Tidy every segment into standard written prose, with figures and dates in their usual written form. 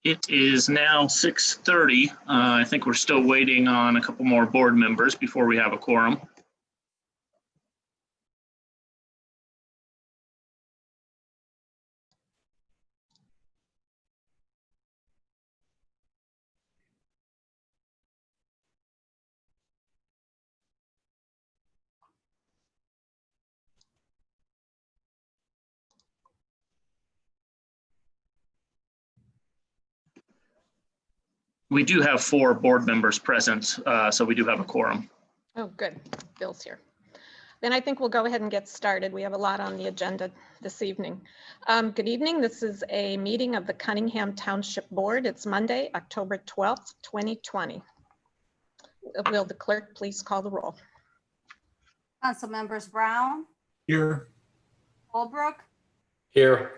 It is now 6:30. I think we're still waiting on a couple more board members before we have a quorum. We do have 4 board members present, so we do have a quorum. Oh, good. Bill's here. Then I think we'll go ahead and get started. We have a lot on the agenda this evening. Good evening. This is a meeting of the Cunningham Township Board. It's Monday, October 12th, 2020. Will the clerk please call the roll? Council members Brown, Here. Holbrook, Here.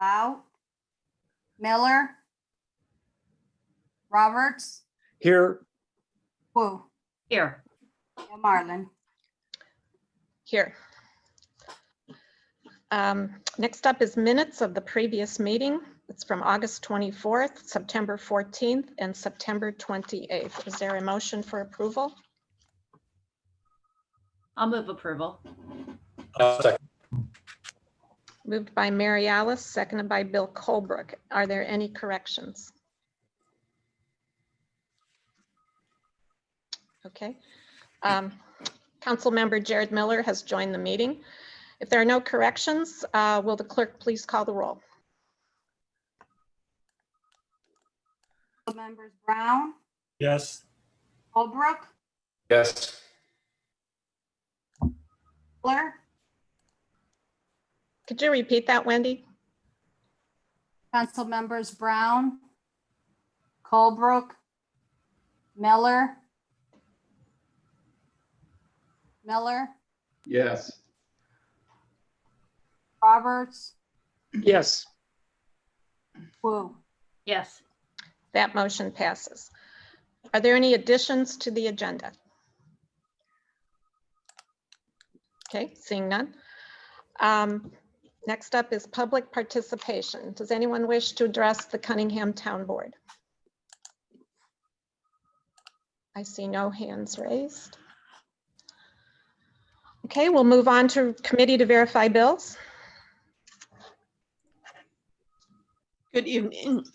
Lau, Miller, Roberts, Here. Wu, Here. and Marlin. Here. Next up is minutes of the previous meeting. It's from August 24th, September 14th, and September 28th. Is there a motion for approval? I'll move approval. Second. Moved by Mary Alice, seconded by Bill Colebrook. Are there any corrections? Okay. Councilmember Jared Miller has joined the meeting. If there are no corrections, will the clerk please call the roll? Council members Brown, Yes. Holbrook, Yes. Miller, Could you repeat that, Wendy? Council members Brown, Colebrook, Miller, Yes. Roberts, Yes. Wu. Yes. That motion passes. Are there any additions to the agenda? Okay, seeing none. Next up is public participation. Does anyone wish to address the Cunningham Town Board? I see no hands raised. Okay, we'll move on to committee to verify bills. Good evening.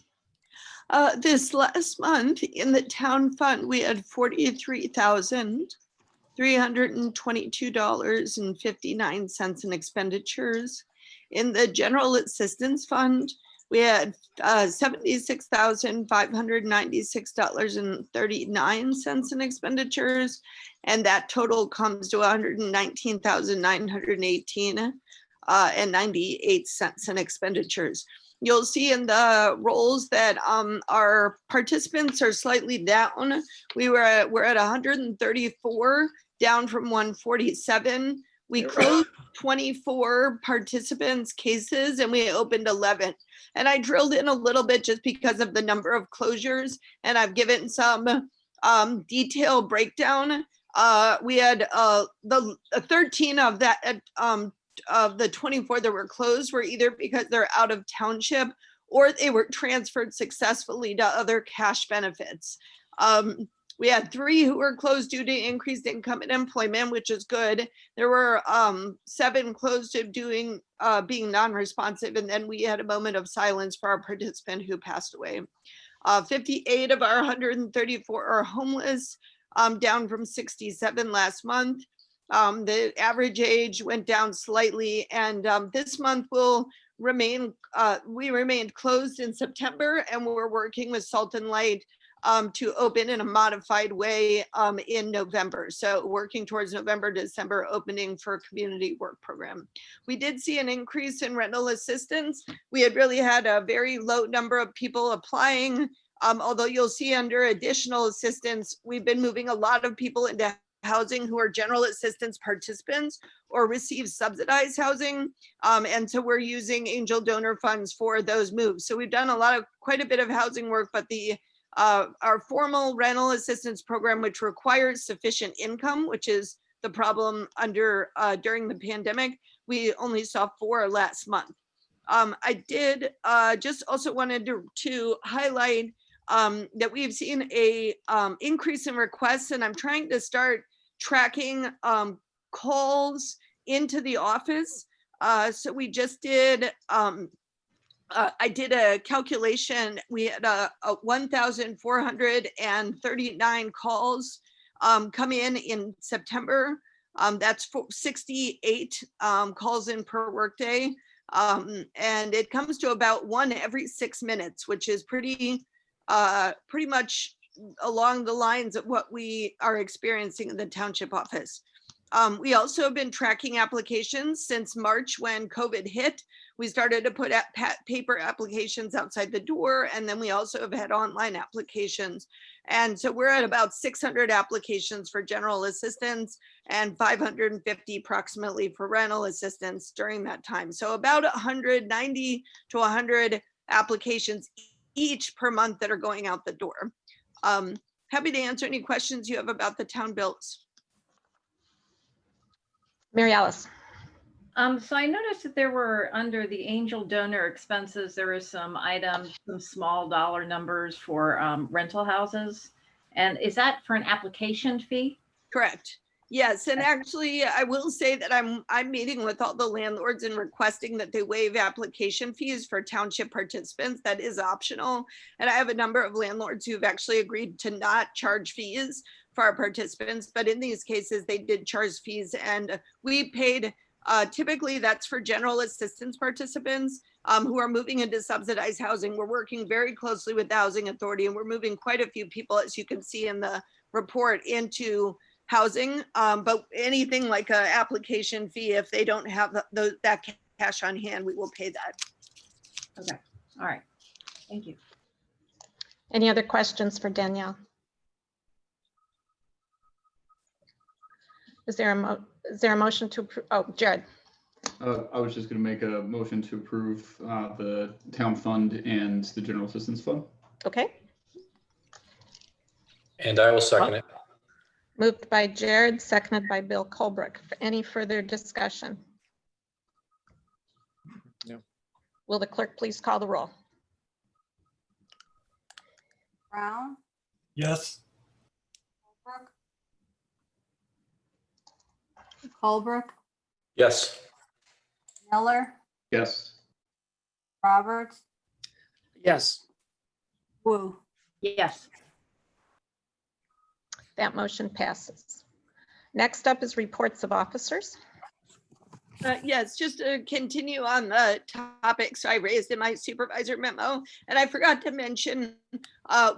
This last month in the town fund, we had $43,322.59 in expenditures. In the general assistance fund, we had $76,596.39 in expenditures, and that total comes to $119,918.98 in expenditures. You'll see in the rolls that our participants are slightly down. We're at 134, down from 147. We closed 24 participants cases and we opened 11. And I drilled in a little bit just because of the number of closures, and I've given some detailed breakdown. We had the 13 of that of the 24 that were closed were either because they're out of township or they were transferred successfully to other cash benefits. We had 3 who were closed due to increased income and employment, which is good. There were 7 closed to being non-responsive, and then we had a moment of silence for our participant who passed away. 58 of our 134 are homeless, down from 67 last month. The average age went down slightly, and this month will remain, we remained closed in September, and we're working with Salt and Light to open in a modified way in November. So working towards November, December opening for a community work program. We did see an increase in rental assistance. We had really had a very low number of people applying, although you'll see under additional assistance, we've been moving a lot of people into housing who are general assistance participants or receive subsidized housing. And so we're using angel donor funds for those moves. So we've done quite a bit of housing work, but our formal rental assistance program, which requires sufficient income, which is the problem during the pandemic, we only saw 4 last month. I did just also wanted to highlight that we've seen a increase in requests, and I'm trying to start tracking calls into the office. So we just did, I did a calculation. We had a 1,439 calls come in September. That's 68 calls in per workday. And it comes to about 1 every 6 minutes, which is pretty much along the lines of what we are experiencing in the township office. We also have been tracking applications since March when COVID hit. We started to put paper applications outside the door, and then we also have had online applications. And so we're at about 600 applications for general assistance and 550 approximately for rental assistance during that time. So about 190 to 100 applications each per month that are going out the door. Happy to answer any questions you have about the town bills. Mary Alice. So I noticed that there were, under the angel donor expenses, there were some items, some small dollar numbers for rental houses. And is that for an application fee? Correct. Yes, and actually, I will say that I'm meeting with all the landlords and requesting that they waive application fees for township participants. That is optional. And I have a number of landlords who've actually agreed to not charge fees for our participants, but in these cases, they did charge fees, and we paid. Typically, that's for general assistance participants who are moving into subsidized housing. We're working very closely with the Housing Authority, and we're moving quite a few people, as you can see in the report, into housing. But anything like an application fee, if they don't have that cash on hand, we will pay that. Okay, all right, thank you. Any other questions for Danielle? Is there a motion to approve? Oh, Jared. I was just going to make a motion to approve the town fund and the general assistance fund. Okay. And I will second it. Moved by Jared, seconded by Bill Colbrook. For any further discussion? No. Will the clerk please call the roll? Brown, Yes. Colbrook, Yes. Miller, Yes. Roberts, Yes. Woo. Yes. That motion passes. Next up is reports of officers. Yes, just to continue on the topics I raised in my supervisor memo, and I forgot to mention,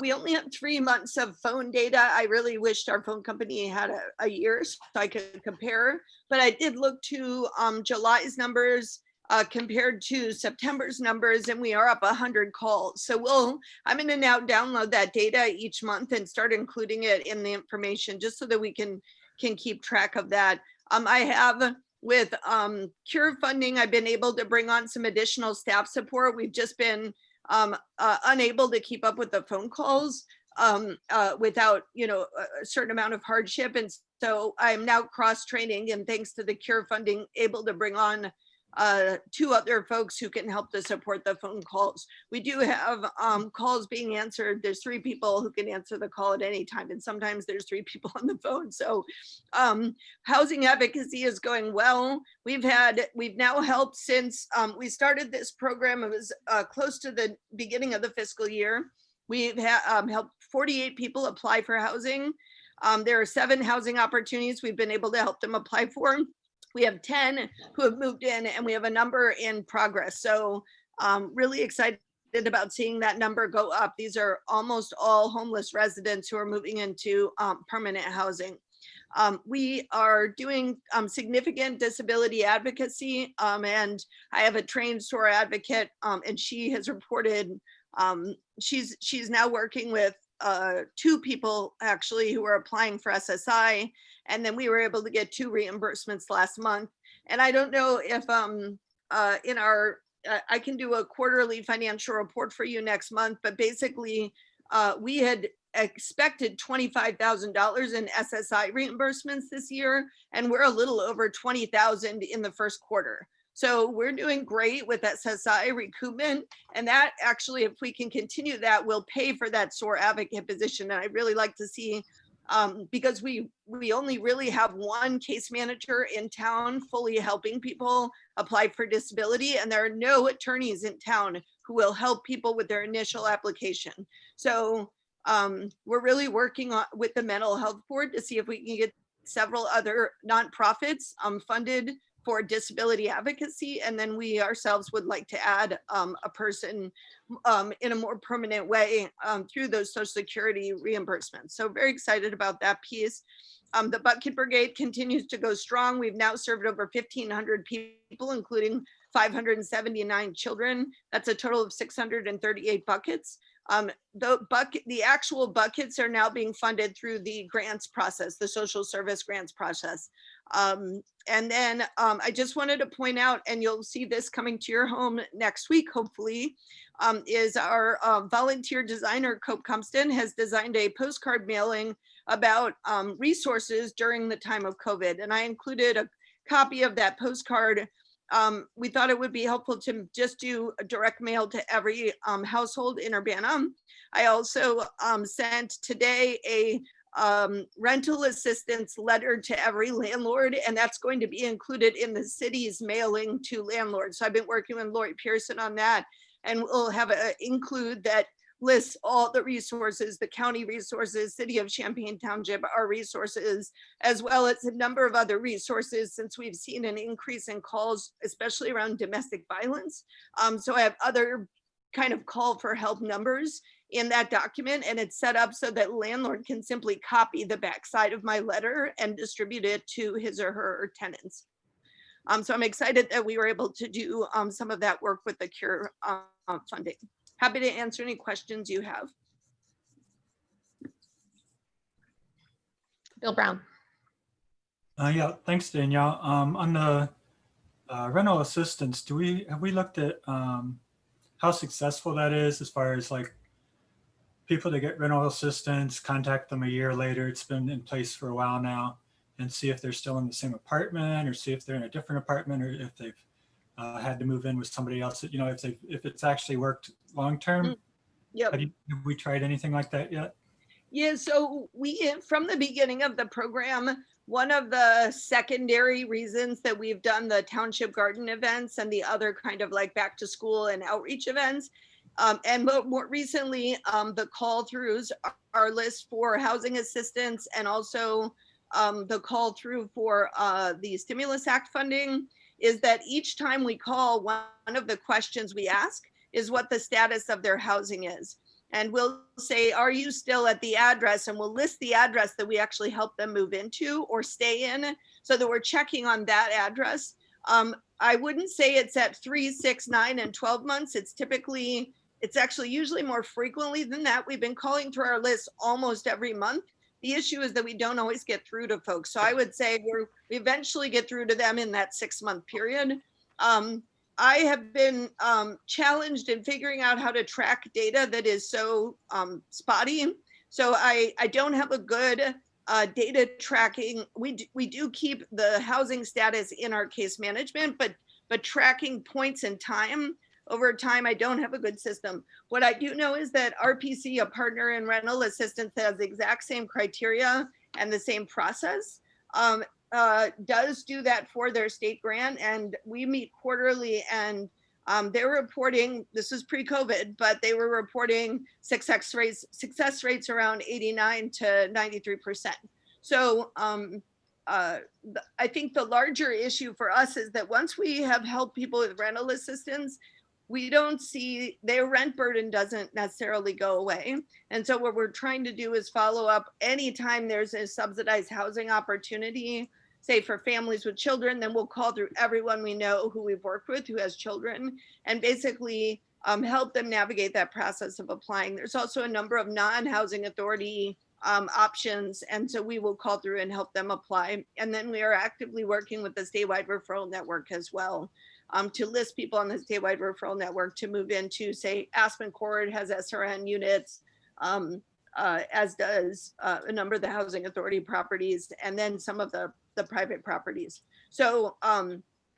we only have 3 months of phone data. I really wished our phone company had a year so I could compare, but I did look to July's numbers compared to September's numbers, and we are up 100 calls. So I'm going to now download that data each month and start including it in the information just so that we can keep track of that. I have, with CURE funding, I've been able to bring on some additional staff support. We've just been unable to keep up with the phone calls without, a certain amount of hardship. And so I'm now cross-training, and thanks to the CURE funding, able to bring on 2 other folks who can help to support the phone calls. We do have calls being answered. There's 3 people who can answer the call at any time, and sometimes there's 3 people on the phone. So housing advocacy is going well. We've now helped since we started this program. It was close to the beginning of the fiscal year. We've helped 48 people apply for housing. There are 7 housing opportunities we've been able to help them apply for. We have 10 who have moved in, and we have a number in progress. So really excited about seeing that number go up. These are almost all homeless residents who are moving into permanent housing. We are doing significant disability advocacy, and I have a trained SOAR advocate, and she has reported she's now working with 2 people actually who are applying for SSI, and then we were able to get 2 reimbursements last month. And I don't know if in our I can do a quarterly financial report for you next month, but basically we had expected $25,000 in SSI reimbursements this year, and we're a little over 20,000 in the first quarter. So we're doing great with SSI recoupment. And that actually, if we can continue that, will pay for that SOAR advocate position. And I'd really like to see, because we only really have one case manager in town fully helping people apply for disability. And there are no attorneys in town who will help people with their initial application. So we're really working on with the mental health board to see if we can get several other nonprofits funded for disability advocacy. And then we ourselves would like to add a person in a more permanent way through those Social Security reimbursements. So very excited about that piece. The Bucket Brigade continues to go strong. We've now served over 1,500 people, including 579 children. That's a total of 638 buckets. The actual buckets are now being funded through the grants process, the social service grants process. And then I just wanted to point out, and you'll see this coming to your home next week, hopefully, is our volunteer designer, Cope Compston, has designed a postcard mailing about resources during the time of COVID. And I included a copy of that postcard. We thought it would be helpful to just do a direct mail to every household in Urbana. I also sent today a rental assistance letter to every landlord, and that's going to be included in the city's mailing to landlords. So I've been working with Lori Pearson on that, and we'll have a include that lists all the resources, the county resources, City of Champaign Township, our resources, as well as a number of other resources, since we've seen an increase in calls, especially around domestic violence. So I have other kind of call for help numbers in that document, and it's set up so that landlord can simply copy the backside of my letter and distribute it to his or her tenants. So I'm excited that we were able to do some of that work with the CURE funding. Happy to answer any questions you have. Bill Brown. Yeah, thanks, Danielle. On the rental assistance, have we looked at how successful that is as far as like people that get rental assistance, contact them a year later, it's been in place for a while now, and see if they're still in the same apartment or see if they're in a different apartment or if they've had to move in with somebody else, you know, if it's actually worked long-term. Yep. Have we tried anything like that yet? Yeah, so we, from the beginning of the program, one of the secondary reasons that we've done the township garden events and the other kind of like back to school and outreach events, and more recently, the call throughs are list for housing assistance and also the call through for the Stimulus Act funding, is that each time we call, one of the questions we ask is what the status of their housing is. And we'll say, are you still at the address? And we'll list the address that we actually help them move into or stay in, so that we're checking on that address. I wouldn't say it's at 3, 6, 9, and 12 months. It's actually usually more frequently than that. We've been calling through our list almost every month. The issue is that we don't always get through to folks. So I would say we eventually get through to them in that 6-month period. I have been challenged in figuring out how to track data that is so spotty. So I don't have a good data tracking. We do keep the housing status in our case management, but tracking points in time, over time, I don't have a good system. What I do know is that RPC, a partner in rental assistance, has the exact same criteria and the same process, does do that for their state grant. And we meet quarterly, and they're reporting, this is pre-COVID, but they were reporting success rates around 89 to 93%. So I think the larger issue for us is that once we have helped people with rental assistance, we don't see their rent burden doesn't necessarily go away. And so what we're trying to do is follow up anytime there's a subsidized housing opportunity, say for families with children, then we'll call through everyone we know who we've worked with who has children, and basically help them navigate that process of applying. There's also a number of non-housing authority options. And so we will call through and help them apply. And then we are actively working with the statewide referral network as well, to list people on the statewide referral network to move into, say, Aspen Court has SRN units, as does a number of the housing authority properties, and then some of the private properties. So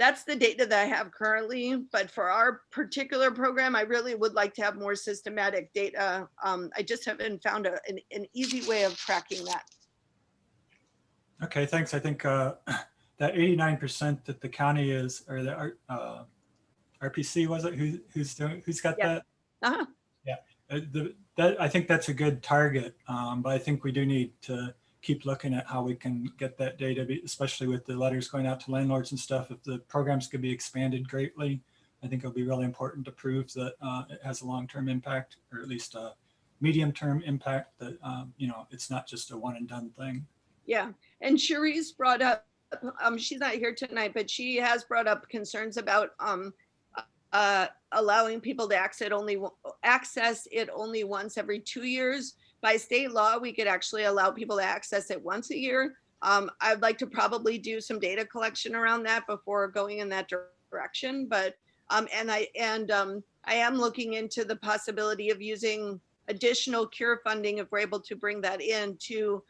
that's the data that I have currently. But for our particular program, I really would like to have more systematic data. I just haven't found an easy way of tracking that. Okay, thanks. I think that 89% that the county is, or the RPC, was it? Who's got Yeah. that? Yeah, I think that's a good target, but I think we do need to keep looking at how we can get that data, especially with the letters going out to landlords and stuff. If the programs could be expanded greatly, I think it'll be really important to prove that it has a long-term impact, or at least a medium-term impact, that it's not just a one and done thing. Yeah, and Cherise brought up, she's not here tonight, but she has brought up concerns about allowing people to access it only once every 2 years. By state law, we could actually allow people to access it once a year. I'd like to probably do some data collection around that before going in that direction. But I am looking into the possibility of using additional cure funding if we're able to bring that in to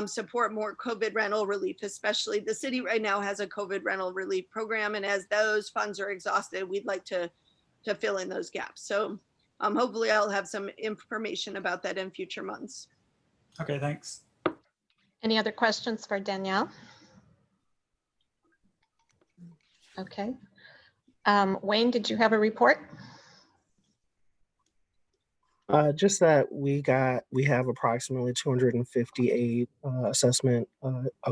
support more COVID rental relief, especially the city right now has a COVID rental relief program. And as those funds are exhausted, we'd like to fill in those gaps. So hopefully I'll have some information about that in future months. Okay, thanks. Any other questions for Danielle? Okay. Wayne, did you have a report? Just that we have approximately 258 assessment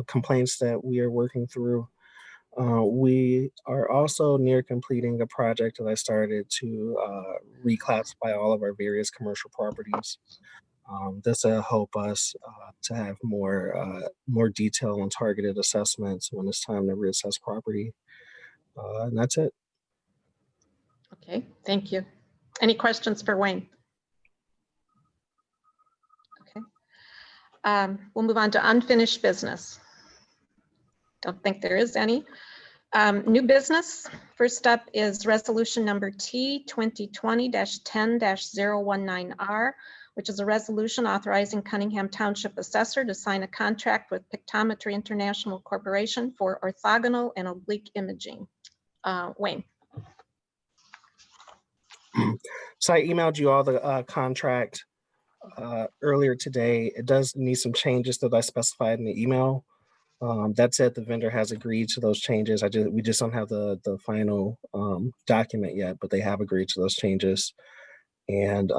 complaints that we are working through. We are also near completing a project that I started to reclassify all of our various commercial properties. This will help us to have more detailed and targeted assessments when it's time to reassess property. And that's it. Okay, thank you. Any questions for Wayne? Okay. We'll move on to unfinished business. Don't think there is any. New business. First up is resolution number T 2020-10-019R, which is a resolution authorizing Cunningham Township Assessor to sign a contract with Pictometry International Corporation for orthogonal and oblique imaging. Wayne. So I emailed you all the contract earlier today. It does need some changes that I specified in the email. That said, the vendor has agreed to those changes. We just don't have the final document yet, but they have agreed to those changes. And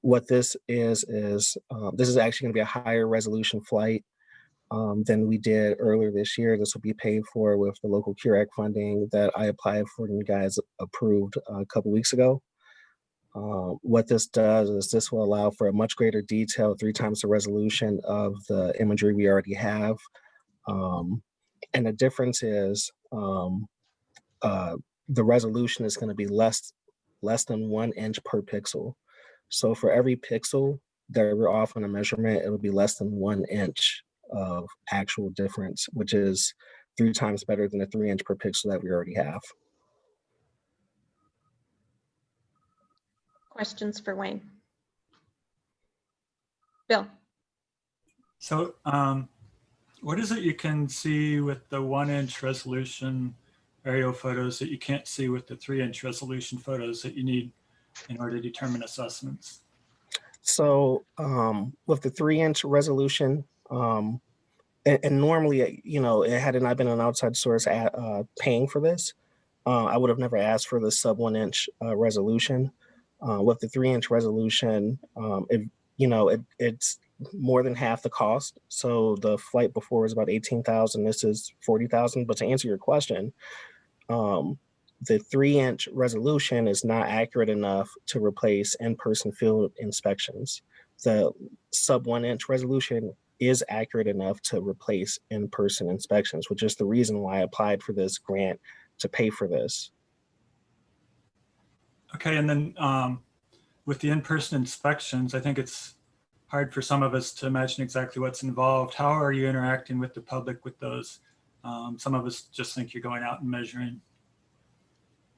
what this is this is actually going to be a higher resolution flight than we did earlier this year. This will be paid for with the local Cure Act funding that I applied for and you guys approved a couple weeks ago. What this does is this will allow for a much greater detail, 3 times the resolution of the imagery we already have. And the difference is the resolution is going to be less than 1 inch per pixel. So for every pixel that we're off on a measurement, it will be less than 1 inch of actual difference, which is 3 times better than the 3 inch per pixel that we already have. Questions for Wayne? Bill. So what is it you can see with the 1 inch resolution aerial photos that you can't see with the 3 inch resolution photos that you need in order to determine assessments? So with the 3 inch resolution, and normally, had it not been an outside source paying for this, I would have never asked for the sub 1 inch resolution. With the 3 inch resolution, it's more than half the cost. So the flight before was about 18,000. This is 40,000. But to answer your question, the 3 inch resolution is not accurate enough to replace in-person field inspections. The sub 1 inch resolution is accurate enough to replace in-person inspections, which is the reason why I applied for this grant to pay for this. Okay, and then with the in-person inspections, I think it's hard for some of us to imagine exactly what's involved. How are you interacting with the public with those? Some of us just think you're going out and measuring.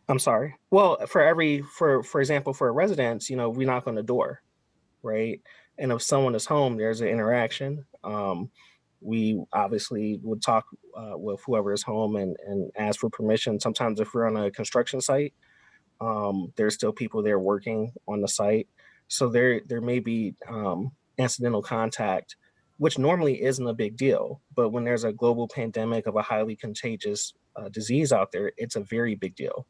I'm sorry. Well, for example, for a residence, we knock on the door, right? And if someone is home, there's an interaction. we obviously would talk with whoever is home and ask for permission. Sometimes if we're on a construction site, there's still people there working on the site. So there may be incidental contact, which normally isn't a big deal. But when there's a global pandemic of a highly contagious disease out there, it's a very big deal.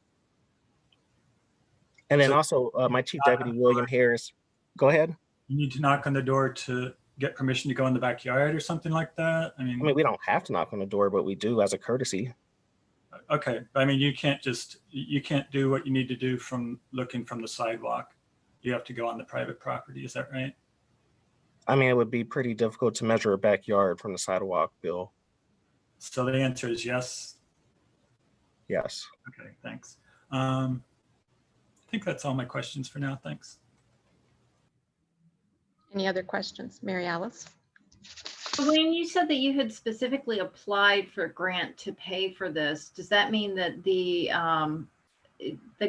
And then So- also my Chief Deputy, William Harris, go ahead. You need to knock on the door to get permission to go in the backyard or something like that? I mean, we don't have to knock on the door, but we do as a courtesy. Okay. I mean, you can't do what you need to do from looking from the sidewalk. You have to go on the private property. Is that right? I mean, it would be pretty difficult to measure a backyard from the sidewalk, Bill. So the answer is yes. Yes. Okay, thanks. I think that's all my questions for now. Thanks. Any other questions? Mary Alice? Wayne, you said that you had specifically applied for a grant to pay for this. Does that mean that the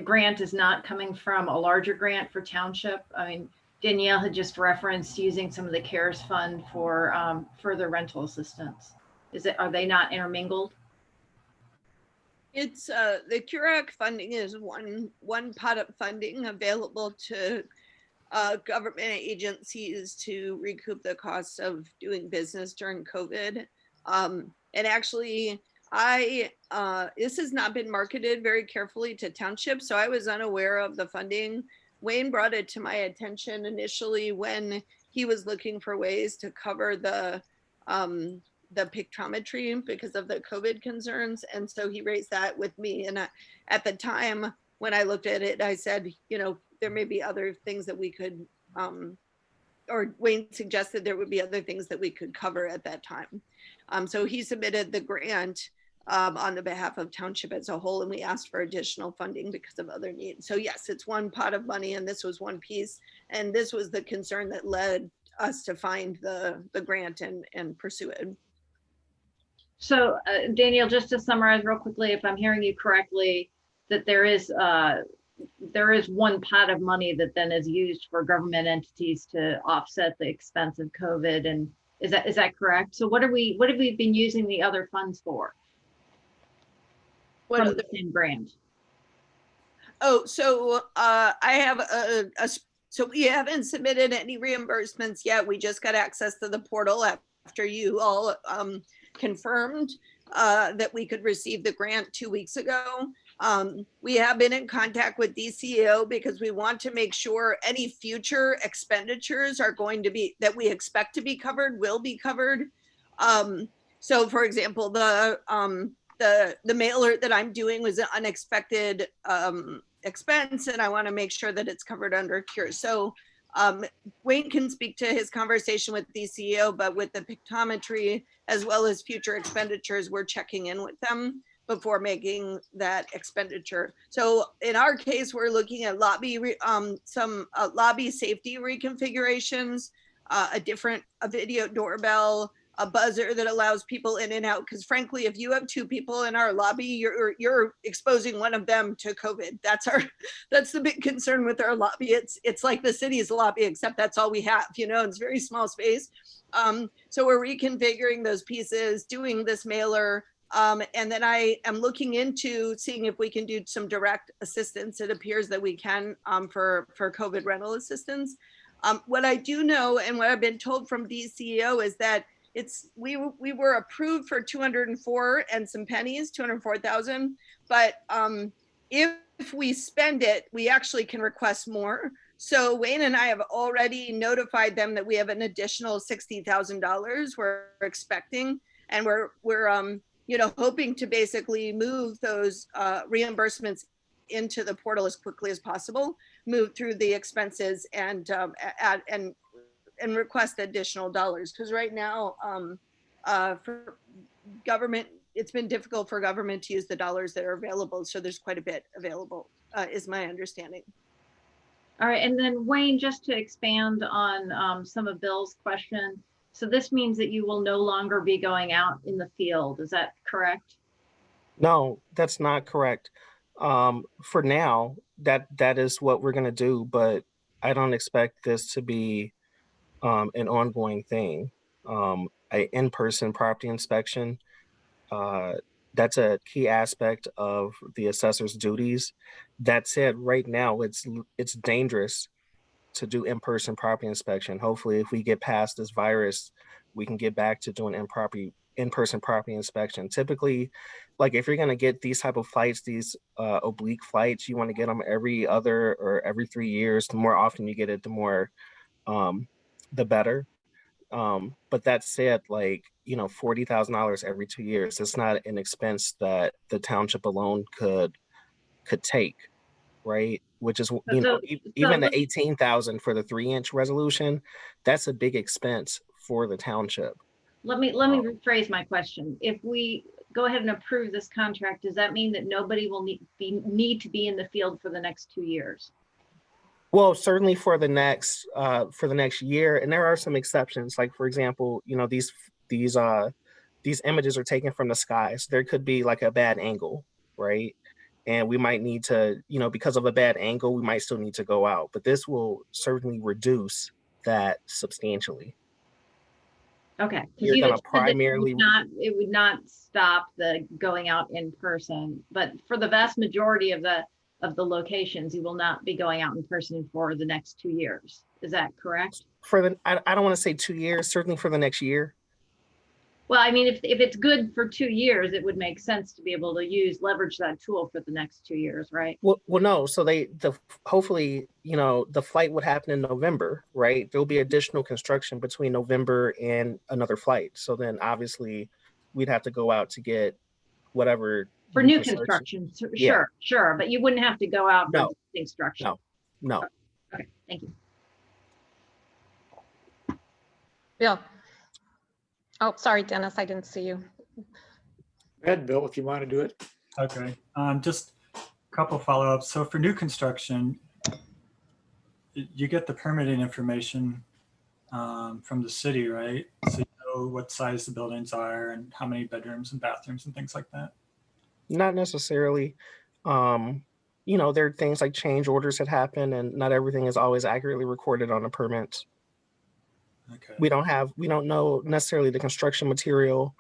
grant is not coming from a larger grant for Township? I mean, Danielle had just referenced using some of the CARES fund for further rental assistance. Are they not intermingled? It's the CURAC funding is one pot of funding available to government agencies to recoup the costs of doing business during COVID. And actually, this has not been marketed very carefully to Township, so I was unaware of the funding. Wayne brought it to my attention initially when he was looking for ways to cover the pictometry because of the COVID concerns. And so he raised that with me. And at the time when I looked at it, I said, you know, there may be other things that we could, or Wayne suggested there would be other things that we could cover at that time. So he submitted the grant on the behalf of Township as a whole, and we asked for additional funding because of other needs. So yes, it's one pot of money, and this was one piece. And this was the concern that led us to find the grant and pursue it. So Danielle, just to summarize real quickly, if I'm hearing you correctly, that there is one pot of money that then is used for government entities to offset the expense of COVID. And is that correct? So what have we been using the other funds for? From the same grant? Oh, so I have so we haven't submitted any reimbursements yet. We just got access to the portal after you all confirmed that we could receive the grant 2 weeks ago. We have been in contact with DCEO because we want to make sure any future expenditures are going to be, that we expect to be covered, will be covered. So for example, the mailer that I'm doing was an unexpected expense, and I want to make sure that it's covered under CURE. So Wayne can speak to his conversation with DCEO, but with the pictometry as well as future expenditures, we're checking in with them before making that expenditure. So in our case, we're looking at some lobby safety reconfigurations, a video doorbell, a buzzer that allows people in and out. Because frankly, if you have two people in our lobby, you're exposing one of them to COVID. That's the big concern with our lobby. It's like the city's lobby, except that's all we have. You know, it's very small space. So we're reconfiguring those pieces, doing this mailer. And then I am looking into seeing if we can do some direct assistance. It appears that we can for COVID rental assistance. What I do know and what I've been told from DCEO is that we were approved for 204 and some pennies, 204,000. But if we spend it, we actually can request more. So Wayne and I have already notified them that we have an additional $60,000 we're expecting, and we're hoping to basically move those reimbursements into the portal as quickly as possible, move through the expenses and request additional dollars. Because right now, for government, it's been difficult for government to use the dollars that are available. So there's quite a bit available, is my understanding. All right, and then Wayne, just to expand on some of Bill's question. So this means that you will no longer be going out in the field. Is that correct? No, that's not correct. For now, that is what we're going to do, but I don't expect this to be an ongoing thing. a in-person property inspection. That's a key aspect of the assessor's duties. That said, right now it's dangerous to do in-person property inspection. Hopefully, if we get past this virus, we can get back to doing in-person property inspection. Typically, like if you're gonna get these type of flights, these oblique flights, you want to get them every other or every 3 years. The more often you get it, the more the better. But that said, like, you know, $40,000 every 2 years, it's not an expense that the township alone could take, right? Which is, you know, even the 18,000 for the 3-inch resolution, that's a big expense for the township. Let me rephrase my question. If we go ahead and approve this contract, does that mean that nobody will need to be in the field for the next 2 years? Well, certainly for the next year, and there are some exceptions. Like for example, you know, these images are taken from the sky, so there could be like a bad angle, right? And we might need to, you know, because of a bad angle, we might still need to go out. But this will certainly reduce that substantially. Okay. You're gonna primarily it would not stop the going out in person, but for the vast majority of the locations, you will not be going out in person for the next 2 years. Is that correct? I don't want to say 2 years, certainly for the next year. Well, I mean, if it's good for 2 years, it would make sense to be able to leverage that tool for the next 2 years, right? Well, no. So hopefully, you know, the flight would happen in November, right? There'll be additional construction between November and another flight. So then obviously we'd have to go out to get whatever. For new construction, Yeah. sure. But you wouldn't have to go out for No. construction. No. Okay, thank you. Bill. Oh, sorry, Dennis, I didn't see you. Go ahead, Bill, if you want to do it. Okay, just a couple follow-ups. So for new construction, you get the permitting information from the city, right? So you know what size the buildings are and how many bedrooms and bathrooms and things like that? Not necessarily. You know, there are things like change orders that happen, and not everything is always accurately recorded on the permits. Okay. We don't know necessarily the construction material.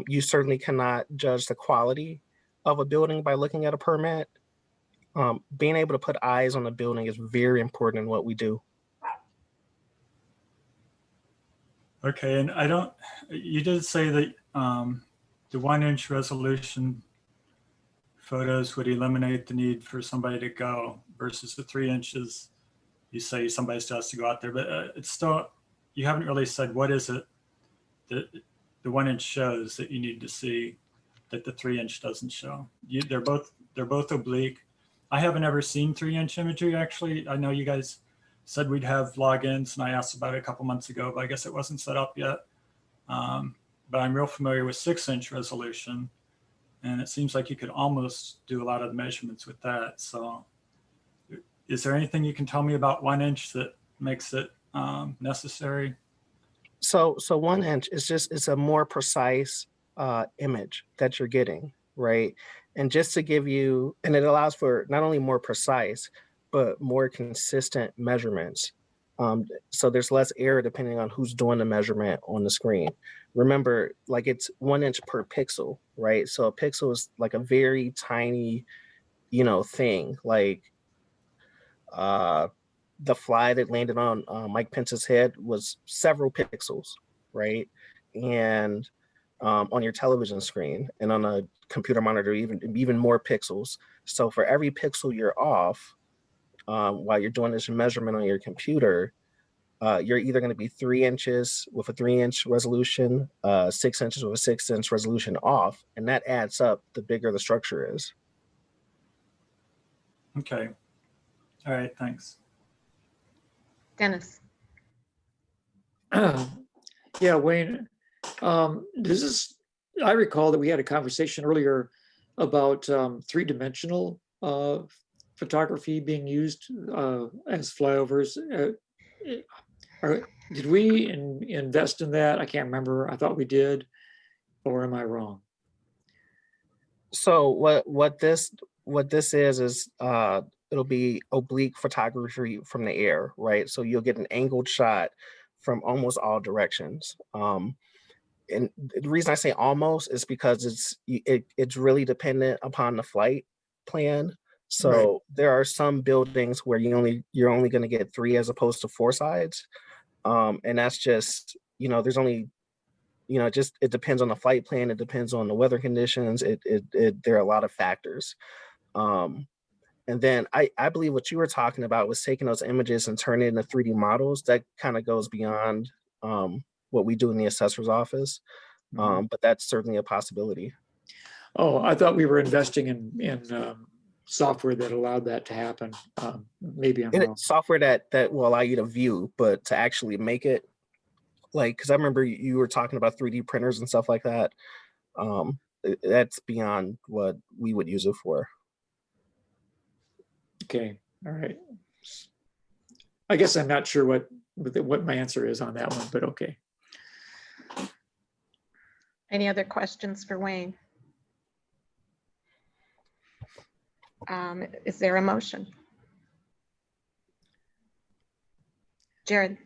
You certainly cannot judge the quality of a building by looking at a permit. Being able to put eyes on the building is very important in what we do. Okay, and you did say that the 1-inch resolution photos would eliminate the need for somebody to go versus the 3 inches. You say somebody still has to go out there, but it's still, you haven't really said what is it that the 1-inch shows that you need to see that the 3-inch doesn't show. They're both oblique. I haven't ever seen 3-inch imagery, actually. I know you guys said we'd have logins, and I asked about it a couple months ago, but I guess it wasn't set up yet. But I'm real familiar with 6-inch resolution, and it seems like you could almost do a lot of the measurements with that. So is there anything you can tell me about 1-inch that makes it necessary? So 1-inch is it's a more precise image that you're getting, right? And just to give you, and it allows for not only more precise, but more consistent measurements. So there's less error depending on who's doing the measurement on the screen. Remember, like it's 1 inch per pixel, right? So a pixel is like a very tiny, you know, thing. Like the fly that landed on Mike Pence's head was several pixels, right? And on your television screen and on a computer monitor, even more pixels. So for every pixel you're off, while you're doing this measurement on your computer, you're either going to be 3 inches with a 3-inch resolution, 6 inches with a 6-inch resolution off, and that adds up the bigger the structure is. Okay. All right, thanks. Dennis. Yeah, Wayne, I recall that we had a conversation earlier about 3-dimensional photography being used as flyovers. Did we invest in that? I can't remember. I thought we did, or am I wrong? So what this is it'll be oblique photography from the air, right? So you'll get an angled shot from almost all directions. and the reason I say almost is because it's really dependent upon the flight plan. So there are some buildings where you're only going to get 3 as opposed to 4 sides. And that's just, there's only, it depends on the flight plan. It depends on the weather conditions. There are a lot of factors. And then I believe what you were talking about was taking those images and turning it into 3D models. That kind of goes beyond what we do in the assessor's office. But that's certainly a possibility. Oh, I thought we were investing in software that allowed that to happen. Maybe I'm And wrong. it's software that will allow you to view, but to actually make it, because I remember you were talking about 3D printers and stuff like that. That's beyond what we would use it for. Okay, all right. I guess I'm not sure what my answer is on that one, but okay. Any other questions for Wayne? Is there a motion? Jared,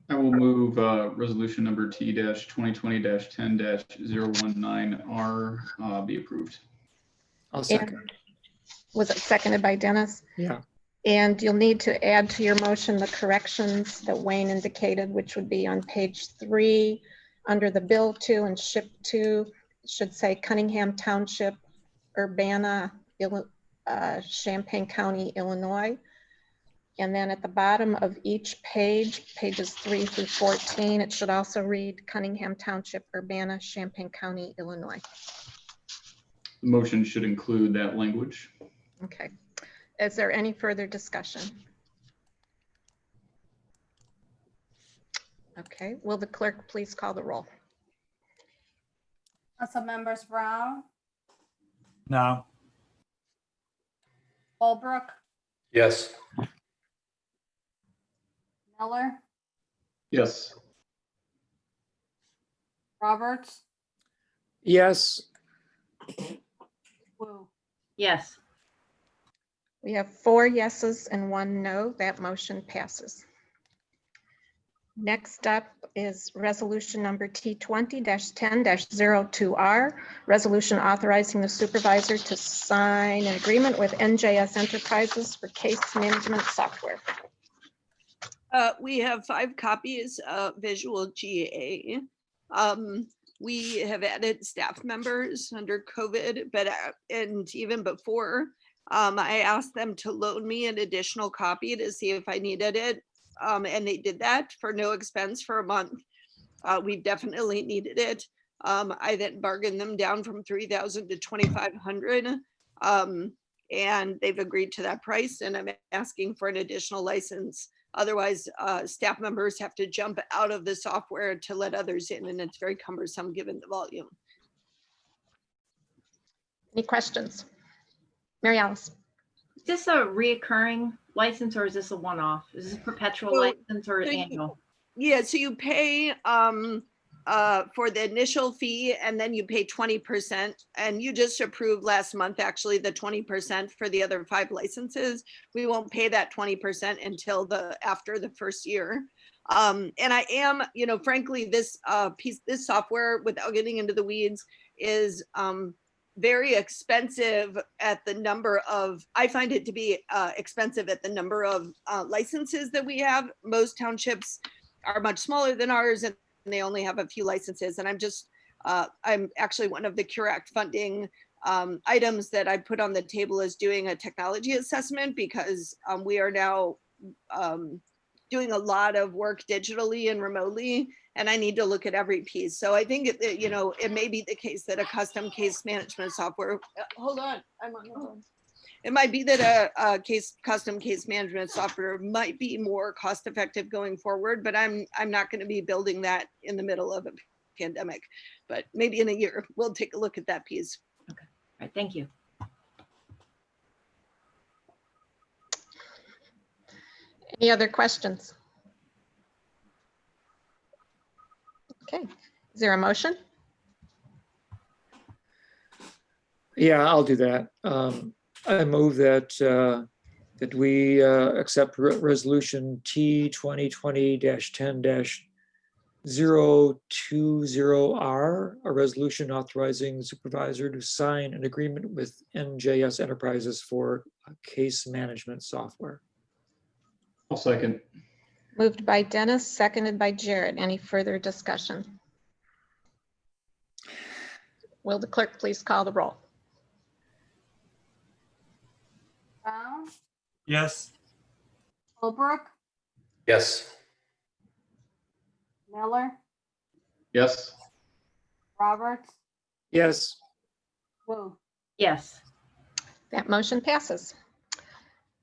I will move resolution number T-2020-10-019R be approved. I'll second. was it seconded by Dennis? Yeah. And you'll need to add to your motion the corrections that Wayne indicated, which would be on page 3 under the bill to and ship to. It should say Cunningham Township, Urbana, Champaign County, Illinois. And then at the bottom of each page, pages 3 through 14, it should also read Cunningham Township, Urbana, Champaign County, Illinois. The motion should include that language. Okay. Is there any further discussion? Okay. Will the clerk please call the roll? Council members Brown, No. Holbrook, Yes. Miller, Yes. Roberts, Yes. Woo. Yes. We have 4 yeses and 1 no. That motion passes. Next up is resolution number T20-10-02R, resolution authorizing the supervisor to sign an agreement with NJS Enterprises for case management software. We have 5 copies of Visual GA. We have added staff members under COVID, and even before, I asked them to loan me an additional copy to see if I needed it. And they did that for no expense for a month. We definitely needed it. I then bargained them down from 3,000 to 2,500. And they've agreed to that price, and I'm asking for an additional license. Otherwise, staff members have to jump out of the software to let others in, and it's very cumbersome given the volume. Any questions? Mary Alice? Is this a reoccurring license or is this a one-off? Is this a perpetual So- license or so you- annual? Yeah, so you pay for the initial fee, and then you pay 20%. And you just approved last month, actually, the 20% for the other 5 licenses. We won't pay that 20% until after the first year. And I am, frankly, this software, without getting into the weeds, is very expensive at the number of, I find it to be expensive at the number of licenses that we have. Most townships are much smaller than ours, and they only have a few licenses. And I'm actually one of the Cure Act funding items that I put on the table is doing a technology assessment, because we are now doing a lot of work digitally and remotely, and I need to look at every piece. So I think it may be the case that a custom case management software, hold on, I'm on the phone. It might be that a custom case management software might be more cost effective going forward, but I'm not going to be building that in the middle of a pandemic. But maybe in a year, we'll take a look at that piece. Okay. All right. Thank you. Any other questions? Okay, is there a motion? Yeah, I'll do that. I move that we accept resolution T 2020-10-02R 020R, a resolution authorizing the supervisor to sign an agreement with NJS Enterprises for case management software. I'll second. Moved by Dennis, seconded by Jared. Any further discussion? Will the clerk please call the roll? Brown, Yes. Holbrook, Yes. Miller, Yes. Roberts, Yes. Woo. Yes. That motion passes.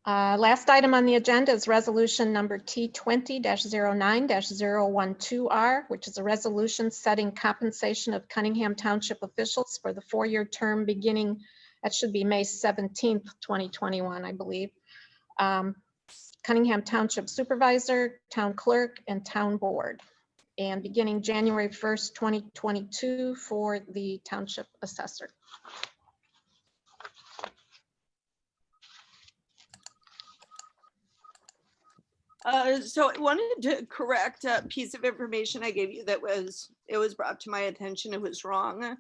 Last item on the agenda is resolution number T20-09-012R, which is a resolution setting compensation of Cunningham Township officials for the 4-year term beginning, that should be May 17th, 2021, I believe. Cunningham Township Supervisor, Town Clerk, and Town Board. And beginning January 1st, 2022 for the Township Assessor. So I wanted to correct a piece of information I gave you that was brought to my attention. It was wrong.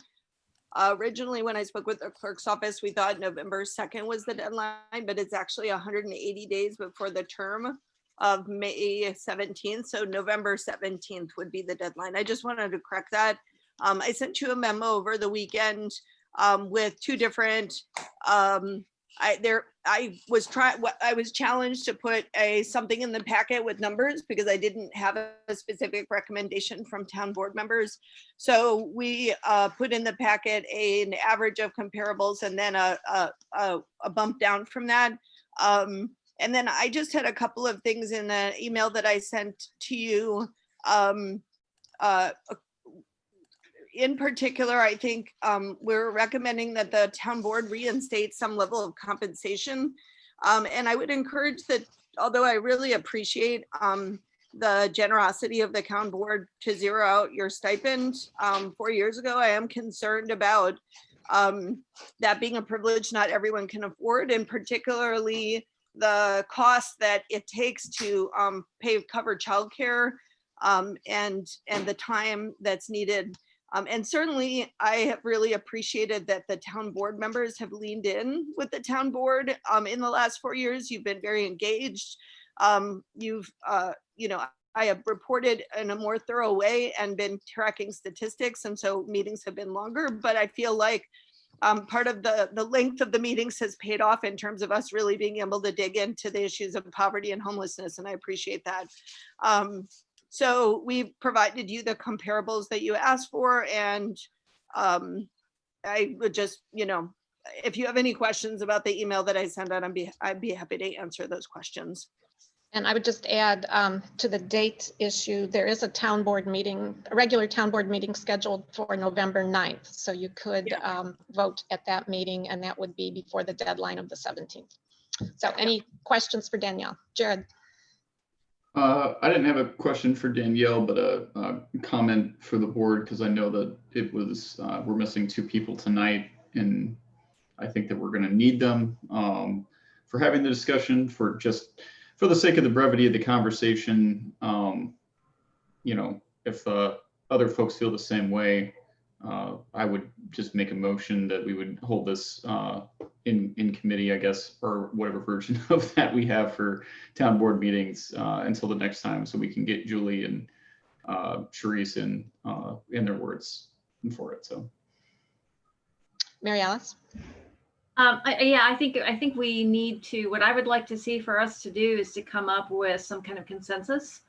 Originally, when I spoke with the clerk's office, we thought November 2nd was the deadline, but it's actually 180 days before the term of May 17th. So November 17th would be the deadline. I just wanted to correct that. I sent you a memo over the weekend with two different I was challenged to put something in the packet with numbers because I didn't have a specific recommendation from town board members. So we put in the packet an average of comparables and then a bump down from that. And then I just had a couple of things in the email that I sent to you. In particular, I think we're recommending that the town board reinstate some level of compensation. And I would encourage that, although I really appreciate the generosity of the town board to zero out your stipend 4 years ago, I am concerned about that being a privilege not everyone can afford, and particularly the cost that it takes to cover childcare and the time that's needed. And certainly I have really appreciated that the town board members have leaned in with the town board in the last 4 years. You've been very engaged. I have reported in a more thorough way and been tracking statistics. And so meetings have been longer, but I feel like part of the length of the meetings has paid off in terms of us really being able to dig into the issues of poverty and homelessness. And I appreciate that. So we provided you the comparables that you asked for, and I would just, if you have any questions about the email that I sent out, I'd be happy to answer those questions. And I would just add to the date issue, there is a town board meeting, a regular town board meeting scheduled for November 9th. So you could vote at that meeting, and that would be before the deadline of the 17th. So any questions for Danielle? Jared? I didn't have a question for Danielle, but a comment for the board, because I know that it was, we're missing 2 people tonight, and I think that we're going to need them for having the discussion, for the sake of the brevity of the conversation. If other folks feel the same way, I would just make a motion that we would hold this in committee, I guess, or whatever version of that we have for town board meetings until the next time, so we can get Julie and Charisse in their words for it. So, Mary Alice? I think we need to, what I would like to see for us to do is to come up with some kind of consensus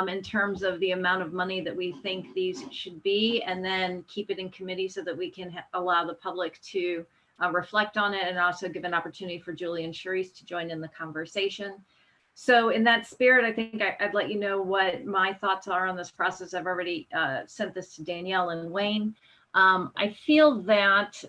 in terms of the amount of money that we think these should be, and then keep it in committee so that we can allow the public to reflect on it, and also give an opportunity for Julie and Charisse to join in the conversation. So in that spirit, I think I'd let you know what my thoughts are on this process. I've already sent this to Danielle and Wayne. I feel that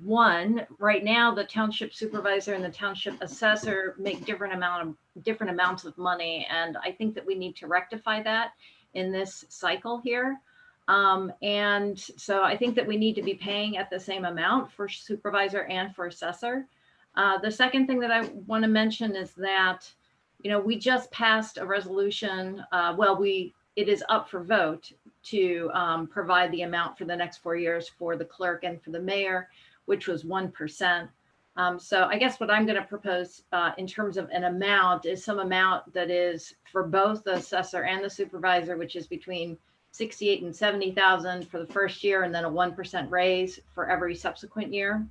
one, right now, the township supervisor and the township assessor make different amounts of money. And I think that we need to rectify that in this cycle here. And so I think that we need to be paying at the same amount for supervisor and for assessor. The second thing that I want to mention is that, we just passed a resolution. We it is up for vote to provide the amount for the next 4 years for the clerk and for the mayor, which was 1%. So I guess what I'm going to propose in terms of an amount is some amount that is for both the assessor and the supervisor, which is between 68 and 70,000 for the first year, and then a 1% raise for every subsequent year.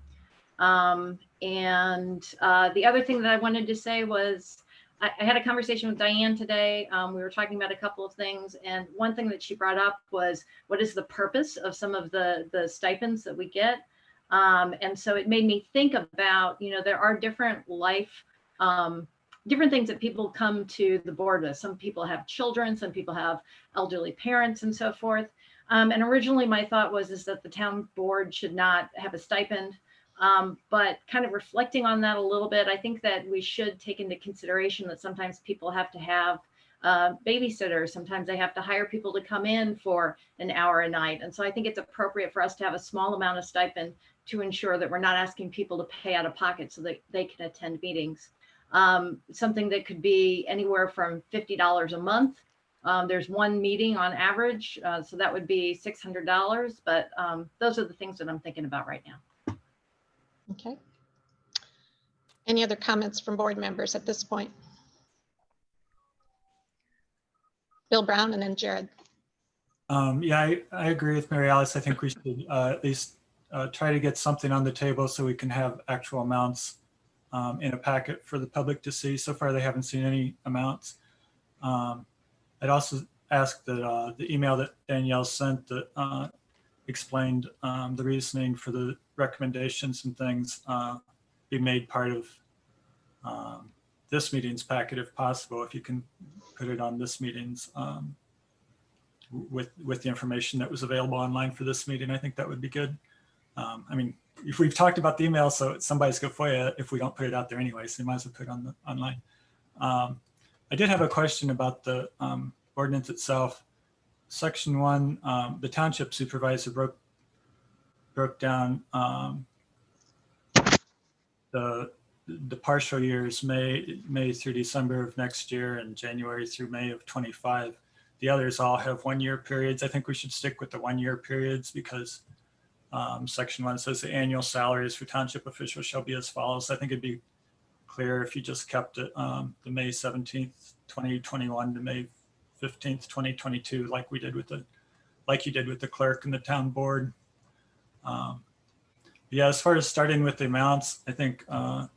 The other thing that I wanted to say was I had a conversation with Diane today. We were talking about a couple of things, and one thing that she brought up was what is the purpose of some of the stipends that we get. And so it made me think about, there are different different things that people come to the board with. Some people have children, some people have elderly parents and so forth. And originally my thought is that the town board should not have a stipend. But kind of reflecting on that a little bit, I think that we should take into consideration that sometimes people have to have babysitters. Sometimes they have to hire people to come in for an hour a night. And so I think it's appropriate for us to have a small amount of stipend to ensure that we're not asking people to pay out of pocket so that they can attend meetings. Something that could be anywhere from $50 a month. There's one meeting on average, so that would be $600. But those are the things that I'm thinking about right now. Okay. Any other comments from board members at this point? Bill Brown and then Jared. Yeah, I agree with Mary Alice. I think we should at least try to get something on the table so we can have actual amounts in a packet for the public to see. So far, they haven't seen any amounts. I'd also ask that the email that Danielle sent that explained the reasoning for the recommendations and things be made part of this meeting's packet if possible. If you can put it on this meeting's with the information that was available online for this meeting, I think that would be good. I mean, if we've talked about the email, so somebody's going to FOIA if we don't put it out there anyway, so you might as well put it on the online. I did have a question about the ordinance itself. Section 1, the township supervisor broke down the partial years, May through December of next year and January through May of 25. The others all have 1-year periods. I think we should stick with the 1-year periods because Section 1 says the annual salaries for township officials shall be as follows. I think it'd be clear if you just kept it the May 17th, 2021 to May 15th, 2022, like you did with the clerk and the town board. Yeah, as far as starting with the amounts, I think I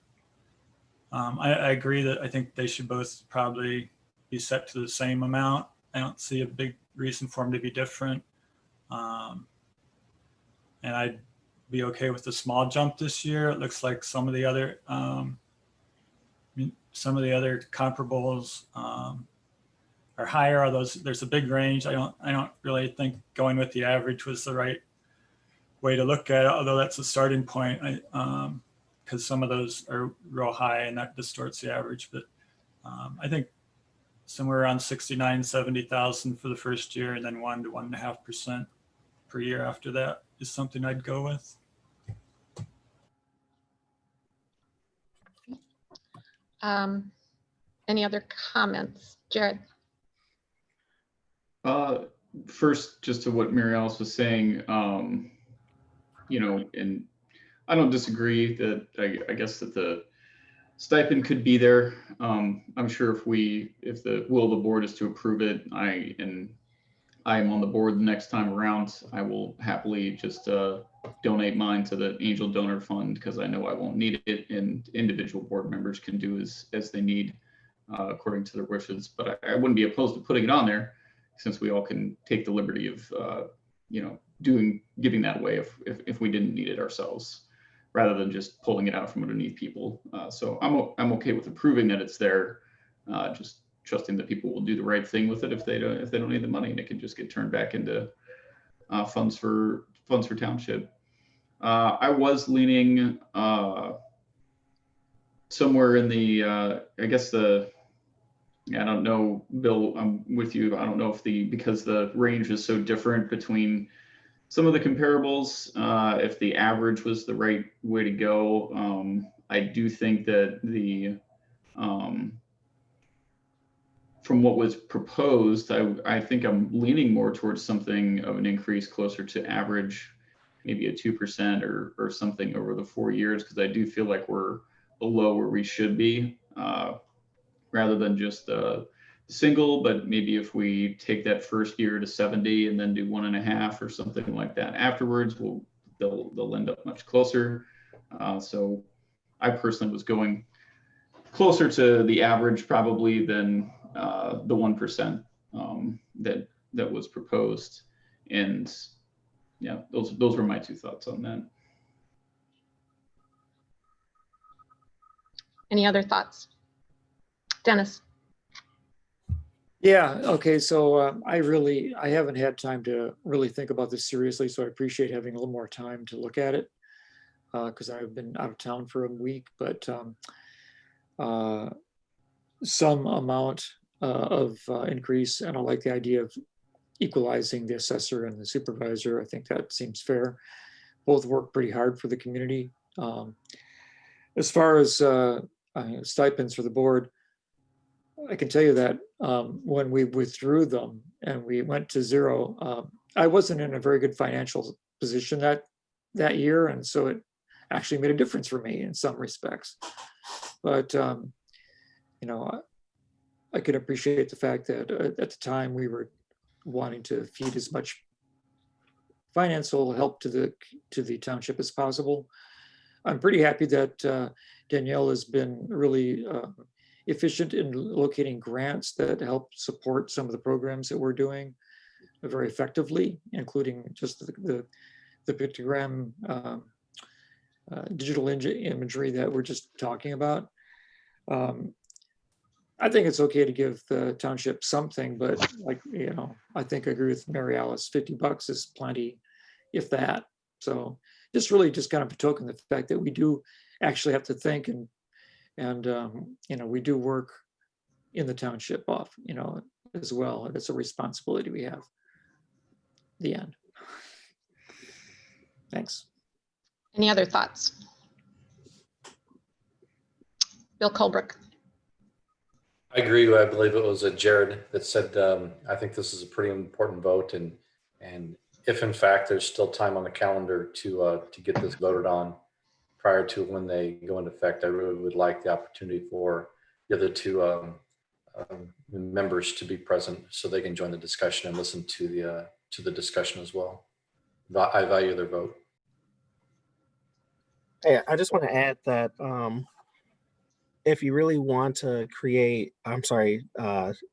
agree that I think they should both probably be set to the same amount. I don't see a big reason for them to be different. And I'd be okay with the small jump this year. It looks like some of the other comparables are higher, although there's a big range. I don't really think going with the average was the right way to look at it, although that's a starting point. Because some of those are real high and that distorts the average. But I think somewhere around 69, 70,000 for the first year, and then 1 to 1.5% per year after that is something I'd go with. Any other comments, Jared? First, just to what Mary Alice was saying, and I don't disagree that I guess that the stipend could be there. I'm sure if the will of the board is to approve it, I am on the board the next time around, I will happily just donate mine to the Angel Donor Fund because I know I won't need it, and individual board members can do as they need according to their wishes. But I wouldn't be opposed to putting it on there since we all can take the liberty of giving that away if we didn't need it ourselves, rather than just pulling it out from underneath people. So I'm okay with approving that it's there, just trusting that people will do the right thing with it if they don't need the money, and it can just get turned back into funds for township. I was leaning somewhere in the I don't know, Bill, I'm with you. I don't know because the range is so different between some of the comparables, if the average was the right way to go. I do think that the from what was proposed, I think I'm leaning more towards something of an increase closer to average, maybe a 2% or something over the 4 years, because I do feel like we're below where we should be, rather than just a single. But maybe if we take that first year to 70 and then do 1.5 or something like that afterwards, they'll end up much closer. So I personally was going closer to the average probably than the 1% that was proposed. And yeah, those were my 2 thoughts on that. Any other thoughts? Dennis? Yeah, okay, so I haven't had time to really think about this seriously, so I appreciate having a little more time to look at it, because I've been out of town for a week. But some amount of increase, and I like the idea of equalizing the assessor and the supervisor. I think that seems fair. Both work pretty hard for the community. As far as stipends for the board, I can tell you that when we withdrew them and we went to 0, I wasn't in a very good financial position that year, and so it actually made a difference for me in some respects. But you know, I could appreciate the fact that at the time we were wanting to feed as much financial help to the township as possible. I'm pretty happy that Danielle has been really efficient in locating grants that help support some of the programs that we're doing very effectively, including just the pictogram digital imagery that we're just talking about. I think it's okay to give the township something, but like, you know, I think I agree with Mary Alice, $50 is plenty, if that. So just really just kind of a token the fact that we do actually have to think and you know, we do work in the township off, you know, as well. It's a responsibility we have. The end. Thanks. Any other thoughts? Bill Colbrook. I agree. I believe it was Jared that said, I think this is a pretty important vote. And if in fact there's still time on the calendar to get this voted on prior to when they go into effect, I really would like the opportunity for the other 2 members to be present so they can join the discussion and listen to the discussion as well. I value their vote. Yeah, I just want to add that if you really want to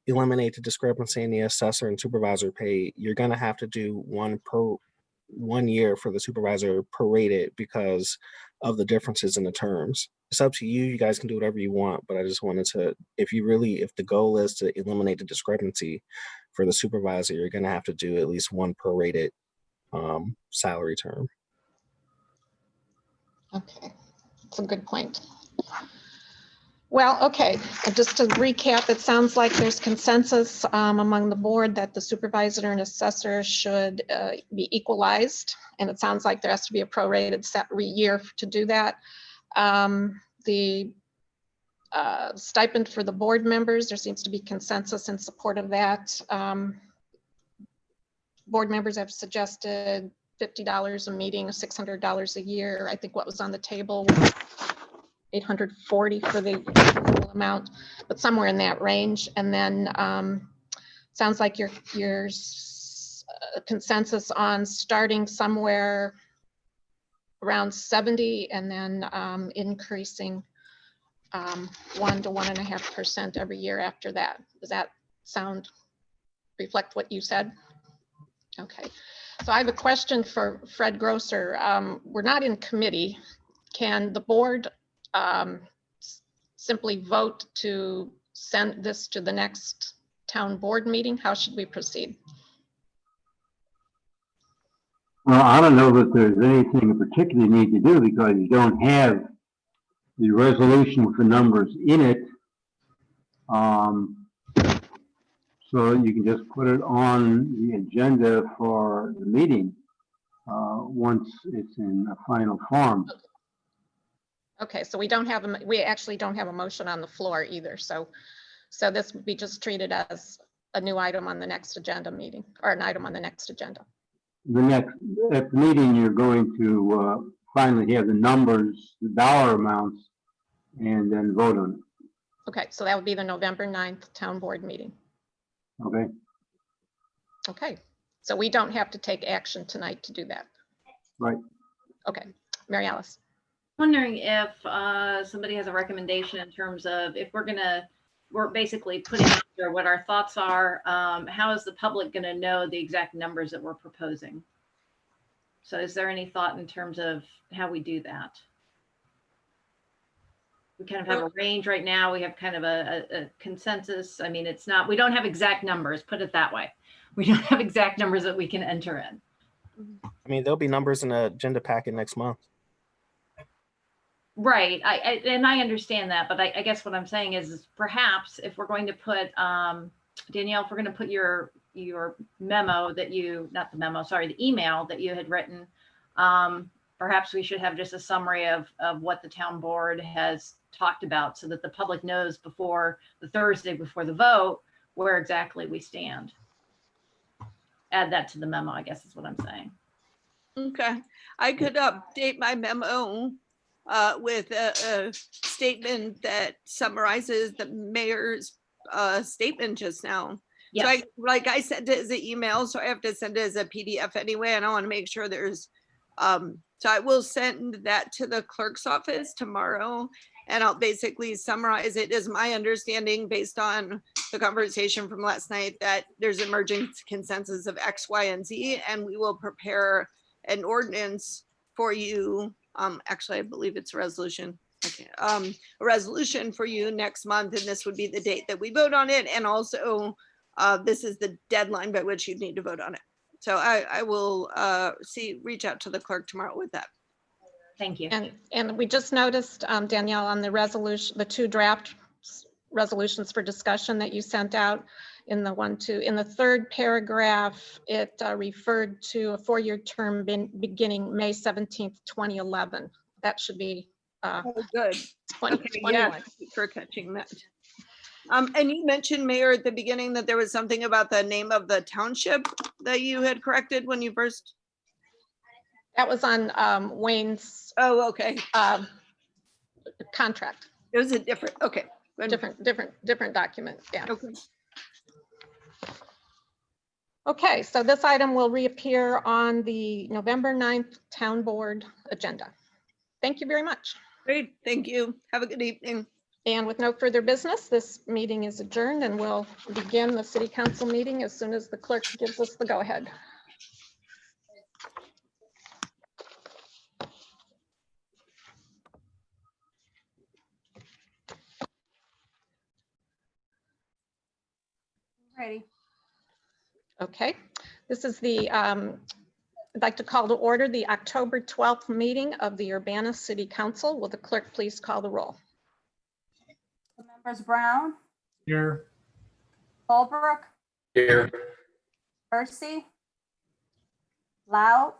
eliminate the discrepancy in the assessor and supervisor pay, you're going to have to do 1 year for the supervisor prorated because of the differences in the terms. It's up to you. You guys can do whatever you want, but I just wanted to, if the goal is to eliminate the discrepancy for the supervisor, you're going to have to do at least 1 prorated salary term. Okay, that's a good point. Well, okay, just to recap, it sounds like there's consensus among the board that the supervisor and assessor should be equalized. And it sounds like there has to be a prorated year to do that. The stipend for the board members, there seems to be consensus in support of that. Board members have suggested $50 a meeting, $600 a year. I think what was on the table was $840 for the full amount, but somewhere in that range. And then sounds like your consensus on starting somewhere around 70 and then increasing 1 to 1.5% every year after that. Does that reflect what you said? Okay, so I have a question for Fred Grosser. We're not in committee. Can the board simply vote to send this to the next town board meeting? How should we proceed? Well, I don't know that there's anything in particular you need to do because you don't have the resolution with the numbers in it. So you can just put it on the agenda for the meeting once it's in a final form. Okay, so we actually don't have a motion on the floor either. So So this would be just treated as a new item on the next agenda meeting, or an item on the next agenda. At the meeting, you're going to finally have the numbers, the dollar amounts, and then vote on Okay, so that would be the November 9th town board meeting. it. Okay? Okay, so we don't have to take action tonight to do that. Right. Okay, Mary Alice. Wondering if somebody has a recommendation in terms of if we're basically putting out there what our thoughts are. How is the public going to know the exact numbers that we're proposing? So is there any thought in terms of how we do that? We kind of have a range right now. We have kind of a consensus. I mean, it's not, we don't have exact numbers, put it that way. We don't have exact numbers that we can enter in. I mean, there'll be numbers in the agenda packet next month. Right. And I understand that, but I guess what I'm saying is perhaps if we're going to put, Danielle, if we're going to put your memo that you, not the memo, sorry, the email that you had written, perhaps we should have just a summary of what the town board has talked about so that the public knows before the Thursday before the vote where exactly we stand. Add that to the memo, I guess is what I'm saying. Okay, I could update my memo with a statement that summarizes the mayor's statement just now. So Yes. I sent it as an email, so I have to send it as a PDF anyway, and I want to make sure there's, so I will send that to the clerk's office tomorrow, and I'll basically summarize it as my understanding based on the conversation from last night that there's emerging consensus of X, Y, and Z, and we will prepare an ordinance for you. Actually, I believe it's a resolution. Okay, a resolution for you next month, and this would be the date that we vote on it. And also, this is the deadline by which you'd need to vote on it. So I will reach out to the clerk tomorrow with that. Thank you. And we just noticed, Danielle, on the resolution, the 2 draft resolutions for discussion that you sent out in the third paragraph, it referred to a 4-year term beginning May 17th, 2011. That should be Good. 2021. Yeah, thank you for catching that. And you mentioned, Mayor, at the beginning that there was something about the name of the township that you had corrected when you first. That was on Wayne's Oh, okay. Contract. It was a different, okay. Good. Different document, yeah. Okay. Okay, so this item will reappear on the November 9th town board agenda. Thank you very much. Great, thank you. Have a good evening. And with no further business, this meeting is adjourned, and we'll begin the city council meeting as soon as the clerk gives us the go-ahead. Ready. Okay, this is the, I'd like to call to order the October 12th meeting of the Urbana City Council. Will the clerk please call the roll? Members Brown, Here. Holbrook, Here. Percy, Loud,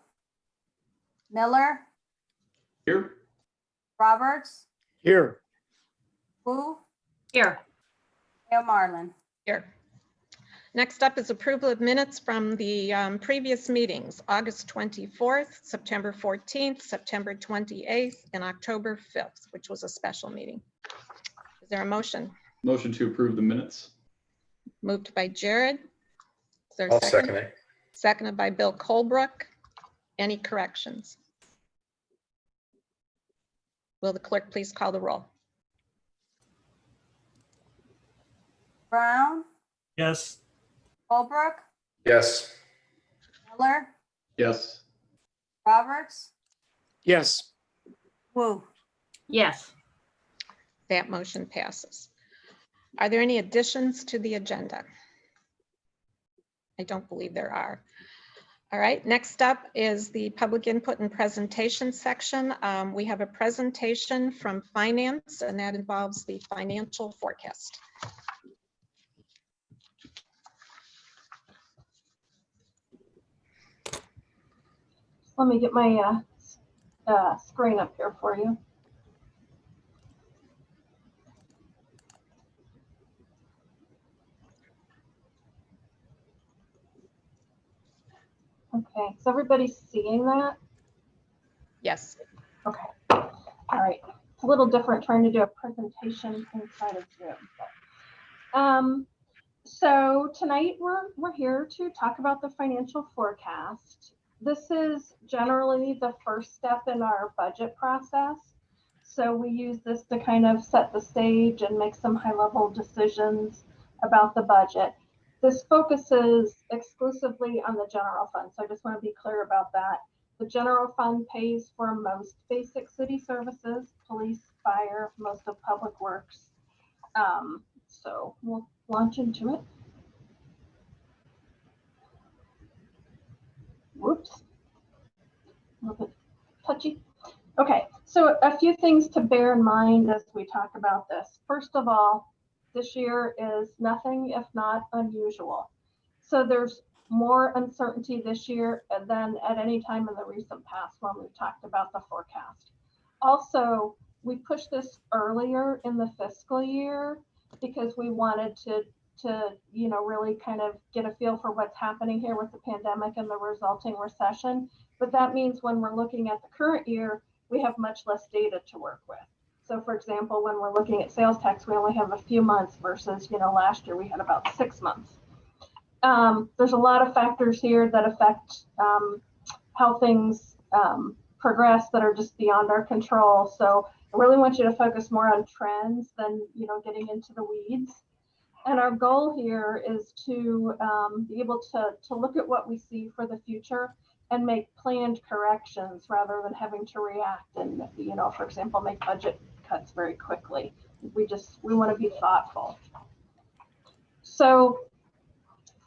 Miller, Here. Roberts, Here. Wu, Here. Mayor Marlin. Here. Next up is approval of minutes from the previous meetings, August 24th, September 14th, September 28th, and October 5th, which was a special meeting. Is there a motion? Motion to approve the minutes. Moved by Jared. Is there a I'll second it. Seconded by Bill Colebrook. Any corrections? Will the clerk please call the roll? Brown, Yes. Holbrook, Yes. Miller, Yes. Roberts, Yes. Wu. Yes. That motion passes. Are there any additions to the agenda? I don't believe there are. All right, next up is the public input and presentation section. We have a presentation from finance, and that involves the financial forecast. Let me get my screen up here for you. Okay, is everybody seeing that? Yes. Okay, all right. It's a little different trying to do a presentation inside of Zoom. But, so tonight we're here to talk about the financial forecast. This is generally the first step in our budget process. So we use this to kind of set the stage and make some high-level decisions about the budget. This focuses exclusively on the general fund. So I just want to be clear about that. The general fund pays for most basic city services, police, fire, most of public works. So we'll launch into it. Whoops, a little bit touchy. Okay, so a few things to bear in mind as we talk about this. First of all, this year is nothing if not unusual. So there's more uncertainty this year than at any time in the recent past when we've talked about the forecast. Also, we pushed this earlier in the fiscal year because we wanted to really kind of get a feel for what's happening here with the pandemic and the resulting recession. But that means when we're looking at the current year, we have much less data to work with. So for example, when we're looking at sales tax, we only have a few months versus, last year we had about 6 months. There's a lot of factors here that affect how things progress that are just beyond our control. So I really want you to focus more on trends than, getting into the weeds. And our goal here is to be able to look at what we see for the future and make planned corrections rather than having to react and, for example, make budget cuts very quickly. We want to be thoughtful. So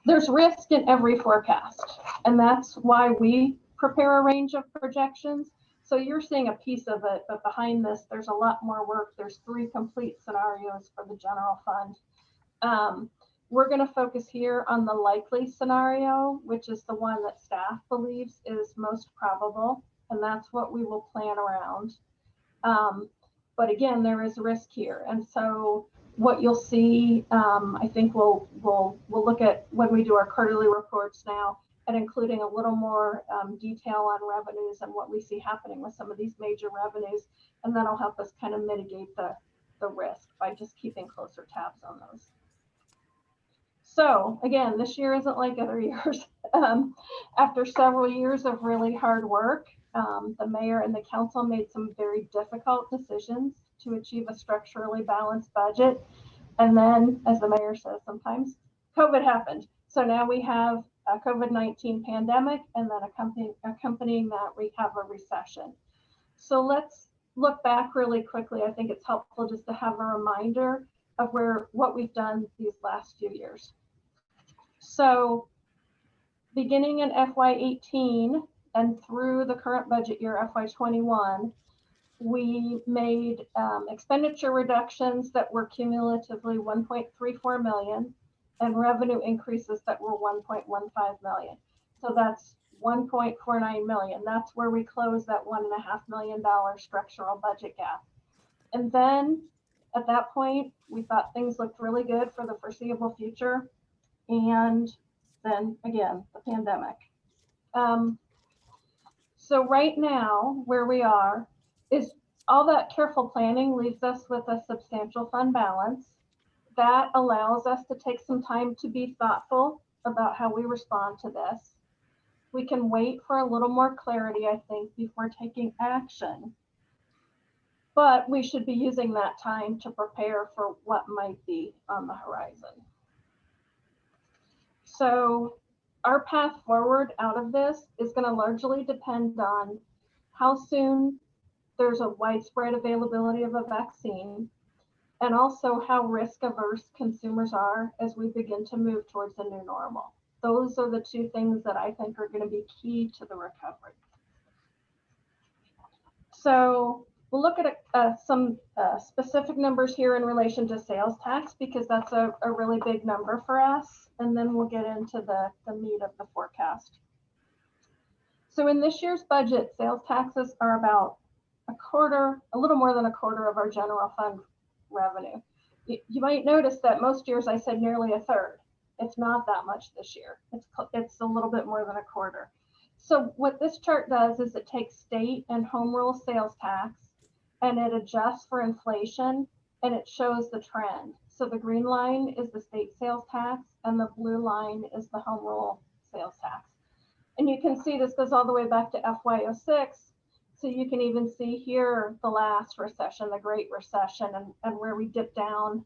there's risk in every forecast, and that's why we prepare a range of projections. So you're seeing a piece of it, but behind this, there's a lot more work. There's 3 complete scenarios for the general fund. We're going to focus here on the likely scenario, which is the one that staff believes is most probable, and that's what we will plan around. But again, there is risk here, and so what you'll see, I think we'll look at when we do our quarterly reports now, and including a little more detail on revenues and what we see happening with some of these major revenues, and that'll help us kind of mitigate the risk by just keeping closer tabs on those. So again, this year isn't like other years. After several years of really hard work, the mayor and the council made some very difficult decisions to achieve a structurally balanced budget. And then, as the mayor says sometimes, COVID happened. So now we have a COVID-19 pandemic, and then accompanying that, we have a recession. So let's look back really quickly. I think it's helpful just to have a reminder of what we've done these last few years. So beginning in FY18 and through the current budget year, FY21, we made expenditure reductions that were cumulatively 1.34 million and revenue increases that were 1.15 million. So that's 1.49 million. That's where we closed that $1.5 million structural budget gap. And then at that point, we thought things looked really good for the foreseeable future. And then again, the pandemic. So right now, where we are is all that careful planning leaves us with a substantial fund balance. That allows us to take some time to be thoughtful about how we respond to this. We can wait for a little more clarity, I think, before taking action. But we should be using that time to prepare for what might be on the horizon. So our path forward out of this is going to largely depend on how soon there's a widespread availability of a vaccine, and also how risk averse consumers are as we begin to move towards a new normal. Those are the 2 things that I think are going to be key to the recovery. So we'll look at some specific numbers here in relation to sales tax, because that's a really big number for us. And then we'll get into the meat of the forecast. So in this year's budget, sales taxes are about a little more than a quarter of our general fund revenue. You might notice that most years I said nearly a third. It's not that much this year. It's a little bit more than a quarter. So what this chart does is it takes state and home rule sales tax and it adjusts for inflation and it shows the trend. So the green line is the state sales tax and the blue line is the home rule sales tax. And you can see this goes all the way back to FY06. So you can even see here the last recession, the Great Recession, and where we dipped down,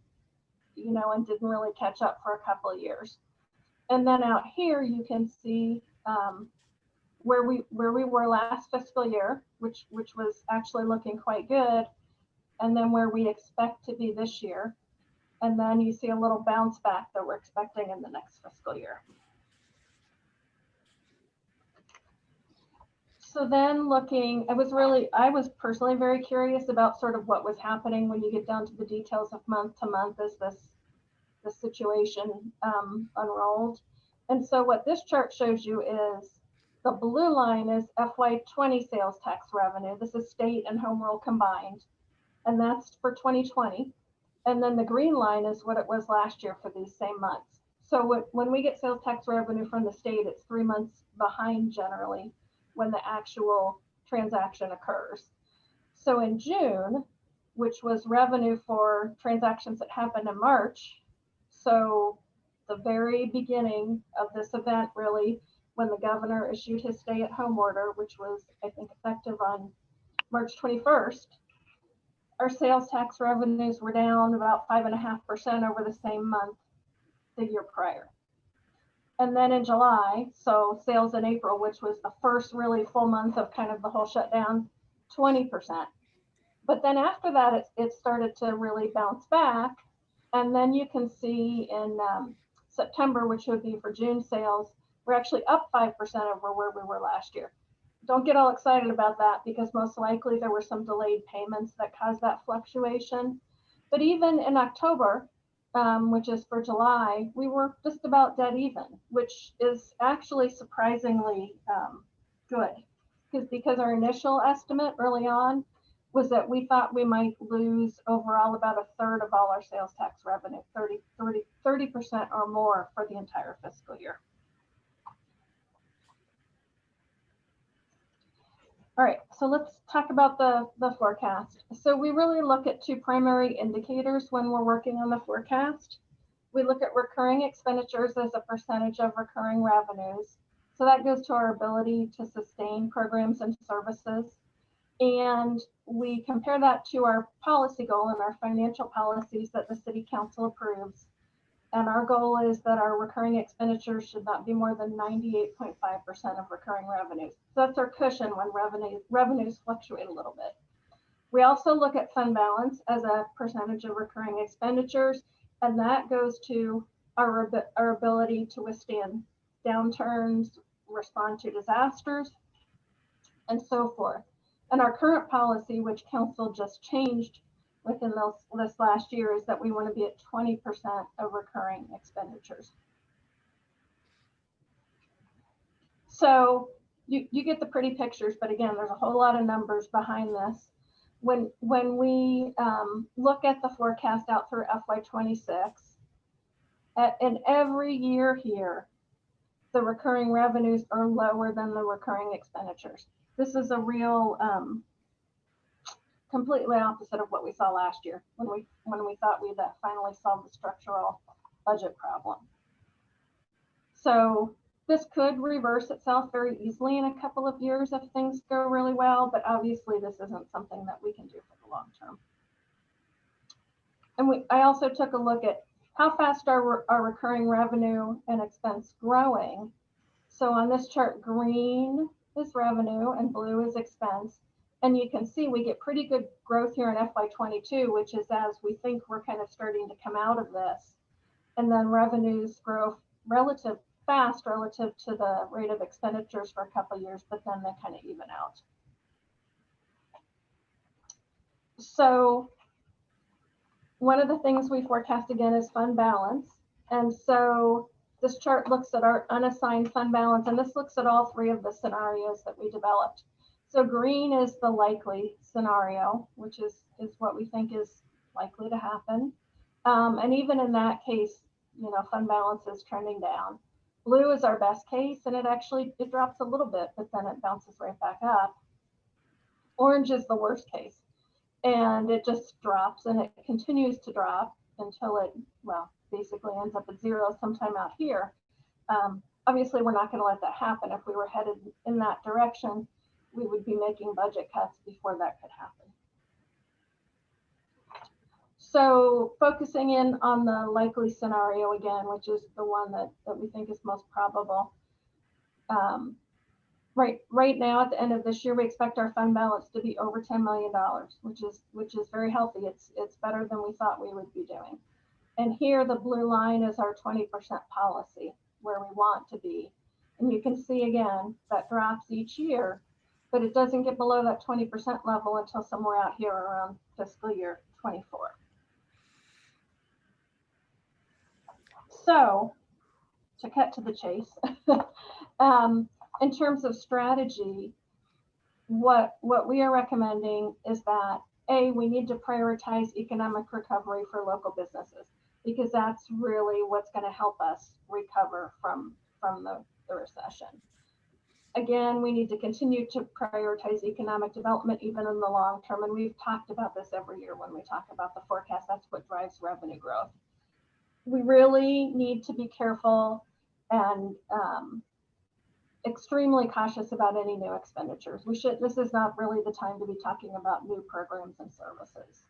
you know, and didn't really catch up for a couple of years. And then out here you can see where we were last fiscal year, which was actually looking quite good, and then where we expect to be this year. And then you see a little bounce back that we're expecting in the next fiscal year. So then looking, I was personally very curious about sort of what was happening when you get down to the details of month to month as this situation unrolled. And so what this chart shows you is the blue line is FY20 sales tax revenue. This is state and home rule combined, and that's for 2020. And then the green line is what it was last year for these same months. So when we get sales tax revenue from the state, it's 3 months behind generally when the actual transaction occurs. So in June, which was revenue for transactions that happened in March, so the very beginning of this event, really, when the governor issued his stay-at-home order, which was, I think, effective on March 21st, our sales tax revenues were down about 5.5% over the same month the year prior. And then in July, so sales in April, which was the first really full month of kind of the whole shutdown, 20%. But then after that, it started to really bounce back. And then you can see in September, which would be for June sales, we're actually up 5% over where we were last year. Don't get all excited about that because most likely there were some delayed payments that caused that fluctuation. But even in October, which is for July, we were just about dead even, which is actually surprisingly good. Because our initial estimate early on was that we thought we might lose overall about a third of all our sales tax revenue, 30% or more for the entire fiscal year. All right, so let's talk about the forecast. So we really look at two primary indicators when we're working on the forecast. We look at recurring expenditures as a percentage of recurring revenues. So that goes to our ability to sustain programs and services. And we compare that to our policy goal and our financial policies that the City Council approves. And our goal is that our recurring expenditures should not be more than 98.5% of recurring revenues. So that's our cushion when revenues fluctuate a little bit. We also look at fund balance as a percentage of recurring expenditures, and that goes to our ability to withstand downturns, respond to disasters, and so forth. And our current policy, which Council just changed within this last year, is that we want to be at 20% of recurring expenditures. So you get the pretty pictures, but again, there's a whole lot of numbers behind this. When we look at the forecast out through FY26, in every year here, the recurring revenues are lower than the recurring expenditures. This is a real completely opposite of what we saw last year when we thought we'd finally solved the structural budget problem. So this could reverse itself very easily in a couple of years if things go really well, but obviously this isn't something that we can do for the long term. And I also took a look at how fast are our recurring revenue and expense growing. So on this chart, green is revenue and blue is expense. And you can see we get pretty good growth here in FY22, which is as we think we're kind of starting to come out of this. And then revenues grow fast relative to the rate of expenditures for a couple of years, but then they kind of even out. So one of the things we forecast again is fund balance. And so this chart looks at our unassigned fund balance, and this looks at all three of the scenarios that we developed. So green is the likely scenario, which is what we think is likely to happen. And even in that case, you know, fund balance is trending down. Blue is our best case, and it drops a little bit, but then it bounces right back up. Orange is the worst case, and it just drops, and it continues to drop until it, well, basically ends up at zero sometime out here. Obviously, we're not going to let that happen. If we were headed in that direction, we would be making budget cuts before that could happen. So focusing in on the likely scenario again, which is the one that we think is most probable. Right now, at the end of this year, we expect our fund balance to be over $10 million, which is very healthy. It's better than we thought we would be doing. And here, the blue line is our 20% policy, where we want to be. And you can see again that drops each year, but it doesn't get below that 20% level until somewhere out here around fiscal year 24. So, to cut to the chase, in terms of strategy, what we are recommending is that we need to prioritize economic recovery for local businesses, because that's really what's going to help us recover from the recession. Again, we need to continue to prioritize economic development even in the long term, and we've talked about this every year when we talk about the forecast. That's what drives revenue growth. We really need to be careful and extremely cautious about any new expenditures. This is not really the time to be talking about new programs and services.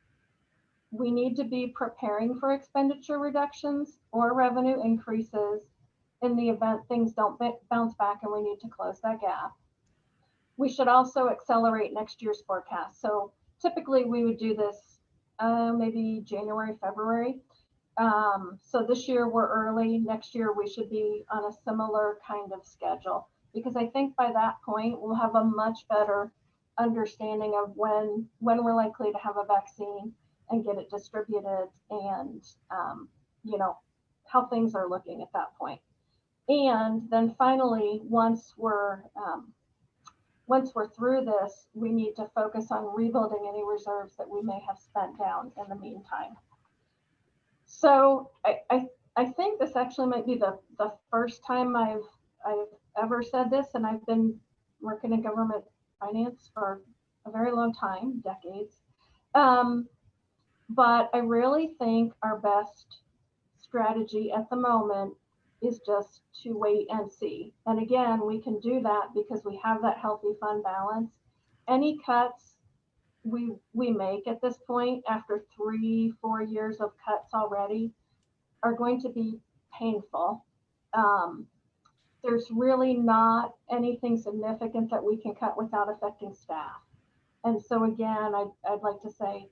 We need to be preparing for expenditure reductions or revenue increases in the event things don't bounce back and we need to close that gap. We should also accelerate next year's forecast. So typically we would do this maybe January, February. So this year we're early. Next year we should be on a similar kind of schedule, because I think by that point we'll have a much better understanding of when we're likely to have a vaccine and get it distributed, and how things are looking at that point. And then finally, once we're through this, we need to focus on rebuilding any reserves that we may have spent down in the meantime. So I think this actually might be the first time I've ever said this, and I've been working in government finance for a very long time, decades. But I really think our best strategy at the moment is just to wait and see. And again, we can do that because we have that healthy fund balance. Any cuts we make at this point, after 3-4 years of cuts already, are going to be painful. There's really not anything significant that we can cut without affecting staff. And so again, I'd like to say,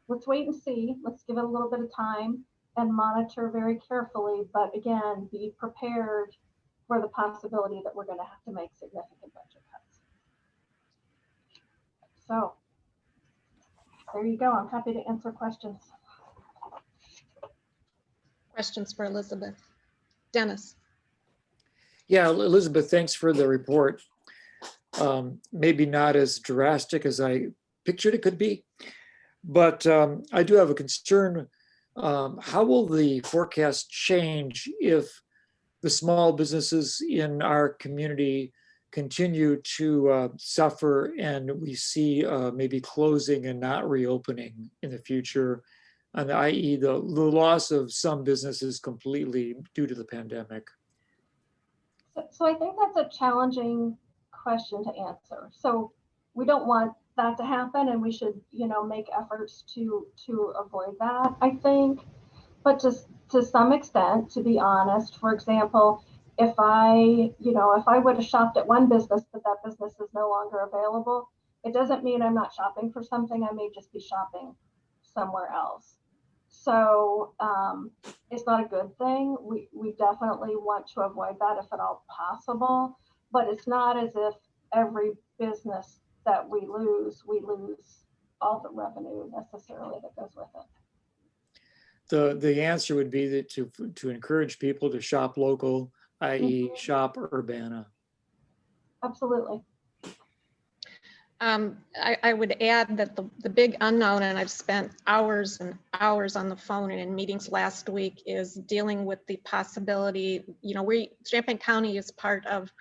let's wait and see. Let's give it a little bit of time and monitor very carefully. But again, be prepared for the possibility that we're going to have to make significant budget cuts. So there you go. I'm happy to answer questions. Questions for Elizabeth? Dennis? Yeah, Elizabeth, thanks for the report. Maybe not as drastic as I pictured it could be, but I do have a concern. How will the forecast change if the small businesses in our community continue to suffer and we see maybe closing and not reopening in the future, and i.e. the loss of some businesses completely due to the pandemic? So I think that's a challenging question to answer. So we don't want that to happen, and we should, make efforts to avoid that, I think. But just to some extent, to be honest, for example, if I would have shopped at one business, but that business is no longer available, it doesn't mean I'm not shopping for something. I may just be shopping somewhere else. So it's not a good thing. We definitely want to avoid that if at all possible, but it's not as if every business that we lose all the revenue necessarily that goes with it. The answer would be that to encourage people to shop local, i.e. shop Urbana. Absolutely. I would add that the big unknown, and I've spent hours and hours on the phone and in meetings last week, is dealing with the possibility, Champaign County is part of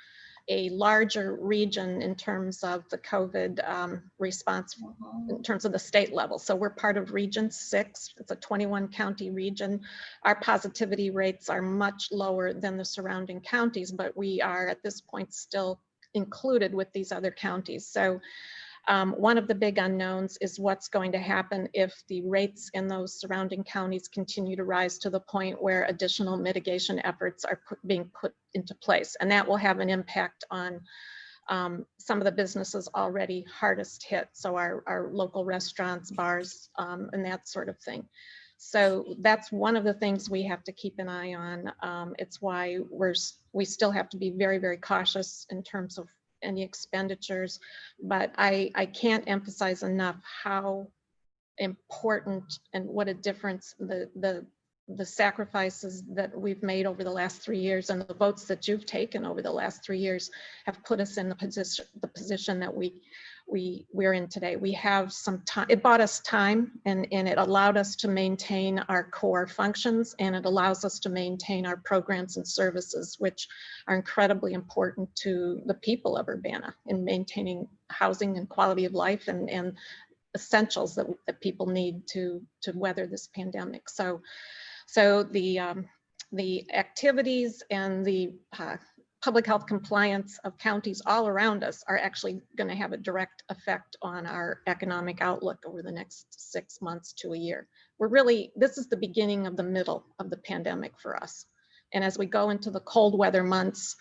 a larger region in terms of the COVID response in terms of the state level. So we're part of Region 6. It's a 21 county region. Our positivity rates are much lower than the surrounding counties, but we are at this point still included with these other counties. So one of the big unknowns is what's going to happen if the rates in those surrounding counties continue to rise to the point where additional mitigation efforts are being put into place. And that will have an impact on some of the businesses already hardest hit. So our local restaurants, bars, and that sort of thing. So that's one of the things we have to keep an eye on. It's why we still have to be very, very cautious in terms of any expenditures, but I can't emphasize enough how important and what a difference the sacrifices that we've made over the last 3 years and the votes that you've taken over the last 3 years have put us in the position that we're in today. We have some time. It bought us time, and it allowed us to maintain our core functions, and it allows us to maintain our programs and services, which are incredibly important to the people of Urbana in maintaining housing and quality of life and essentials that people need to weather this pandemic. So the activities and the public health compliance of counties all around us are actually going to have a direct effect on our economic outlook over the next 6 months to a year. This is the beginning of the middle of the pandemic for us. And as we go into the cold weather months,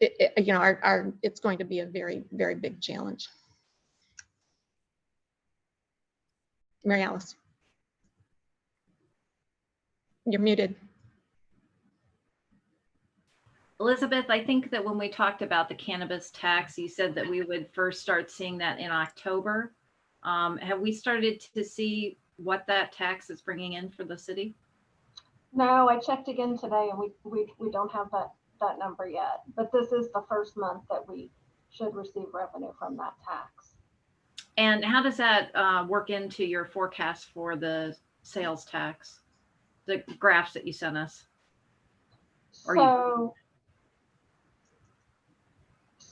it's going to be a very, very big challenge. Mary Alice, you're muted. Elizabeth, I think that when we talked about the cannabis tax, you said that we would first start seeing that in October. Have we started to see what that tax is bringing in for the city? No, I checked again today and we don't have that number yet, but this is the first month that we should receive revenue from that tax. And how does that work into your forecast for the sales tax, the graphs that you sent us?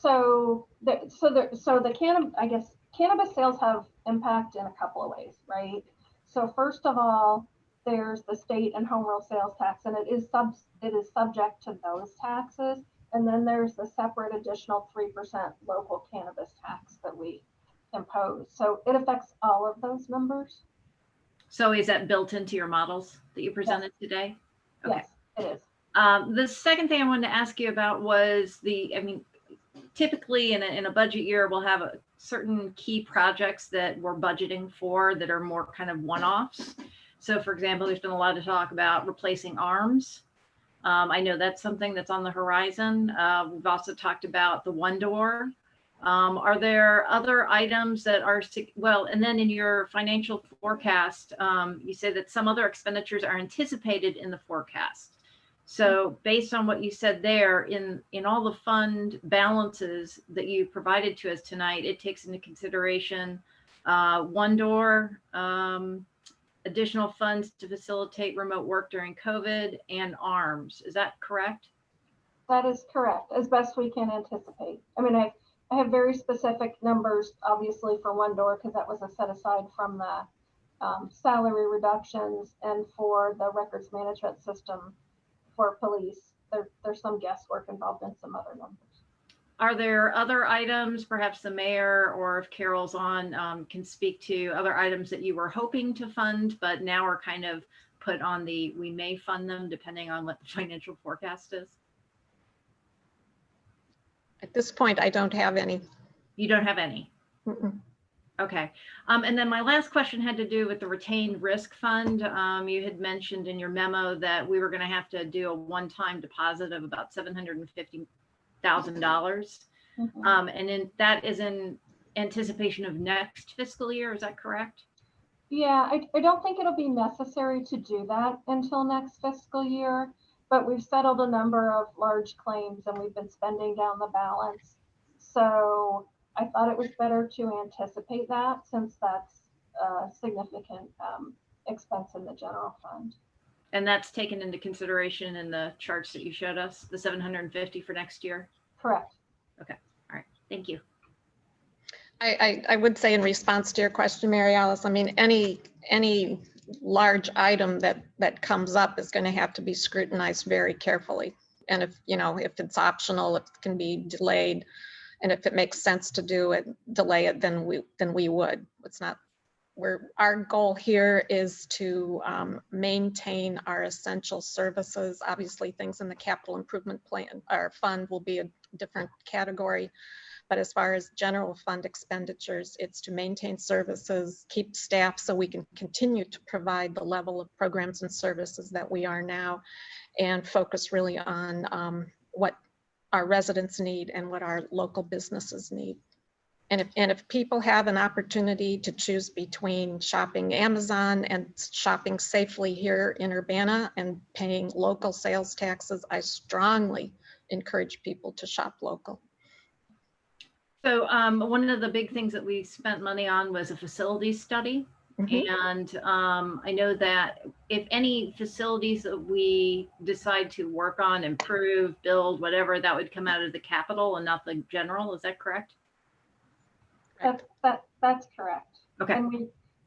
So the cannabis sales have impact in a couple of ways, right? So first of all, there's the state and home rule sales tax, and it is subject to those taxes. And then there's the separate additional 3% local cannabis tax that we impose. So it affects all of those numbers. So is that built into your models that you presented today? Okay. Yes, it is. The second thing I wanted to ask you about was typically in a budget year, we'll have certain key projects that we're budgeting for that are more kind of one-offs. So for example, there's been a lot of talk about replacing arms. I know that's something that's on the horizon. We've also talked about the one door. Are there other items that are, well, and then in your financial forecast, you say that some other expenditures are anticipated in the forecast. So based on what you said there, in all the fund balances that you provided to us tonight, it takes into consideration one door, additional funds to facilitate remote work during COVID, and arms. Is that correct? That is correct, as best we can anticipate. I mean, I have very specific numbers, obviously, for one door, because that was a set aside from the salary reductions, and for the records management system for police. There's some guesswork involved in some other numbers. Are there other items, perhaps the mayor, or if Carol's on, can speak to other items that you were hoping to fund, but now are kind of put on the, we may fund them depending on what the financial forecast is? At this point, I don't have any. You don't have any? Mm-mm. Okay. And then my last question had to do with the retained risk fund. You had mentioned in your memo that we were going to have to do a one-time deposit of about $750,000. Mm-hmm. And that is in anticipation of next fiscal year. Is that correct? Yeah, I don't think it'll be necessary to do that until next fiscal year, but we've settled a number of large claims and we've been spending down the balance. So I thought it was better to anticipate that since that's a significant expense in the general fund. And that's taken into consideration in the charts that you showed us, the 750 for next year? Correct. Okay, all right, thank you. I would say in response to your question, Mary Alice, I mean, any large item that comes up is going to have to be scrutinized very carefully. And if, you know, if it's optional, if it can be delayed, and if it makes sense to do it, delay it, then we would. It's not, our goal here is to maintain our essential services. Obviously, things in the capital improvement plan, our fund will be a different category. But as far as general fund expenditures, it's to maintain services, keep staff so we can continue to provide the level of programs and services that we are now, and focus really on what our residents need and what our local businesses need. And if people have an opportunity to choose between shopping Amazon and shopping safely here in Urbana and paying local sales taxes, I strongly encourage people to shop local. So one of the big things that we spent money on was a facilities study. And I know that if any facilities that we decide to work on, improve, build, whatever, that would come out of the capital and not the general. Is that correct? That's correct. Okay.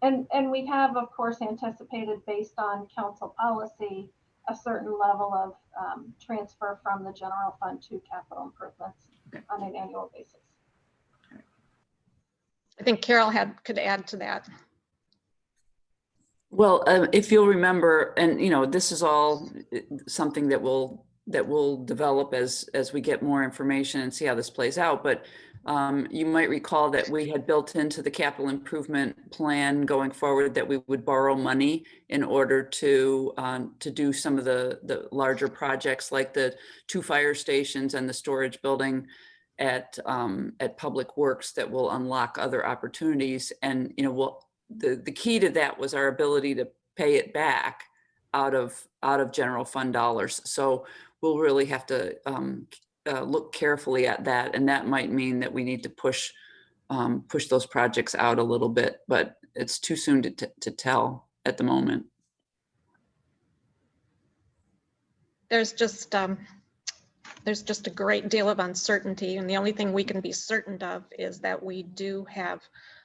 And we have, of course, anticipated based on council policy a certain level of transfer from the general fund to capital improvements on an annual basis. I think Carol could add to that. Well, if you'll remember, and you know, this is all something that will develop as we get more information and see how this plays out. But you might recall that we had built into the capital improvement plan going forward that we would borrow money in order to do some of the larger projects like the 2 fire stations and the storage building at Public Works that will unlock other opportunities. And you know, the key to that was our ability to pay it back out of general fund dollars. So we'll really have to look carefully at that, and that might mean that we need to push those projects out a little bit, but it's too soon to tell at the moment. There's just a great deal of uncertainty, and the only thing we can be certain of is that we do have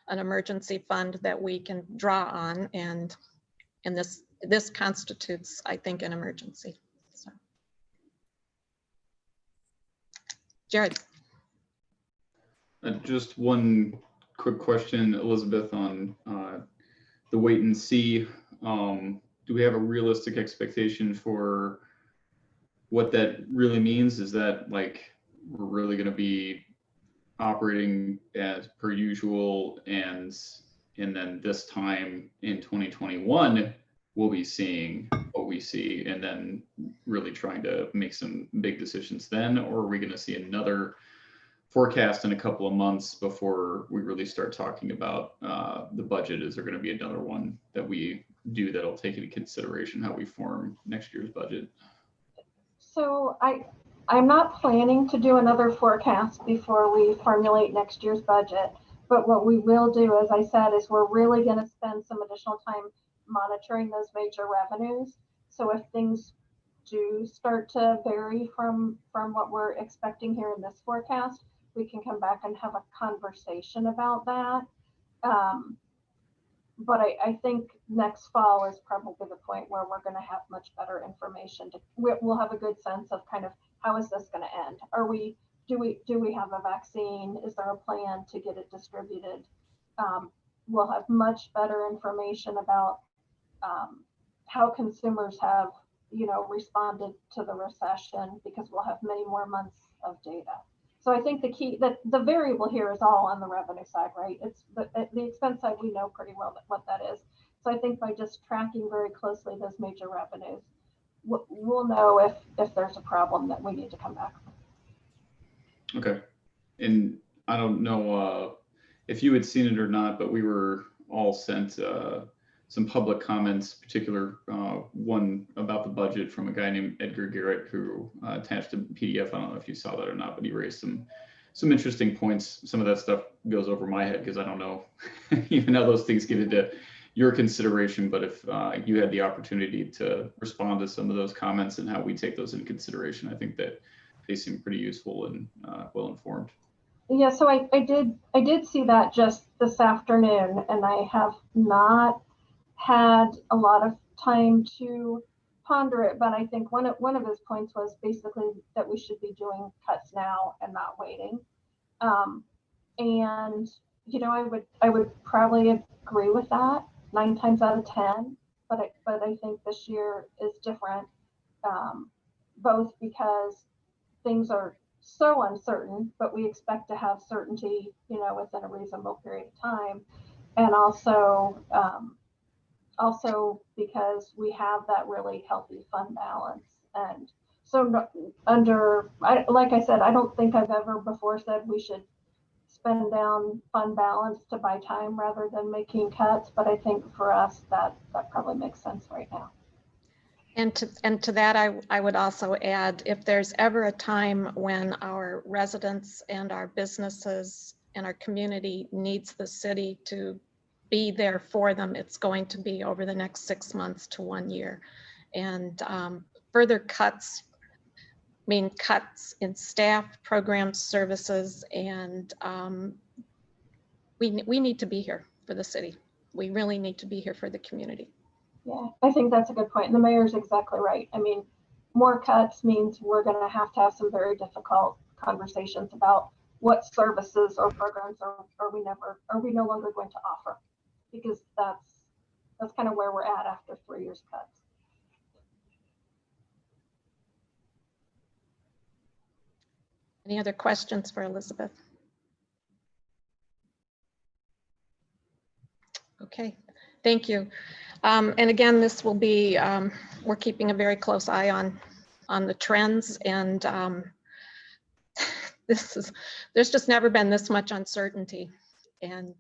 an emergency fund that we can draw on, and this constitutes, I think, an emergency. So. Jared. Just one quick question, Elizabeth, on the wait and see. Do we have a realistic expectation for what that really means? Is that like we're really going to be operating as per usual, and then this time in 2021 we'll be seeing what we see and then really trying to make some big decisions then? Or are we going to see another forecast in a couple of months before we really start talking about the budget? Is there going to be another one that we do that'll take into consideration how we form next year's budget? So I'm not planning to do another forecast before we formulate next year's budget. But what we will do, as I said, is we're really going to spend some additional time monitoring those major revenues. So if things do start to vary from what we're expecting here in this forecast, we can come back and have a conversation about that. But I think next fall is probably the point where we're going to have much better information. We'll have a good sense of kind of how is this going to end? Do we have a vaccine? Is there a plan to get it distributed? We'll have much better information about how consumers have, responded to the recession, because we'll have many more months of data. So I think the key, that the variable here is all on the revenue side, right? It's the expense side, we know pretty well what that is. So I think by just tracking very closely those major revenues, we'll know if there's a problem that we need to come back. Okay. And I don't know if you had seen it or not, but we were all sent some public comments, particular one about the budget from a guy named Edgar Garrett, who attached a PDF. I don't know if you saw that or not, but he raised some some interesting points. Some of that stuff goes over my head because I don't know even how those things get into your consideration. But if you had the opportunity to respond to some of those comments and how we take those into consideration, I think that they seem pretty useful and well informed. Yeah, so I did see that just this afternoon, and I have not had a lot of time to ponder it, but I think one of his points was basically that we should be doing cuts now and not waiting. And you know, I would probably agree with that 9 times out of 10, but I think this year is different, both because things are so uncertain, but we expect to have certainty, you know, within a reasonable period of time, and also because we have that really healthy fund balance. And so like I said, I don't think I've ever before said we should spend down fund balance to buy time rather than making cuts, but I think for us that probably makes sense right now. And to that, I would also add, if there's ever a time when our residents and our businesses and our community needs the city to be there for them, it's going to be over the next 6 months to 1 year. And further cuts mean cuts in staff, programs, services, and we need to be here for the city. We really need to be here for the community. Yeah, I think that's a good point. And the mayor's exactly right. I mean, more cuts means we're going to have some very difficult conversations about what services or programs are we no longer going to offer, because that's kind of where we're at after 3 years cuts. Any other questions for Elizabeth? Okay, thank you. And again, this will be, we're keeping a very close eye on the trends, and there's just never been this much uncertainty. And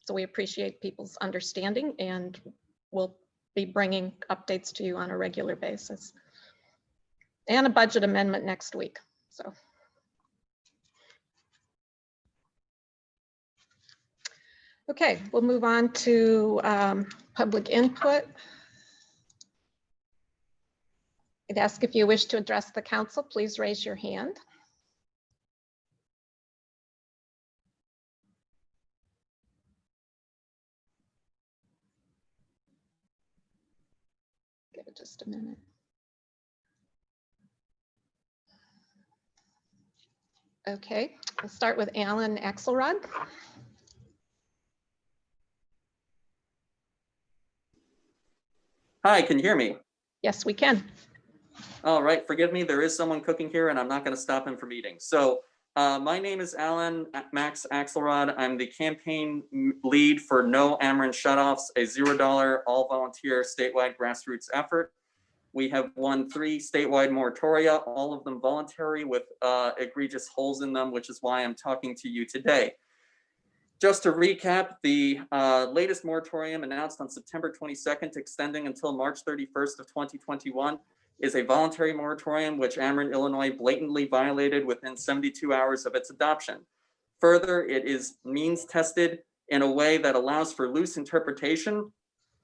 so we appreciate people's understanding, and we'll be bringing updates to you on a regular basis. And a budget amendment next week, so. Okay, we'll move on to public input. I'd ask if you wish to address the council, please raise your hand. Give it just a minute. Okay, we'll start with Alan Axelrod. Hi, can you hear me? Yes, we can. All right, forgive me, there is someone cooking here and I'm not going to stop him from eating. So my name is Alan Max Axelrod. I'm the campaign lead for No Ameren Shutoffs, a $0 all volunteer statewide grassroots effort. We have won 3 statewide moratoria, all of them voluntary with egregious holes in them, which is why I'm talking to you today. Just to recap, the latest moratorium announced on September 22nd, extending until March 31st of 2021, is a voluntary moratorium which Ameren, Illinois blatantly violated within 72 hours of its adoption. Further, it is means tested in a way that allows for loose interpretation,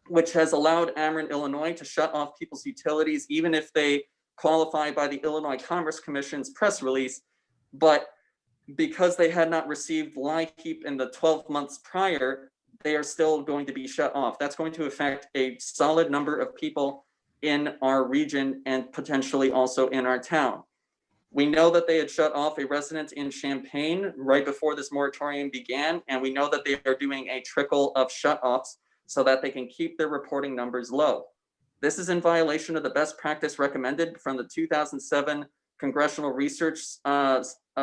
which has allowed Ameren, Illinois to shut off people's utilities, even if they qualify by the Illinois Commerce Commission's press release. But because they had not received LIHEAP in the 12 months prior, they are still going to be shut off. That's going to affect a solid number of people in our region and potentially also in our town. We know that they had shut off a resident in Champaign right before this moratorium began, and we know that they are doing a trickle of shutoffs so that they can keep their reporting numbers low. This is in violation of the best practice recommended from the 2007 Congressional Research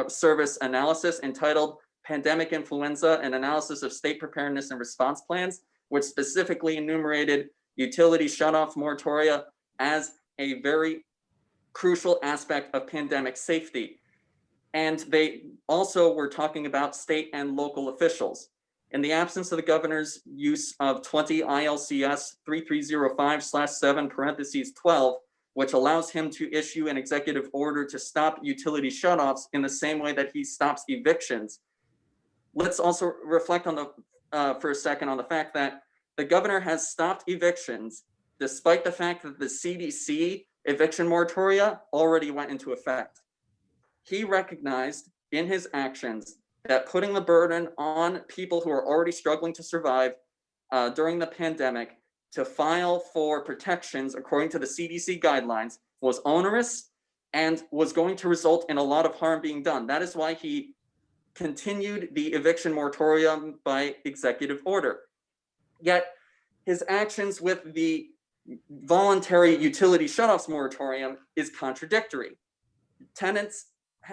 Service analysis entitled Pandemic Influenza, an Analysis of State Preparedness and Response Plans, which specifically enumerated utility shutoff moratoria as a very crucial aspect of pandemic safety. And they also were talking about state and local officials. In the absence of the governor's use of 20 ILCS 3305/7 (12), which allows him to issue an executive order to stop utility shutoffs in the same way that he stops evictions. Let's also reflect on for a second on the fact that the governor has stopped evictions despite the fact that the CDC eviction moratoria already went into effect. He recognized in his actions that putting the burden on people who are already struggling to survive during the pandemic to file for protections according to the CDC guidelines was onerous and was going to result in a lot of harm being done. That is why he continued the eviction moratorium by executive order. Yet his actions with the voluntary utility shutoffs moratorium is contradictory. Tenants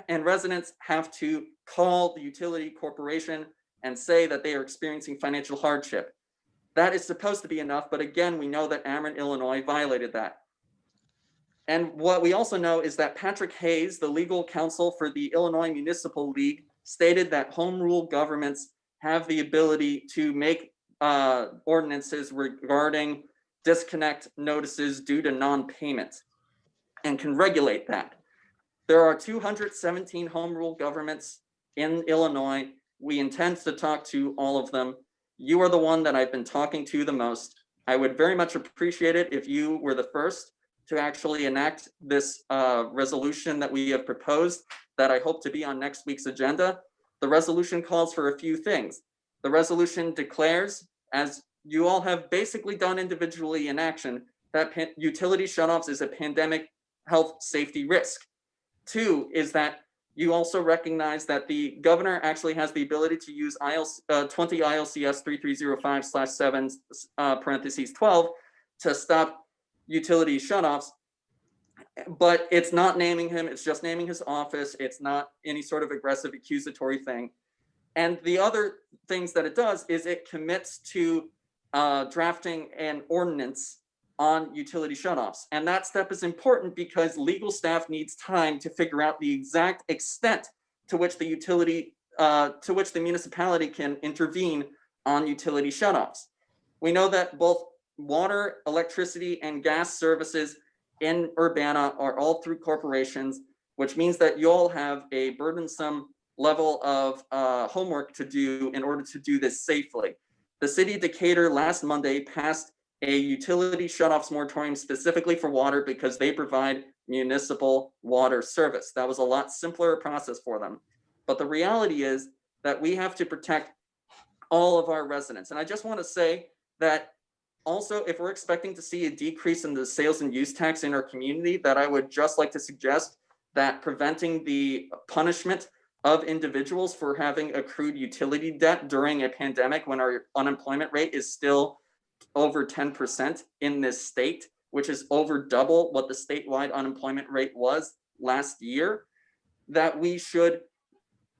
and residents have to call the utility corporation and say that they are experiencing financial hardship. That is supposed to be enough, but again, we know that Ameren, Illinois violated that. And what we also know is that Patrick Hayes, the legal counsel for the Illinois Municipal League, stated that home rule governments have the ability to make ordinances regarding disconnect notices due to non-payment and can regulate that. There are 217 home rule governments in Illinois. We intend to talk to all of them. You are the one that I've been talking to the most. I would very much appreciate it if you were the first to actually enact this resolution that we have proposed that I hope to be on next week's agenda. The resolution calls for a few things. The resolution declares, as you all have basically done individually in action, that utility shutoffs is a pandemic health safety risk. 2 is that you also recognize that the governor actually has the ability to use 20 ILCS 3305/7 parentheses 12 to stop utility shutoffs, but it's not naming him, it's just naming his office. It's not any sort of aggressive accusatory thing. And the other things that it does is it commits to drafting an ordinance on utility shutoffs. And that step is important because legal staff needs time to figure out the exact extent to which the municipality can intervene on utility shutoffs. We know that both water, electricity, and gas services in Urbana are all through corporations, which means that you all have a burdensome level of homework to do in order to do this safely. The city of Decatur last Monday passed a utility shutoffs moratorium specifically for water because they provide municipal water service. That was a lot simpler process for them. But the reality is that we have to protect all of our residents. And I just want to say that also, if we're expecting to see a decrease in the sales and use tax in our community, that I would just like to suggest that preventing the punishment of individuals for having accrued utility debt during a pandemic when our unemployment rate is still over 10% in this state, which is over double what the statewide unemployment rate was last year, that we should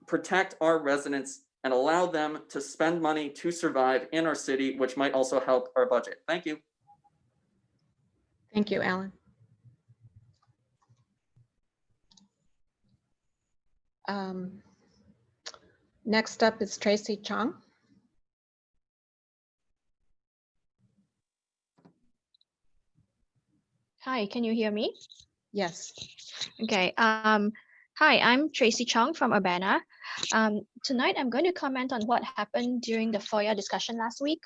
protect our residents and allow them to spend money to survive in our city, which might also help our budget. Thank you. Thank you, Alan. Next up is Tracy Chong. Hi, can you hear me? Yes. Okay. Hi, I'm Tracy Chong from Urbana. Tonight, I'm going to comment on what happened during the FOIA discussion last week.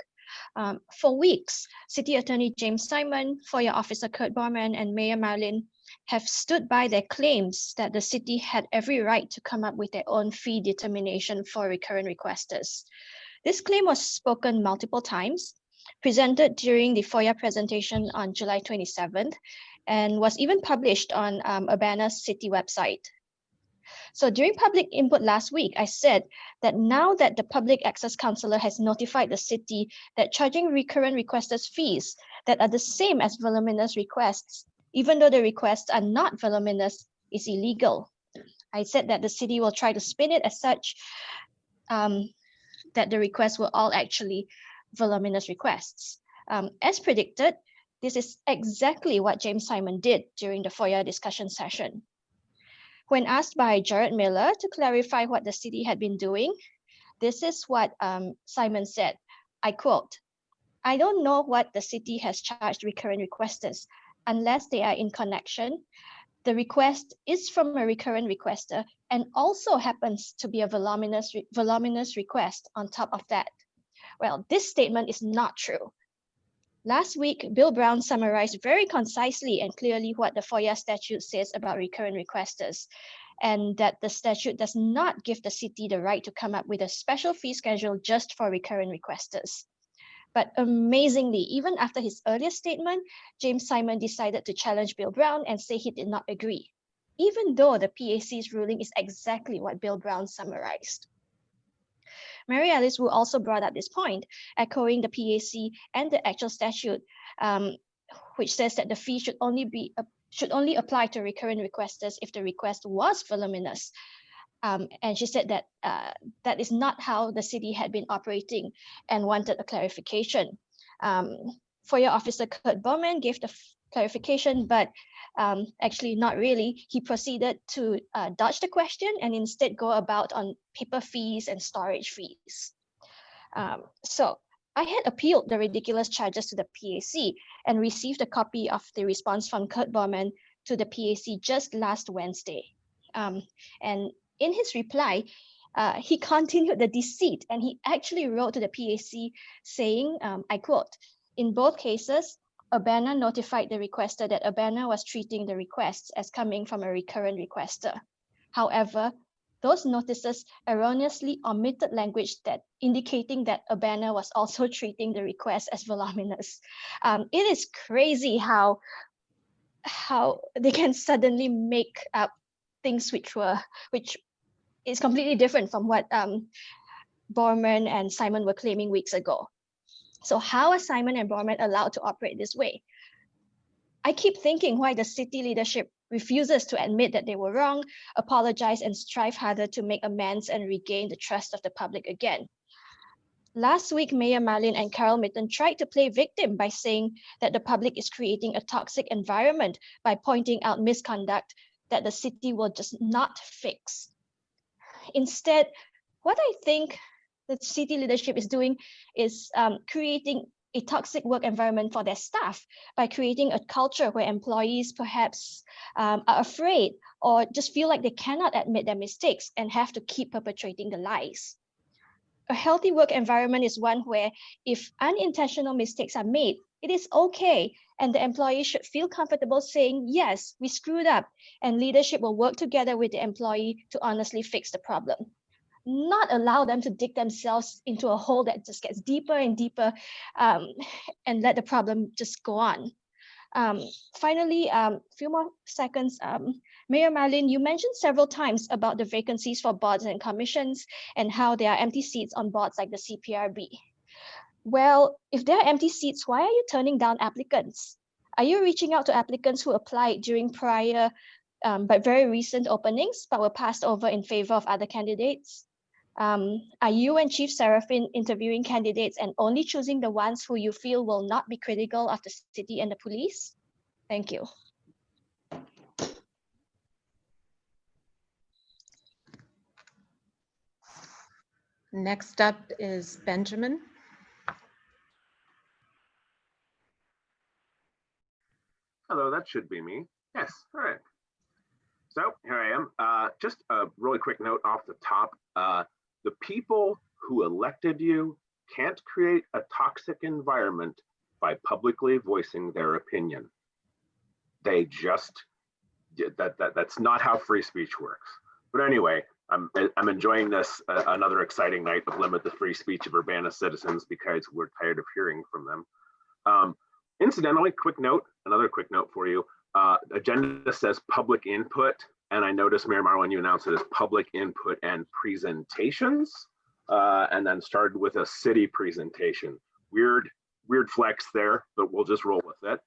For weeks, City Attorney James Simon, FOIA Officer Kurt Borman, and Mayor Marlin have stood by their claims that the city had every right to come up with their own fee determination for recurrent requesters. This claim was spoken multiple times, presented during the FOIA presentation on July 27th, and was even published on Urbana's city website. So during public input last week, I said that now that the public access counselor has notified the city that charging recurrent requesters fees that are the same as voluminous requests, even though the requests are not voluminous, is illegal. I said that the city will try to spin it as such, that the requests were all actually voluminous requests. As predicted, this is exactly what James Simon did during the FOIA discussion session. When asked by Jared Miller to clarify what the city had been doing, this is what Simon said. I quote, "I don't know what the city has charged recurrent requesters. unless they are in connection, the request is from a recurrent requester and also happens to be a voluminous request on top of that. Well, this statement is not true. Last week, Bill Brown summarized very concisely and clearly what the FOIA statute says about recurrent requesters, and that the statute does not give the city the right to come up with a special fee schedule just for recurrent requesters. But amazingly, even after his earlier statement, James Simon decided to challenge Bill Brown and say he did not agree, even though the PAC's ruling is exactly what Bill Brown summarized. Mary Alice Wu also brought up this point, echoing the PAC and the actual statute, which says that the fee should only apply to recurrent requesters if the request was voluminous. And she said that that is not how the city had been operating and wanted a clarification. FOIA officer Kurt Bowman gave the clarification, but actually not really. He proceeded to dodge the question and instead go about on paper fees and storage fees. So I had appealed the ridiculous charges to the PAC and received a copy of the response from Kurt Bowman to the PAC just last Wednesday. And in his reply, he continued the deceit, and he actually wrote to the PAC saying, I quote, "In both cases, Urbana notified the requester that Urbana was treating the requests as coming from a recurrent requester. However, those notices erroneously omitted language that indicating that Urbana was also treating the request as voluminous." It is crazy how they can suddenly make up things which is completely different from what Borman and Simon were claiming weeks ago. So how are Simon and Borman allowed to operate this way? I keep thinking why the city leadership refuses to admit that they were wrong, apologize, and strive harder to make amends and regain the trust of the public again. Last week, Mayor Marlin and Carol Mitten tried to play victim by saying that the public is creating a toxic environment by pointing out misconduct that the city will just not fix. Instead, what I think the city leadership is doing is creating a toxic work environment for their staff by creating a culture where employees perhaps are afraid or just feel like they cannot admit their mistakes and have to keep perpetrating the lies. A healthy work environment is one where if unintentional mistakes are made, it is okay, and the employee should feel comfortable saying, yes, we screwed up, and leadership will work together with the employee to honestly fix the problem. Not allow them to dig themselves into a hole that just gets deeper and deeper and let the problem just go on. Finally, few more seconds. Mayor Marlin, you mentioned several times about the vacancies for boards and commissions and how there are empty seats on boards like the CPRB. Well, if there are empty seats, why are you turning down applicants? Are you reaching out to applicants who applied during prior but very recent openings but were passed over in favor of other candidates? Are you and Chief Seraphin interviewing candidates and only choosing the ones who you feel will not be critical of the city and the police? Thank you. Next up is Benjamin. Hello, that should be me. Yes, all right. So here I am. Just a really quick note off the top. The people who elected you can't create a toxic environment by publicly voicing their opinion. They just, that's not how free speech works. But anyway, I'm enjoying this, another exciting night of Limit the Free Speech of Urbana citizens because we're tired of hearing from them. Incidentally, another quick note for you. Agenda says public input, and I noticed, Mayor Marlin, you announced it as public input and presentations, and then started with a city presentation. Weird flex there, but we'll just roll with it.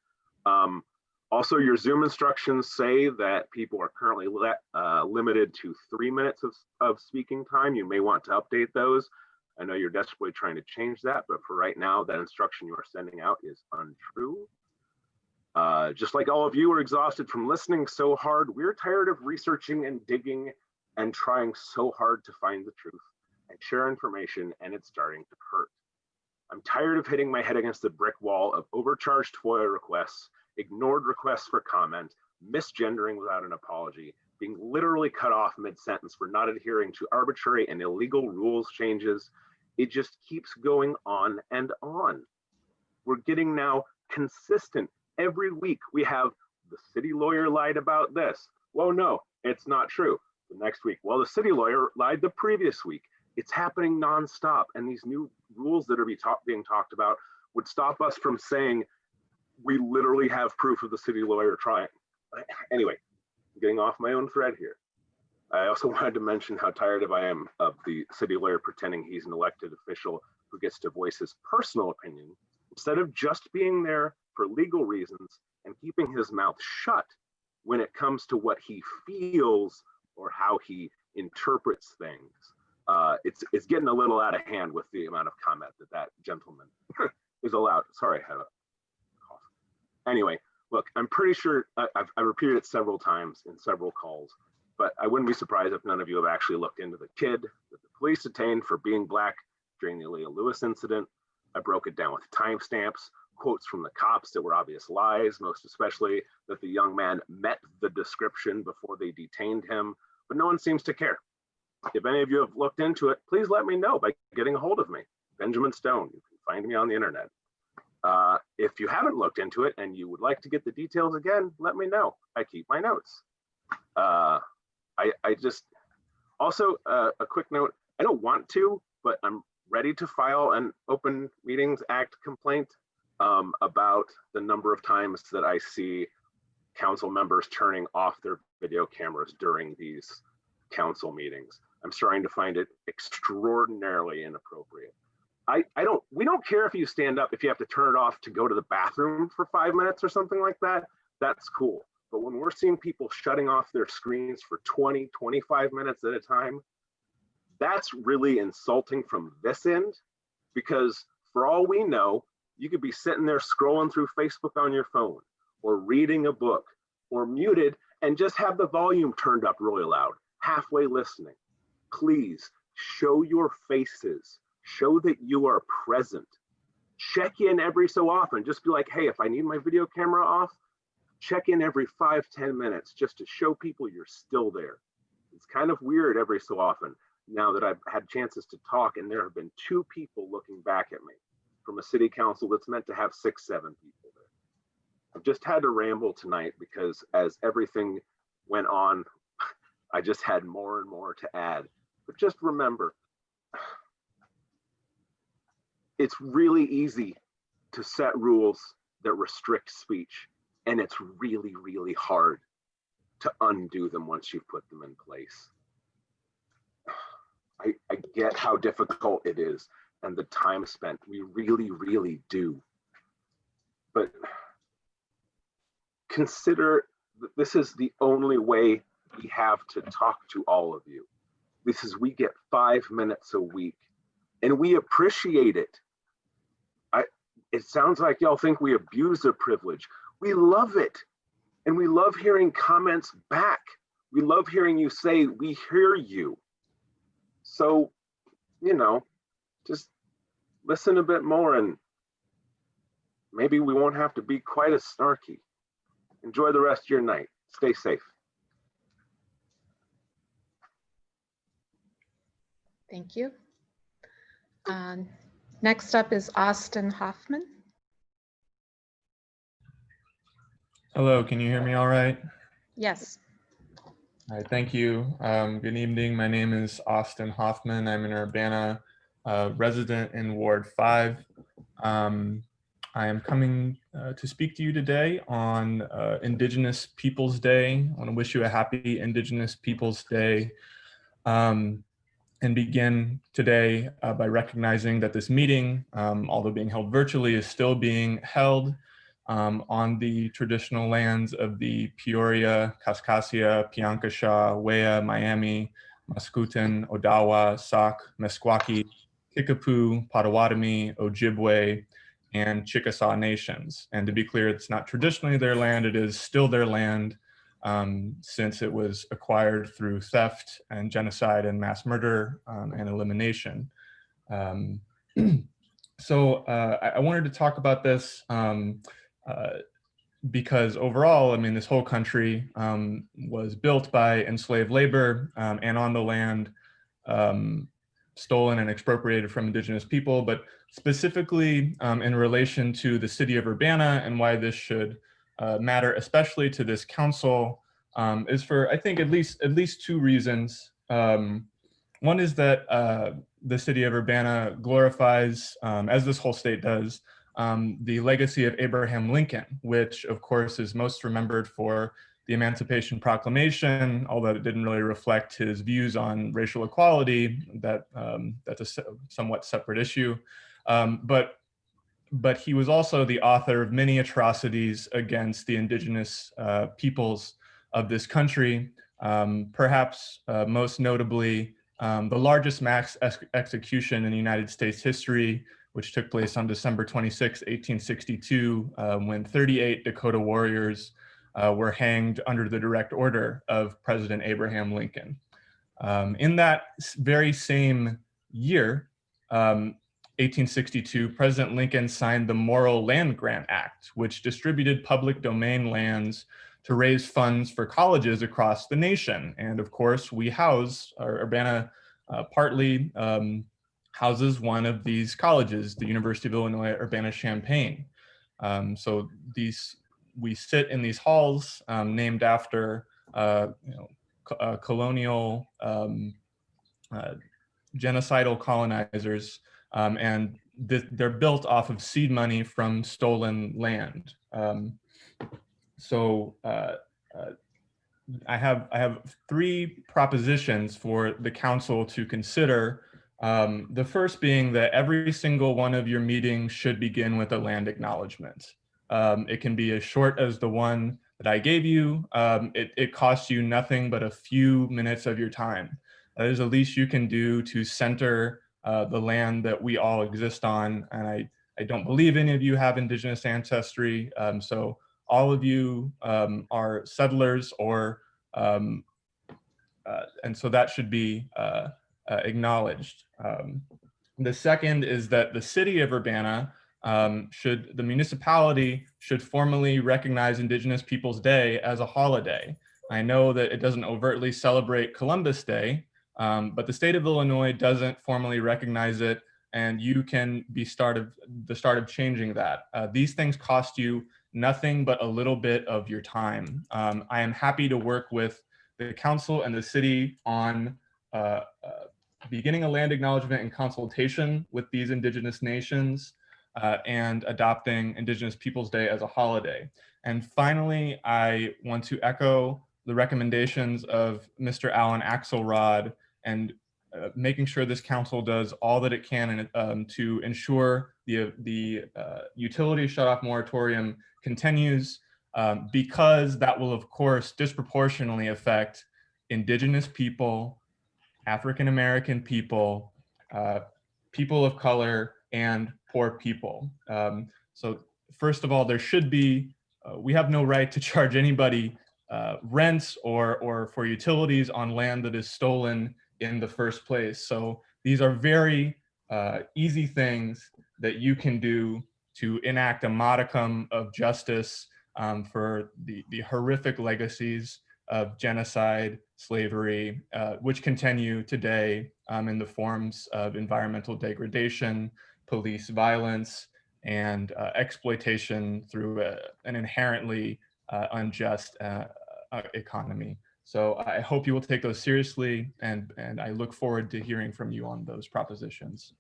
Also, your Zoom instructions say that people are currently limited to 3 minutes of speaking time. You may want to update those. I know you're desperately trying to change that, but for right now, that instruction you are sending out is untrue. Just like all of you are exhausted from listening so hard, we're tired of researching and digging and trying so hard to find the truth and share information, and it's starting to hurt. I'm tired of hitting my head against the brick wall of overcharged FOIA requests, ignored requests for comment, misgendering without an apology, being literally cut off mid-sentence for not adhering to arbitrary and illegal rules changes. It just keeps going on and on. We're getting now consistent. Every week we have the city lawyer lied about this. Well, no, it's not true. The next week, well, the city lawyer lied the previous week. It's happening nonstop. And these new rules that are being talked about would stop us from saying we literally have proof of the city lawyer trying. Anyway, getting off my own thread here. I also wanted to mention how tired I am of the city lawyer pretending he's an elected official who gets to voice his personal opinion instead of just being there for legal reasons and keeping his mouth shut when it comes to what he feels or how he interprets things. It's getting a little out of hand with the amount of comment that gentleman is allowed. Sorry, I had a cough. Anyway, look, I'm pretty sure I've repeated it several times in several calls, but I wouldn't be surprised if none of you have actually looked into the kid that the police detained for being Black during the Aaliyah Lewis incident. I broke it down with timestamps, quotes from the cops that were obvious lies, most especially that the young man met the description before they detained him, but no one seems to care. If any of you have looked into it, please let me know by getting a hold of me. Benjamin Stone, you can find me on the internet. If you haven't looked into it and you would like to get the details again, let me know. I keep my notes. I just, also a quick note, I don't want to, but I'm ready to file an Open Meetings Act complaint about the number of times that I see council members turning off their video cameras during these council meetings. I'm starting to find it extraordinarily inappropriate. We don't care if you stand up, if you have to turn it off to go to the bathroom for 5 minutes or something like that, that's cool. But when we're seeing people shutting off their screens for 20, 25 minutes at a time, that's really insulting from this end, because for all we know, you could be sitting there scrolling through Facebook on your phone or reading a book or muted and just have the volume turned up really loud, halfway listening. Please show your faces, show that you are present. Check in every so often, just be like, hey, if I need my video camera off, check in every 5-10 minutes just to show people you're still there. It's kind of weird every so often now that I've had chances to talk, and there have been 2 people looking back at me from a city council that's meant to have 6-7 people there. I've just had to ramble tonight because as everything went on, I just had more and more to add. But just remember, it's really easy to set rules that restrict speech, and it's really, really hard to undo them once you've put them in place. I get how difficult it is and the time spent. We really, really do. But consider that this is the only way we have to talk to all of you. This is, we get 5 minutes a week and we appreciate it. It sounds like y'all think we abuse the privilege. We love it. And we love hearing comments back. We love hearing you say, we hear you. So, you know, just listen a bit more and maybe we won't have to be quite as snarky. Enjoy the rest of your night. Stay safe. Thank you. Next up is Austin Hoffman. Hello, can you hear me all right? Yes. All right, thank you. Good evening. My name is Austin Hoffman. I'm an Urbana resident in Ward 5. I am coming to speak to you today on Indigenous Peoples Day. I want to wish you a happy Indigenous Peoples Day. And begin today by recognizing that this meeting, although being held virtually, is still being held on the traditional lands of the Peoria, Kaskaskia, Piankashaw, Wea, Miami, Mascoutin, Odawa, Sauk, Meskwaki, Kickapoo, Potawatomi, Ojibwe, and Chickasaw nations. And to be clear, it's not traditionally their land, it is still their land, since it was acquired through theft and genocide and mass murder and elimination. So I wanted to talk about this because overall, I mean, this whole country was built by enslaved labor and on the land stolen and expropriated from indigenous people, but specifically in relation to the city of Urbana and why this should matter, especially to this council, is for, I think, at least two reasons. One is that the city of Urbana glorifies, as this whole state does, the legacy of Abraham Lincoln, which of course is most remembered for the Emancipation Proclamation, although it didn't really reflect his views on racial equality. That's a somewhat separate issue. But he was also the author of many atrocities against the indigenous peoples of this country, perhaps most notably the largest mass execution in United States history, which took place on December 26, 1862, when 38 Dakota warriors were hanged under the direct order of President Abraham Lincoln. In that very same year, 1862, President Lincoln signed the Morrill Land Grant Act, which distributed public domain lands to raise funds for colleges across the nation. And of course, we house, or Urbana partly houses one of these colleges, the University of Illinois Urbana-Champaign. So we sit in these halls named after colonial genocidal colonizers, and they're built off of seed money from stolen land. I have three propositions for the council to consider. The first being that every single one of your meetings should begin with a land acknowledgement. It can be as short as the one that I gave you. It costs you nothing but a few minutes of your time. That is the least you can do to center the land that we all exist on. And I don't believe any of you have indigenous ancestry. So all of you are settlers, and so that should be acknowledged. The second is that the city of Urbana the municipality should formally recognize Indigenous Peoples Day as a holiday. I know that it doesn't overtly celebrate Columbus Day, but the state of Illinois doesn't formally recognize it, and you can be the start of changing that. These things cost you nothing but a little bit of your time. I am happy to work with the council and the city on beginning a land acknowledgement and consultation with these indigenous nations and adopting Indigenous Peoples Day as a holiday. And finally, I want to echo the recommendations of Mr. Alan Axelrod and making sure this council does all that it can to ensure the utility shutoff moratorium continues, because that will, of course, disproportionately affect Indigenous people, African-American people, people of color, and poor people. So first of all, there should be, we have no right to charge anybody rents or for utilities on land that is stolen in the first place. So these are very easy things that you can do to enact a modicum of justice for the horrific legacies of genocide, slavery, which continue today in the forms of environmental degradation, police violence, and exploitation through an inherently unjust economy. So I hope you will take those seriously, and I look forward to hearing from you on those propositions.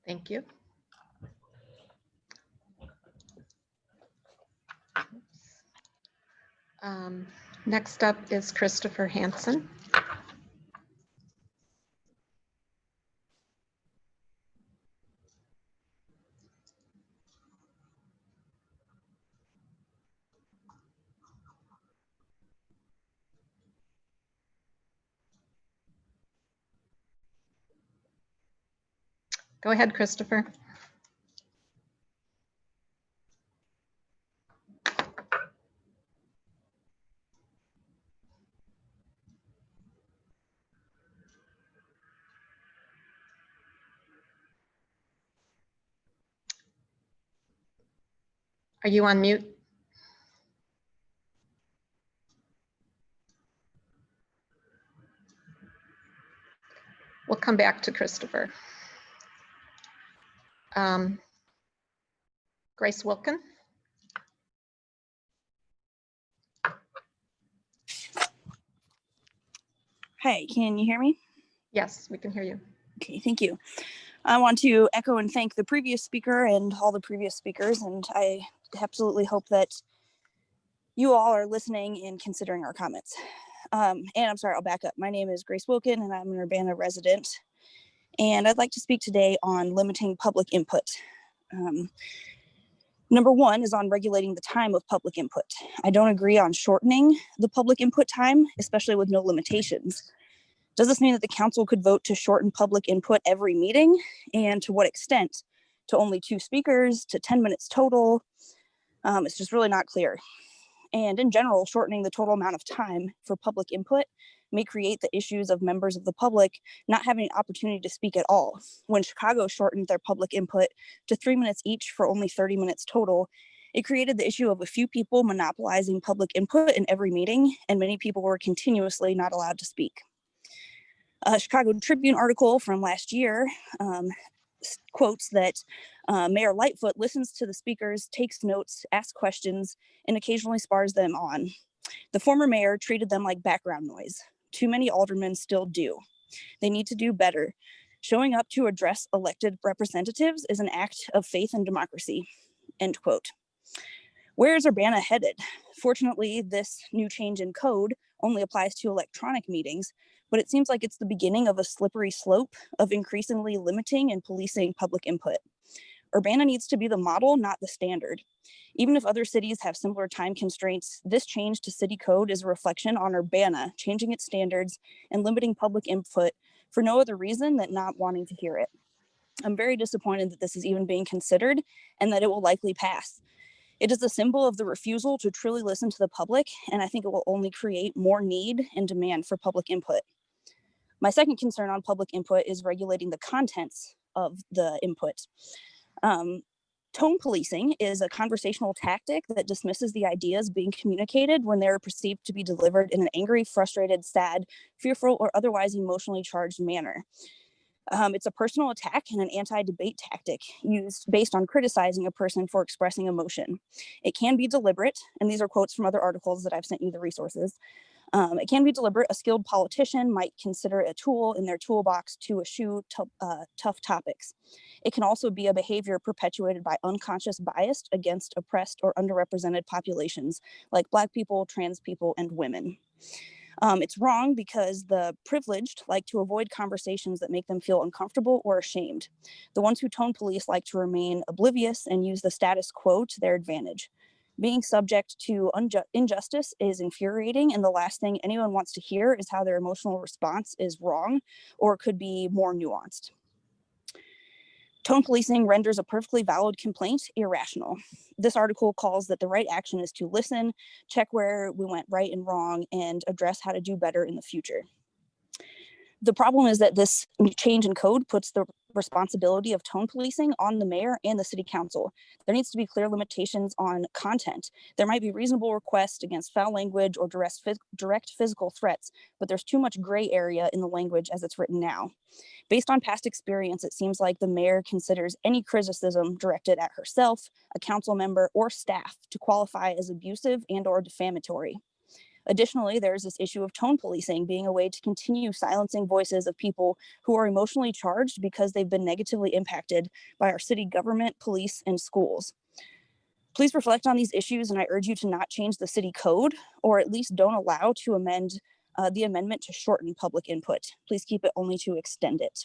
Thank you. Next up is Christopher Hansen. Go ahead, Christopher. Are you on mute? We'll come back to Christopher. Grace Wilkin? Hi, can you hear me? Yes, we can hear you. Okay, thank you. I want to echo and thank the previous speaker and all the previous speakers, and I absolutely hope that you all are listening and considering our comments. And I'm sorry, I'll back up. My name is Grace Wilkin, and I'm an Urbana resident. And I'd like to speak today on limiting public input. Number one is on regulating the time of public input. I don't agree on shortening the public input time, especially with no limitations. Does this mean that the council could vote to shorten public input every meeting? And to what extent? To only 2 speakers, to 10 minutes total? It's just really not clear. And in general, shortening the total amount of time for public input may create the issues of members of the public not having an opportunity to speak at all. When Chicago shortened their public input to 3 minutes each for only 30 minutes total, it created the issue of a few people monopolizing public input in every meeting, and many people were continuously not allowed to speak. A Chicago Tribune article from last year quotes that Mayor Lightfoot listens to the speakers, takes notes, asks questions, and occasionally spars them on. The former mayor treated them like background noise. Too many aldermen still do. They need to do better. Showing up to address elected representatives is an act of faith and democracy, end quote. Where is Urbana headed? Fortunately, this new change in code only applies to electronic meetings, but it seems like it's the beginning of a slippery slope of increasingly limiting and policing public input. Urbana needs to be the model, not the standard. Even if other cities have similar time constraints, this change to city code is a reflection on Urbana changing its standards and limiting public input for no other reason than not wanting to hear it. I'm very disappointed that this is even being considered and that it will likely pass. It is a symbol of the refusal to truly listen to the public, and I think it will only create more need and demand for public input. My second concern on public input is regulating the contents of the input. Tone policing is a conversational tactic that dismisses the ideas being communicated when they're perceived to be delivered in an angry, frustrated, sad, fearful, or otherwise emotionally charged manner. It's a personal attack and an anti-debate tactic used based on criticizing a person for expressing emotion. It can be deliberate, and these are quotes from other articles that I've sent you the resources. It can be deliberate. A skilled politician might consider it a tool in their toolbox to eschew tough topics. It can also be a behavior perpetuated by unconscious bias against oppressed or underrepresented populations like Black people, trans people, and women. It's wrong because the privileged like to avoid conversations that make them feel uncomfortable or ashamed. The ones who tone police like to remain oblivious and use the status quo to their advantage. Being subject to injustice is infuriating, and the last thing anyone wants to hear is how their emotional response is wrong or could be more nuanced. Tone policing renders a perfectly valid complaint irrational. This article calls that the right action is to listen, check where we went right and wrong, and address how to do better in the future. The problem is that this change in code puts the responsibility of tone policing on the mayor and the city council. There needs to be clear limitations on content. There might be reasonable requests against foul language or direct physical threats, but there's too much gray area in the language as it's written now. Based on past experience, it seems like the mayor considers any criticism directed at herself, a council member, or staff to qualify as abusive and/or defamatory. Additionally, there's this issue of tone policing being a way to continue silencing voices of people who are emotionally charged because they've been negatively impacted by our city government, police, and schools. Please reflect on these issues, and I urge you to not change the city code, or at least don't allow to amend the amendment to shorten public input. Please keep it only to extend it.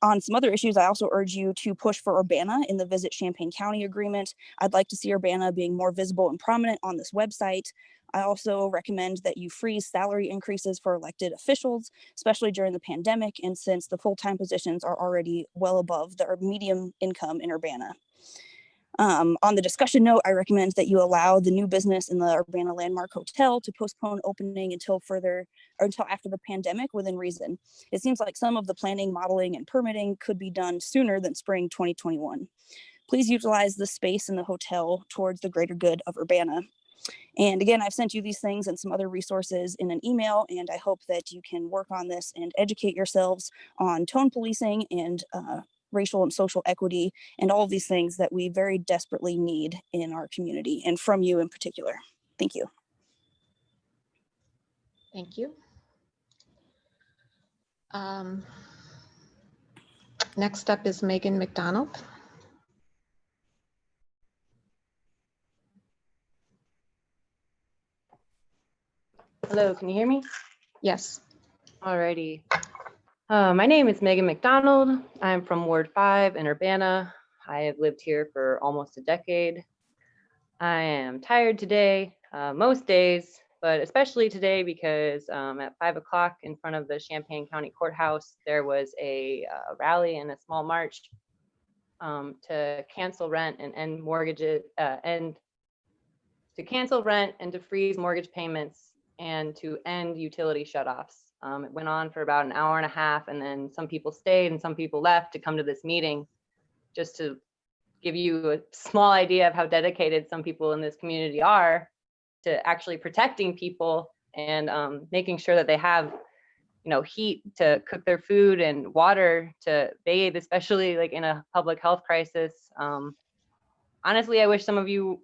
On some other issues, I also urge you to push for Urbana in the Visit Champaign County agreement. I'd like to see Urbana being more visible and prominent on this website. I also recommend that you freeze salary increases for elected officials, especially during the pandemic, and since the full-time positions are already well above the median income in Urbana. On the discussion note, I recommend that you allow the new business in the Urbana Landmark Hotel to postpone opening until after the pandemic within reason. It seems like some of the planning, modeling, and permitting could be done sooner than spring 2021. Please utilize the space in the hotel towards the greater good of Urbana. And again, I've sent you these things and some other resources in an email, and I hope that you can work on this and educate yourselves on tone policing and racial and social equity and all of these things that we very desperately need in our community and from you in particular. Thank you. Thank you. Next up is Megan McDonald. Hello, can you hear me? Yes. Alrighty. My name is Megan McDonald. I'm from Ward 5 in Urbana. I have lived here for almost a decade. I am tired today, most days, but especially today because at 5 o'clock in front of the Champaign County Courthouse, there was a rally and a small march to cancel rent and end mortgages, and to cancel rent and to freeze mortgage payments and to end utility shutoffs. It went on for about an hour and a half, and then some people stayed and some people left to come to this meeting, just to give you a small idea of how dedicated some people in this community are to actually protecting people and making sure that they have, heat to cook their food and water to bathe, especially like in a public health crisis. Honestly, I wish some of you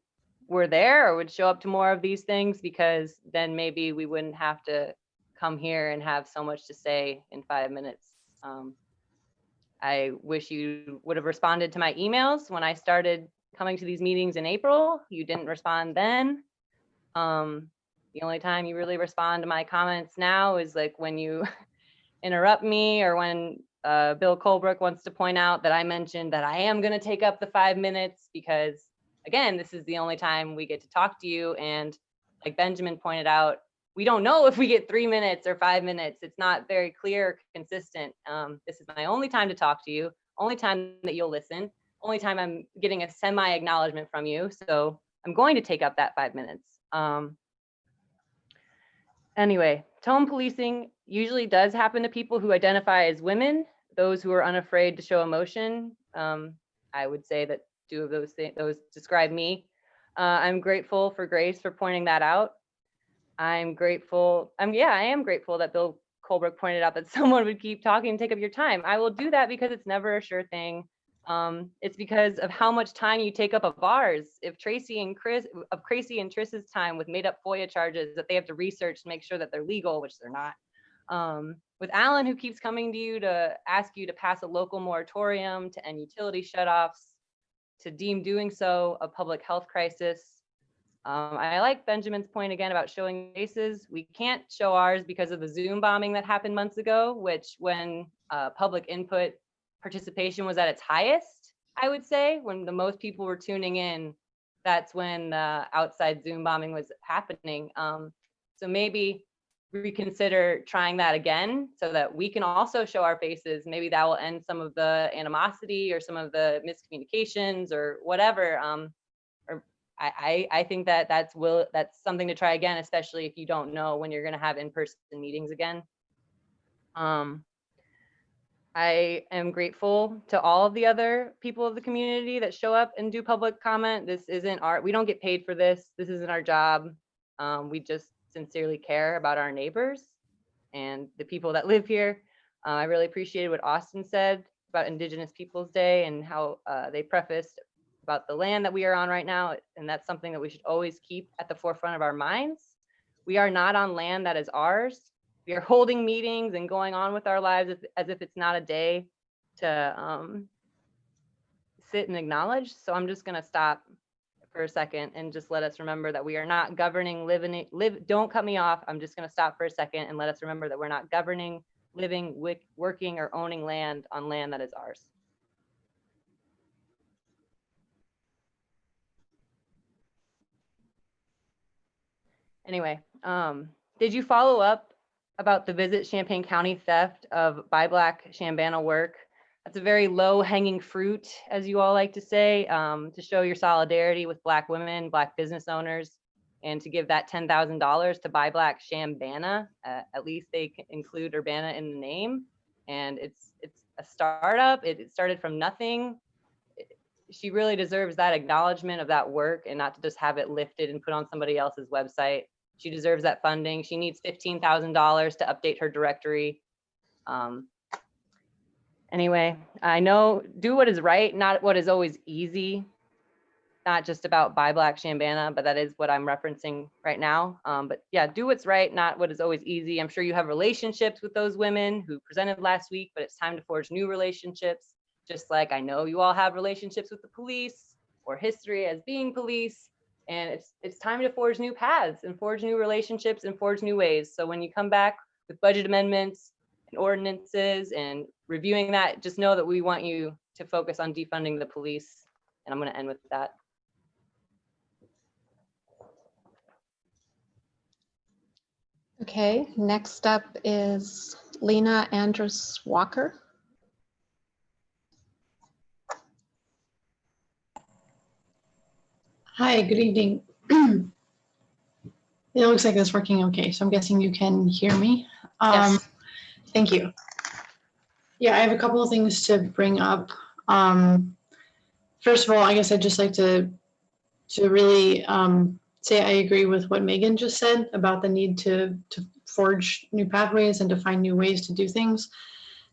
were there or would show up to more of these things, because then maybe we wouldn't have to come here and have so much to say in 5 minutes. I wish you would have responded to my emails when I started coming to these meetings in April. You didn't respond then. The only time you really respond to my comments now is like when you interrupt me, or when Bill Colebrook wants to point out that I mentioned that I am going to take up the 5 minutes, because again, this is the only time we get to talk to you. And like Benjamin pointed out, we don't know if we get 3 minutes or 5 minutes. It's not very clear or consistent. This is my only time to talk to you, only time that you'll listen, only time I'm getting a semi-acknowledgement from you. So I'm going to take up that 5 minutes. Anyway, tone policing usually does happen to people who identify as women, those who are unafraid to show emotion. I would say that 2 of those describe me. I'm grateful for Grace for pointing that out. I am grateful that Bill Colebrook pointed out that someone would keep talking and take up your time. I will do that because it's never a sure thing. It's because of how much time you take up of ours. If Tracy and Triss's time with made up FOIA charges that they have to research to make sure that they're legal, which they're not. With Alan, who keeps coming to you to ask you to pass a local moratorium to end utility shutoffs, to deem doing so a public health crisis. I like Benjamin's point again about showing faces. We can't show ours because of the Zoom bombing that happened months ago, which when public input participation was at its highest, I would say, when the most people were tuning in, that's when outside Zoom bombing was happening. So maybe reconsider trying that again so that we can also show our faces. Maybe that will end some of the animosity or some of the miscommunications or whatever. I think that that's something to try again, especially if you don't know when you're going to have in-person meetings again. I am grateful to all of the other people of the community that show up and do public comment. This isn't we don't get paid for this. This isn't our job. We just sincerely care about our neighbors and the people that live here. I really appreciated what Austin said about Indigenous Peoples Day and how they prefaced about the land that we are on right now. And that's something that we should always keep at the forefront of our minds. We are not on land that is ours. We are holding meetings and going on with our lives as if it's not a day to sit and acknowledge. So I'm just gonna stop for a second and just let us remember that we are not governing, don't cut me off. I'm just gonna stop for a second and let us remember that we're not governing, living, working, or owning land on land that is ours. Anyway, did you follow up about the Visit Champaign County theft of Buy Black Shambana work? That's a very low hanging fruit, as you all like to say, to show your solidarity with Black women, Black business owners, and to give that $10,000 to Buy Black Shambana. At least they include Urbana in the name. And it's a startup. It started from nothing. she really deserves that acknowledgement of that work and not to just have it lifted and put on somebody else's website. She deserves that funding. She needs $15,000 to update her directory. Anyway, I know do what is right, not what is always easy. Not just about Buy Black Shambana, but that is what I'm referencing right now. But yeah, do what's right, not what is always easy. I'm sure you have relationships with those women who presented last week, but it's time to forge new relationships. Just like I know you all have relationships with the police or history as being police. And it's time to forge new paths and forge new relationships and forge new ways. So when you come back with budget amendments and ordinances and reviewing that, just know that we want you to focus on defunding the police. And I'm going to end with that. Okay, next up is Lena Andrus Walker. Hi, good evening. It looks like it's working okay, so I'm guessing you can hear me. Yes. Thank you. Yeah, I have a couple of things to bring up. First of all, I guess I'd just like to really say I agree with what Megan just said about the need to forge new pathways and to find new ways to do things.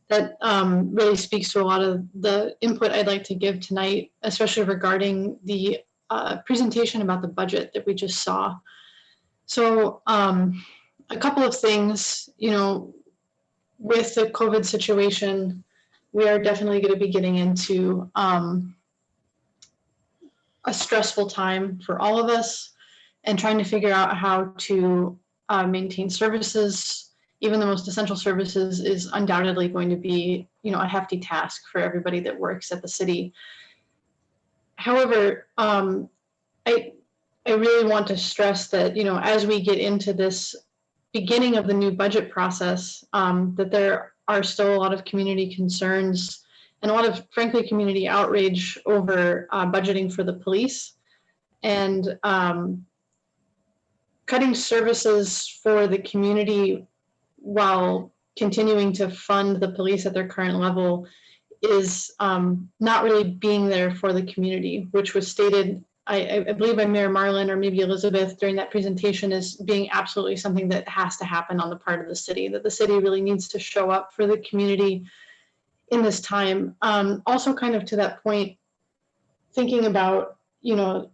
That really speaks to a lot of the input I'd like to give tonight, especially regarding the presentation about the budget that we just saw. So a couple of things, you know, with the COVID situation, we are definitely going to be getting into a stressful time for all of us and trying to figure out how to maintain services. Even the most essential services is undoubtedly going to be, you know, a hefty task for everybody that works at the city. However, I really want to stress that, you know, as we get into this beginning of the new budget process, that there are still a lot of community concerns and a lot of, frankly, community outrage over budgeting for the police. And cutting services for the community while continuing to fund the police at their current level is not really being there for the community, which was stated, I believe by Mayor Marlin or maybe Elizabeth during that presentation, as being absolutely something that has to happen on the part of the city, that the city really needs to show up for the community in this time. Also kind of to that point, thinking about, you know,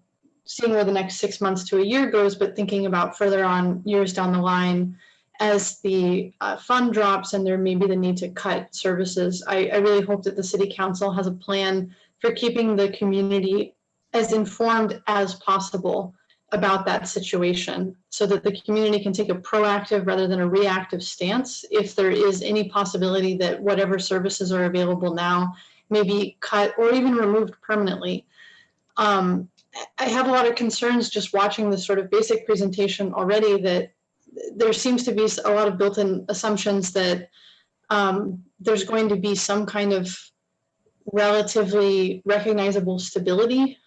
seeing where the next 6 months to a year goes, but thinking about further on years down the line as the fund drops and there may be the need to cut services. I really hope that the city council has a plan for keeping the community as informed as possible about that situation so that the community can take a proactive rather than a reactive stance if there is any possibility that whatever services are available now may be cut or even removed permanently. I have a lot of concerns just watching this sort of basic presentation already that there seems to be a lot of built-in assumptions that there's going to be some kind of relatively recognizable stability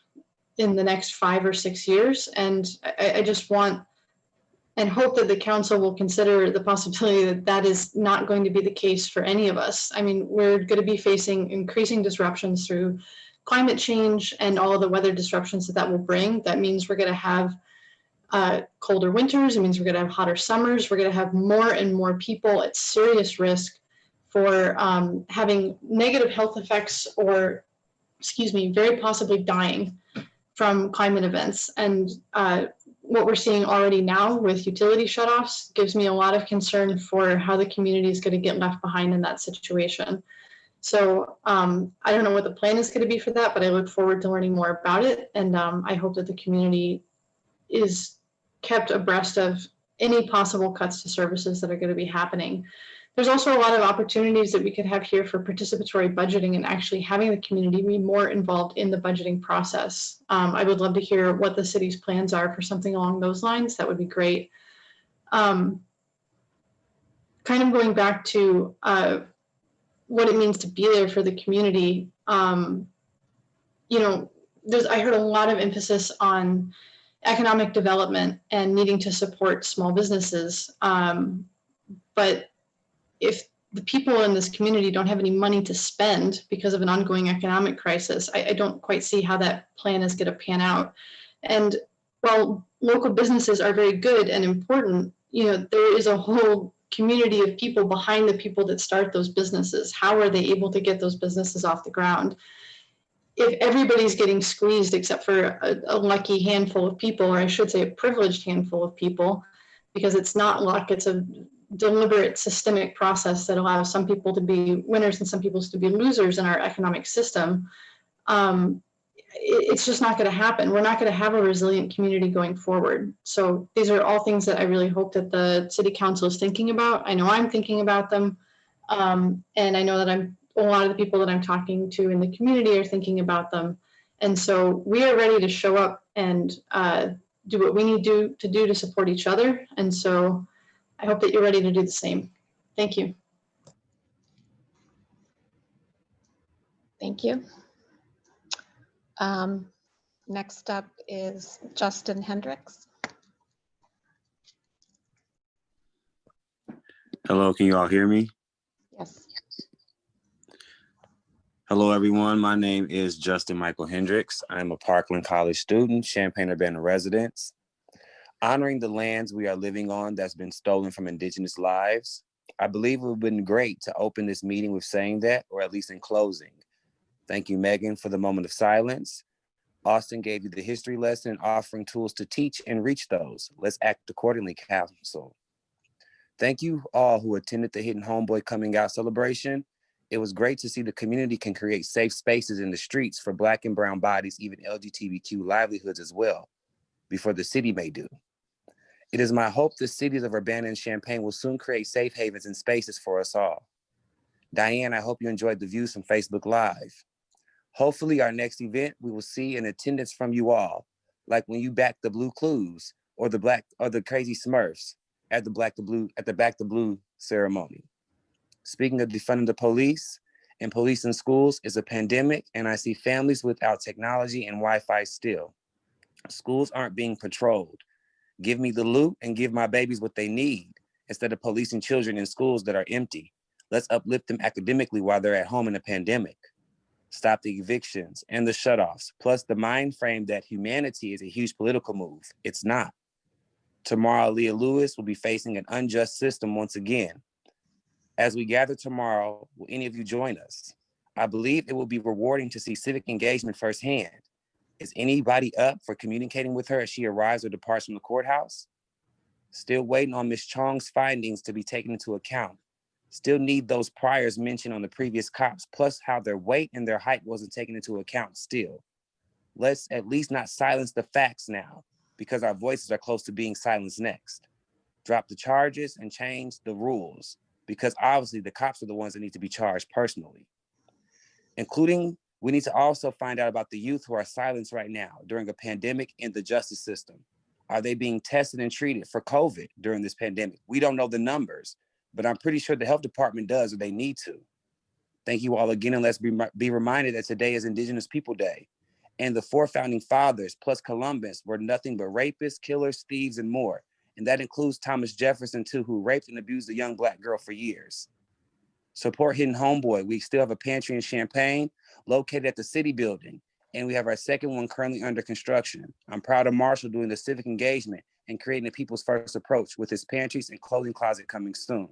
in the next 5 or 6 years. And I just want and hope that the council will consider the possibility that that is not going to be the case for any of us. I mean, we're going to be facing increasing disruptions through climate change and all of the weather disruptions that will bring. That means we're going to have colder winters. It means we're going to have hotter summers. We're going to have more and more people at serious risk for having negative health effects or, excuse me, very possibly dying from climate events. And what we're seeing already now with utility shutoffs gives me a lot of concern for how the community is going to get left behind in that situation. So I don't know what the plan is going to be for that, but I look forward to learning more about it. And I hope that the community is kept abreast of any possible cuts to services that are going to be happening. There's also a lot of opportunities that we could have here for participatory budgeting and actually having the community be more involved in the budgeting process. I would love to hear what the city's plans are for something along those lines. That would be great. Kind of going back to what it means to be there for the community. You know, I heard a lot of emphasis on economic development and needing to support small businesses. But if the people in this community don't have any money to spend because of an ongoing economic crisis, I don't quite see how that plan is going to pan out. And while local businesses are very good and important, you know, there is a whole community of people behind the people that start those businesses. How are they able to get those businesses off the ground? If everybody's getting squeezed except for a lucky handful of people, or I should say a privileged handful of people, because it's not luck, it's a deliberate systemic process that allows some people to be winners and some people to be losers in our economic system, it's just not going to happen. We're not going to have a resilient community going forward. So these are all things that I really hope that the city council is thinking about. I know I'm thinking about them. And I know that a lot of the people that I'm talking to in the community are thinking about them. And so we are ready to show up and do what we need to do to support each other. And so I hope that you're ready to do the same. Thank you. Thank you. Next up is Justin Hendricks. Hello, can you all hear me? Yes. Hello, everyone. My name is Justin Michael Hendricks. I'm a Parkland College student, Champaign-Urbana resident. Honoring the lands we are living on that's been stolen from Indigenous lives, I believe it would have been great to open this meeting with saying that, or at least in closing. Thank you, Megan, for the moment of silence. Austin gave you the history lesson, offering tools to teach and reach those. Let's act accordingly, Council. Thank you all who attended the Hidden Homeboy Coming Out celebration. It was great to see the community can create safe spaces in the streets for Black and brown bodies, even LGBTQ livelihoods as well, before the city may do. It is my hope the cities of Urbana and Champaign will soon create safe havens and spaces for us all. Diane, I hope you enjoyed the views from Facebook Live. Hopefully our next event, we will see an attendance from you all, like when you back the Blue Clues or the Crazy Smurfs at the Back the Blue ceremony. Speaking of defunding the police and police in schools is a pandemic, and I see families without technology and Wi-Fi still. Schools aren't being patrolled. Give me the loot and give my babies what they need instead of policing children in schools that are empty. Let's uplift them academically while they're at home in a pandemic. Stop the evictions and the shutoffs, plus the mind frame that humanity is a huge political move. It's not. Tomorrow, Leah Lewis will be facing an unjust system once again. As we gather tomorrow, will any of you join us? I believe it will be rewarding to see civic engagement firsthand. Is anybody up for communicating with her as she arrives or departs from the courthouse? Still waiting on Ms. Chong's findings to be taken into account. Still need those priors mentioned on the previous cops, plus how their weight and their height wasn't taken into account still. Let's at least not silence the facts now, because our voices are close to being silenced next. Drop the charges and change the rules, because obviously the cops are the ones that need to be charged personally. Including, we need to also find out about the youth who are silenced right now during a pandemic in the justice system. Are they being tested and treated for COVID during this pandemic? We don't know the numbers, but I'm pretty sure the health department does, or they need to. Thank you all again, and let's be reminded that today is Indigenous People Day. And the 4 founding fathers plus Columbus were nothing but rapists, killers, thieves, and more. And that includes Thomas Jefferson too, who raped and abused a young Black girl for years. Support Hidden Homeboy. We still have a pantry in Champaign located at the city building, and we have our second one currently under construction. I'm proud of Marshall doing the civic engagement and creating a people's first approach with his pantries and clothing closet coming soon.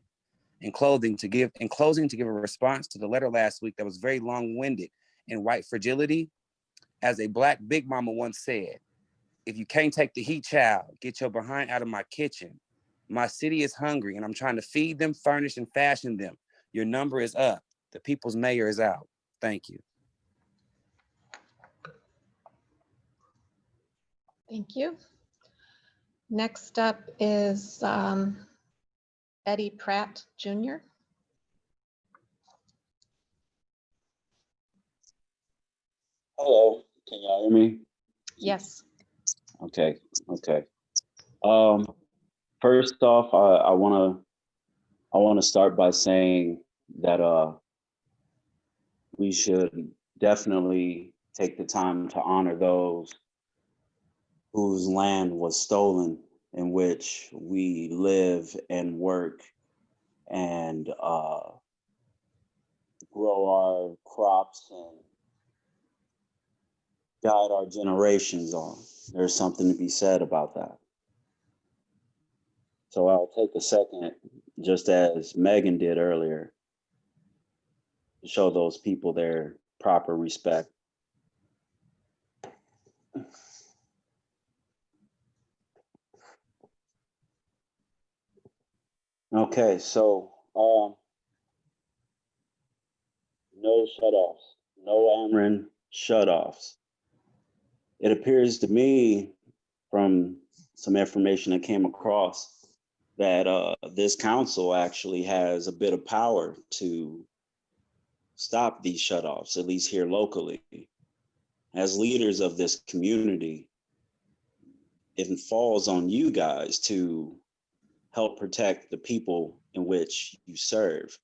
In closing, to give a response to the letter last week that was very long-winded and white fragility, as a Black Big Mama once said, if you can't take the heat, child, get your behind out of my kitchen. My city is hungry and I'm trying to feed them, furnish, and fashion them. Your number is up. The people's mayor is out. Thank you. Thank you. Next up is Eddie Pratt Jr. Hello, can y'all hear me? Yes. Okay. First off, I wanna start by saying that we should definitely take the time to honor those whose land was stolen, in which we live and work and grow our crops and guide our generations on. There's something to be said about that. So I'll take a second, just as Megan did earlier, to show those people their proper respect. Okay, so no shutoffs, no Ameren shutoffs. It appears to me from some information that came across that this council actually has a bit of power to stop these shutoffs, at least here locally. As leaders of this community, it falls on you guys to help protect the people in which you serve.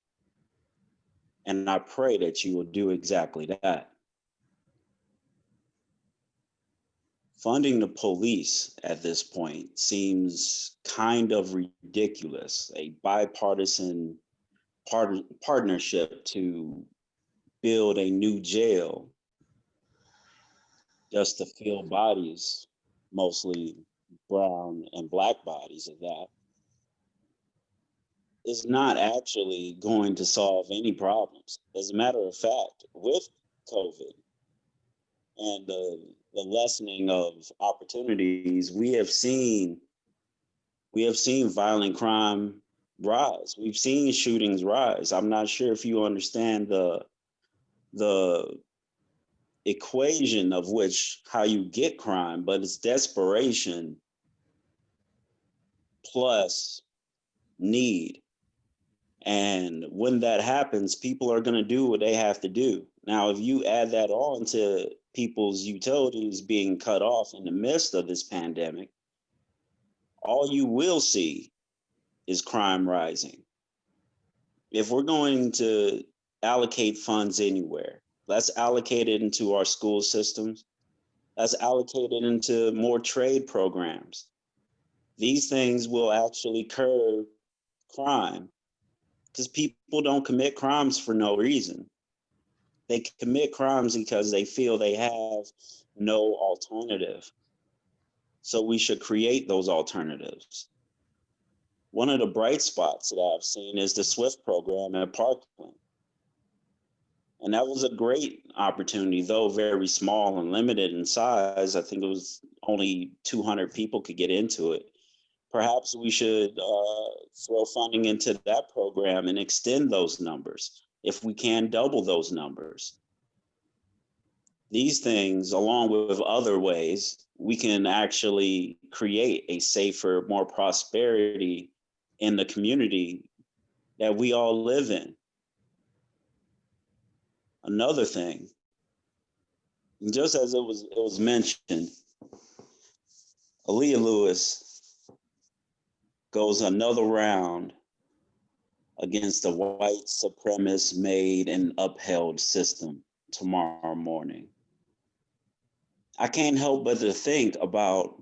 And I pray that you will do exactly that. Funding the police at this point seems kind of ridiculous. A bipartisan partnership to build a new jail just to fill bodies, mostly brown and black bodies at that, is not actually going to solve any problems. As a matter of fact, with COVID and the lessening of opportunities, we have seen violent crime rise. We've seen shootings rise. I'm not sure if you understand the equation of which how you get crime, but it's desperation plus need. And when that happens, people are going to do what they have to do. Now, if you add that on to people's utilities being cut off in the midst of this pandemic, all you will see is crime rising. If we're going to allocate funds anywhere, let's allocate it into our school systems. Let's allocate it into more trade programs. These things will actually curb crime because people don't commit crimes for no reason. They commit crimes because they feel they have no alternative. So we should create those alternatives. One of the bright spots that I've seen is the SWIFT program at Parkland. And that was a great opportunity, though very small and limited in size. I think it was only 200 people could get into it. Perhaps we should throw funding into that program and extend those numbers. If we can, double those numbers. These things, along with other ways, we can actually create a safer, more prosperity in the community that we all live in. Another thing, just as it was mentioned, Aaliyah Lewis goes another round against the white supremacist made and upheld system tomorrow morning. I can't help but to think about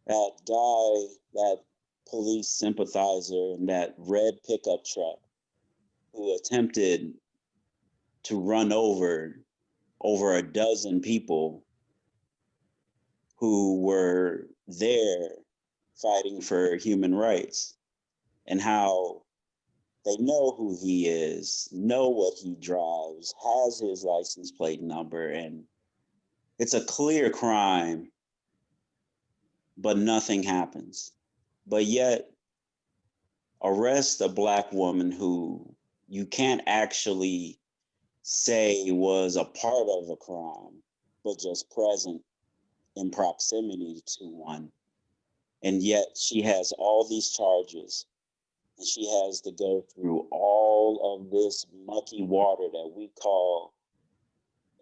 that guy, that police sympathizer in that red pickup truck who attempted to run over a dozen people who were there fighting for human rights, and how they know who he is, know what he drives, has his license plate number, and it's a clear crime, but nothing happens. But yet, arrest a Black woman who you can't actually say was a part of a crime, but just present in proximity to one. And yet she has all these charges, and she has to go through all of this mucky water that we call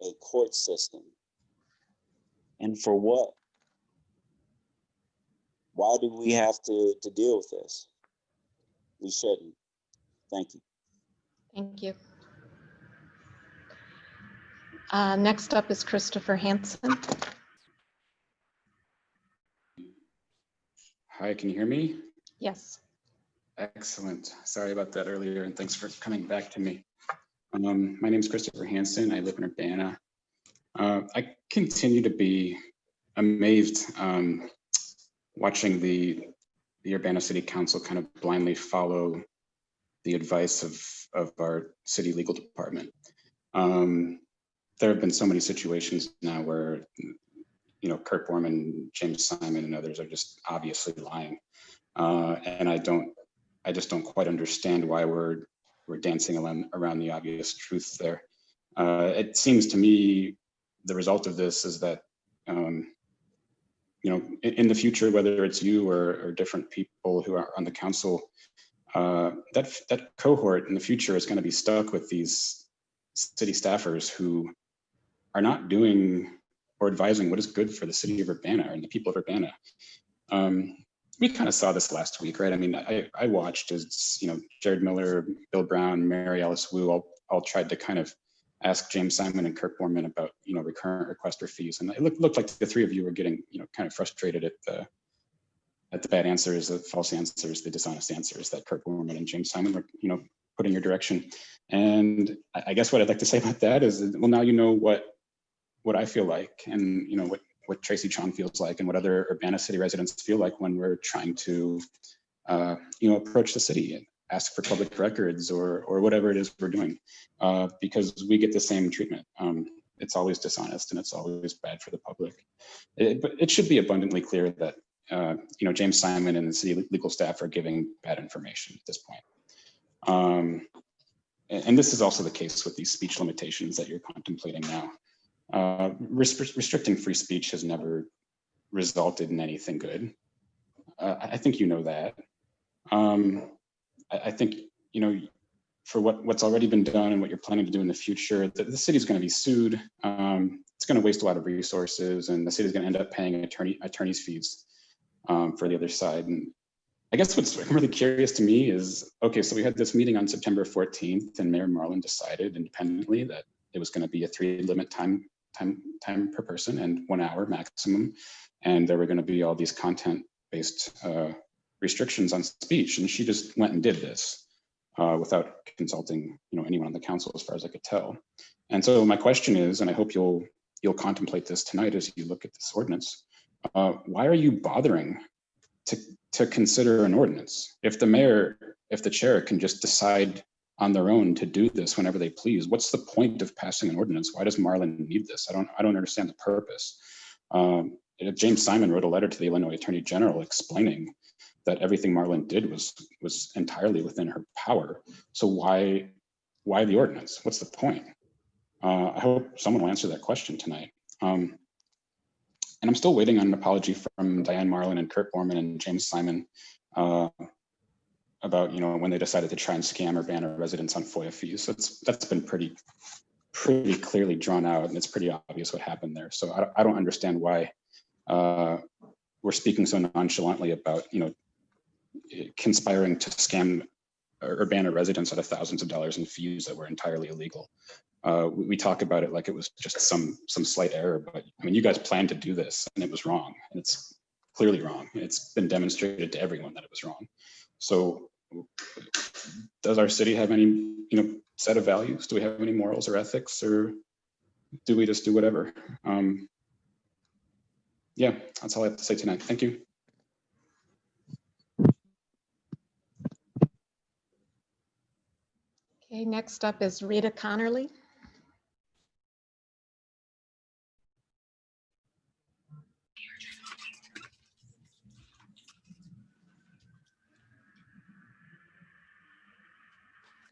a court system. And for what? Why do we have to deal with this? We shouldn't. Thank you. Thank you. Next up is Christopher Hansen. Hi, can you hear me? Yes. Excellent. Sorry about that earlier, and thanks for coming back to me. My name is Christopher Hansen. I live in Urbana. I continue to be amazed watching the Urbana City Council kind of blindly follow the advice of our city legal department. There have been so many situations now where, you know, Kurt Borman, James Simon, and others are just obviously lying, and I just don't quite understand why we're dancing around the obvious truth there. It seems to me the result of this is that, you know, in the future, whether it's you or different people who are on the council, that cohort in the future is going to be stuck with these city staffers who are not doing or advising what is good for the city of Urbana and the people of Urbana. We kind of saw this last week, right? I mean, I watched as, you know, Jared Miller, Bill Brown, Mary Alice Wu all tried to kind of ask James Simon and Kurt Borman about, you know, recurrent requester fees. And it looked like the three of you were getting, you know, kind of frustrated at the bad answers, the false answers, the dishonest answers that Kurt Borman and James Simon were, you know, put in your direction. And I guess what I'd like to say about that is, well, now you know what I feel like, and, you know, what Tracy Chong feels like, and what other Urbana city residents feel like when we're trying to, you know, approach the city and ask for public records or whatever it is we're doing, because we get the same treatment. It's always dishonest and it's always bad for the public. But it should be abundantly clear that, you know, James Simon and the city legal staff are giving bad information at this point. And this is also the case with these speech limitations that you're contemplating now. Restricting free speech has never resulted in anything good. I think you know that. I think, you know, for what's already been done and what you're planning to do in the future, the city's going to be sued. It's going to waste a lot of resources, and the city's going to end up paying attorney's fees for the other side. And I guess what's really curious to me is, okay, so we had this meeting on September 14th, and Mayor Marlin decided independently that it was going to be a 3-limit time per person and 1 hour maximum, and there were going to be all these content-based restrictions on speech, and she just went and did this without consulting, you know, anyone on the council, as far as I could tell. And so my question is, and I hope you'll contemplate this tonight as you look at this ordinance, why are you bothering to consider an ordinance if the chair can just decide on their own to do this whenever they please? What's the point of passing an ordinance? Why does Marlin need this? I don't understand the purpose. James Simon wrote a letter to the Illinois Attorney General explaining that everything Marlin did was entirely within her power. So why the ordinance? What's the point? I hope someone will answer that question tonight. And I'm still waiting on an apology from Diane Marlin and Kurt Borman and James Simon about, you know, when they decided to try and scam Urbana residents on FOIA fees. That's been pretty clearly drawn out, and it's pretty obvious what happened there. So I don't understand why we're speaking so nonchalantly about, you know, conspiring to scam Urbana residents out of thousands of dollars in fees that were entirely illegal. We talk about it like it was just some slight error, but I mean, you guys planned to do this, and it was wrong, and it's clearly wrong. It's been demonstrated to everyone that it was wrong. So does our city have any, you know, set of values? Do we have any morals or ethics, or do we just do whatever? Yeah, that's all I have to say tonight. Thank you. Okay, next up is Rita Connerly.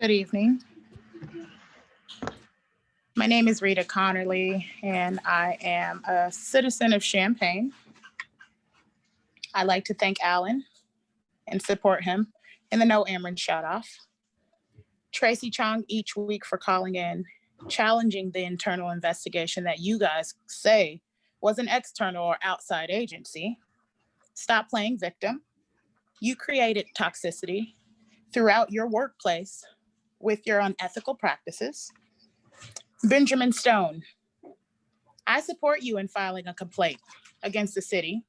Good evening. My name is Rita Connerly, and I am a citizen of Champaign. I'd like to thank Alan and support him in the No Ameren Shutoff. Tracy Chong each week for calling in, challenging the internal investigation that you guys say was an external or outside agency. Stop playing victim. You created toxicity throughout your workplace with your unethical practices. Benjamin Stone, I support you in filing a complaint against the city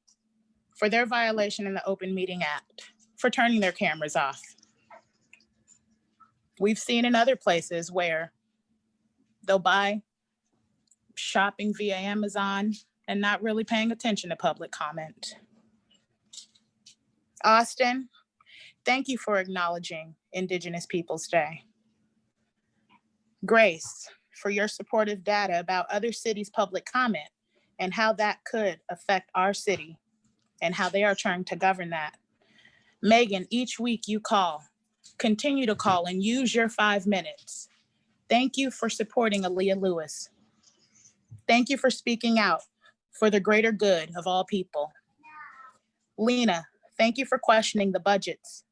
for their violation in the Open Meeting Act for turning their cameras off. We've seen in other places where They'll buy shopping via Amazon and not really paying attention to public comment. Austin, thank you for acknowledging Indigenous Peoples Day. Grace, for your supportive data about other cities' public comment and how that could affect our city and how they are trying to govern that. Megan, each week you call, continue to call and use your 5 minutes. Thank you for supporting Aaliyah Lewis. Thank you for speaking out for the greater good of all people. Lena, thank you for questioning the budgets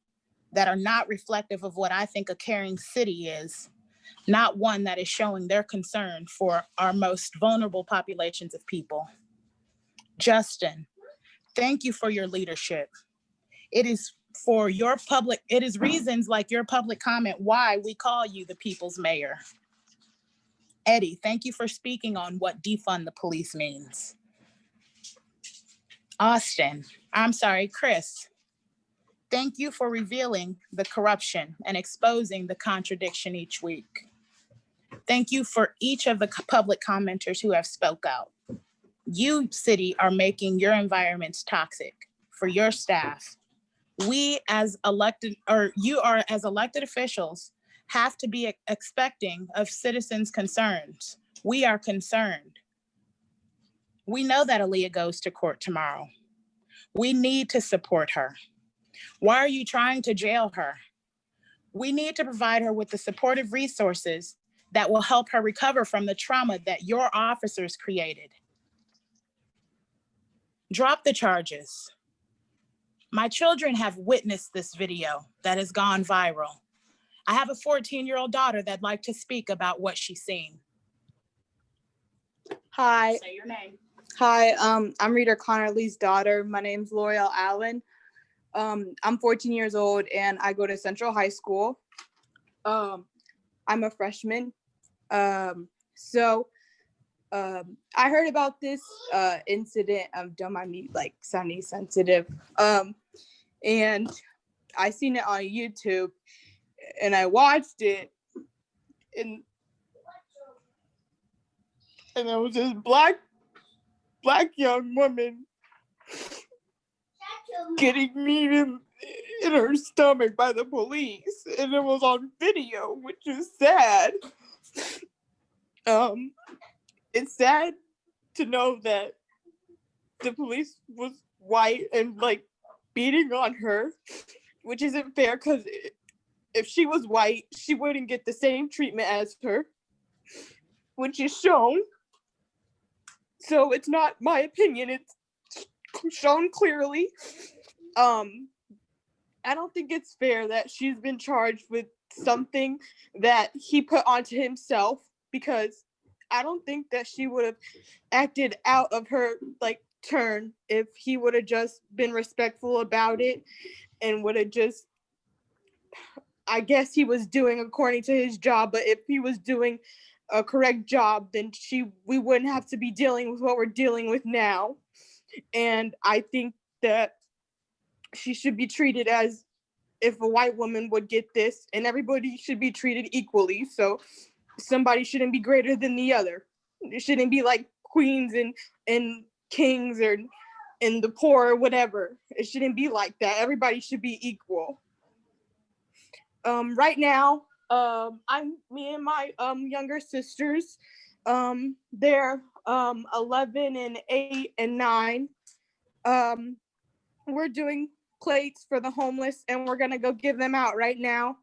that are not reflective of what I think a caring city is, not one that is showing their concern for our most vulnerable populations of people. Justin, thank you for your leadership. It is reasons like your public comment why we call you the people's mayor. Eddie, thank you for speaking on what defund the police means. Chris, thank you for revealing the corruption and exposing the contradiction each week. Thank you for each of the public commenters who have spoke out. You, city, are making your environments toxic for your staff. You as elected officials have to be expecting of citizens' concerns. We are concerned. We know that Aaliyah goes to court tomorrow. We need to support her. Why are you trying to jail her? We need to provide her with the supportive resources that will help her recover from the trauma that your officers created. Drop the charges. My children have witnessed this video that has gone viral. I have a 14-year-old daughter that'd like to speak about what she's seen. Hi. Say your name. Hi, I'm Reader Connerly's daughter. My name's L'Oreal Allen. I'm 14 years old and I go to Central High School. I'm a freshman. I heard about this incident. Don't mind me like sounding sensitive. And I seen it on YouTube and I watched it and there was this black young woman getting kneed in her stomach by the police, and it was on video, which is sad. It's sad to know that the police was white and like beating on her, which isn't fair because if she was white, she wouldn't get the same treatment as her, which is shown. So it's not my opinion, it's shown clearly. I don't think it's fair that she's been charged with something that he put onto himself, because I don't think that she would have acted out of her like turn if he would have just been respectful about it and would have just, I guess he was doing according to his job, but if he was doing a correct job, then we wouldn't have to be dealing with what we're dealing with now. And I think that she should be treated as if a white woman would get this, and everybody should be treated equally. So somebody shouldn't be greater than the other. It shouldn't be like queens and kings or and the poor or whatever. It shouldn't be like that. Everybody should be equal. Right now, me and my younger sisters, they're 11 and 8 and 9. We're doing plates for the homeless and we're gonna go give them out right now.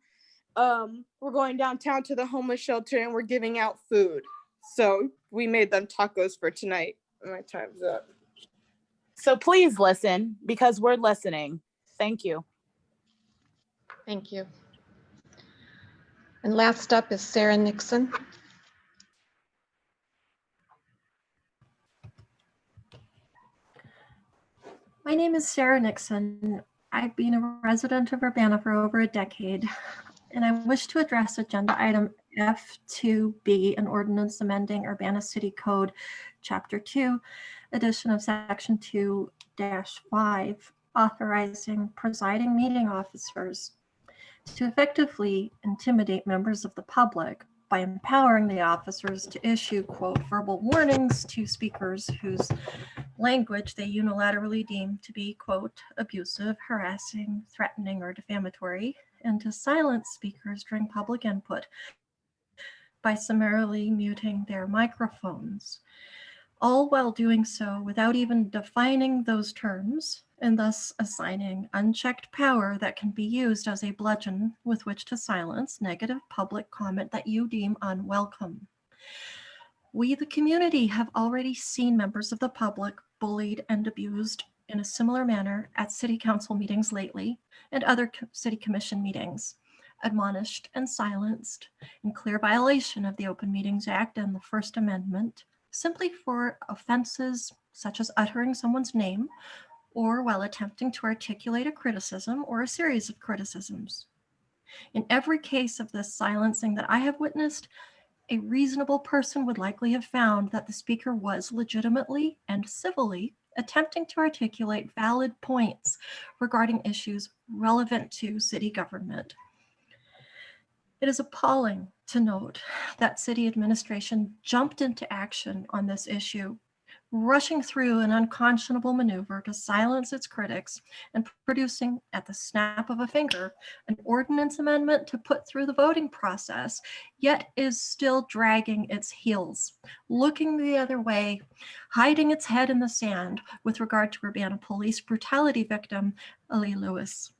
We're going downtown to the homeless shelter and we're giving out food. So we made them tacos for tonight. My time's up. So please listen, because we're listening. Thank you. Thank you. And last up is Sarah Nixon. My name is Sarah Nixon. I've been a resident of Urbana for over a decade, and I wish to address agenda item F2B, an ordinance amending Urbana City Code, Chapter 2, addition of Section 2-5, authorizing presiding meeting officers to effectively intimidate members of the public by empowering the officers to issue, quote, verbal warnings to speakers whose language they unilaterally deem to be, quote, abusive, harassing, threatening, or defamatory, and to silence speakers during public input by summarily muting their microphones, all while doing so without even defining those terms, and thus assigning unchecked power that can be used as a bludgeon with which to silence negative public comment that you deem unwelcome. We, the community, have already seen members of the public bullied and abused in a similar manner at city council meetings lately and other city commission meetings, admonished and silenced in clear violation of the Open Meetings Act and the First Amendment, simply for offenses such as uttering someone's name or while attempting to articulate a criticism or a series of criticisms. In every case of this silencing that I have witnessed, a reasonable person would likely have found that the speaker was legitimately and civilly attempting to articulate valid points regarding issues relevant to city government. It is appalling to note that city administration jumped into action on this issue, rushing through an unconscionable maneuver to silence its critics and producing, at the snap of a finger, an ordinance amendment to put through the voting process, yet is still dragging its heels, looking the other way, hiding its head in the sand with regard to Urbana police brutality victim, Ali Lewis.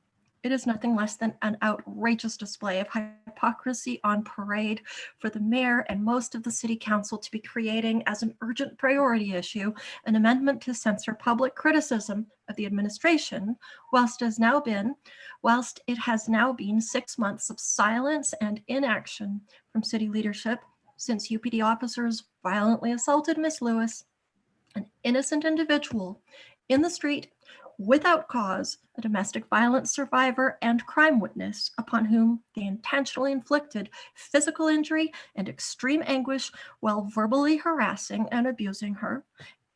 It is nothing less than an outrageous display of hypocrisy on parade for the mayor and most of the city council to be creating as an urgent priority issue an amendment to censor public criticism of the administration, whilst it has now been 6 months of silence and inaction from city leadership since UPD officers violently assaulted Miss Lewis, an innocent individual, in the street without cause, a domestic violence survivor and crime witness upon whom they intentionally inflicted physical injury and extreme anguish while verbally harassing and abusing her,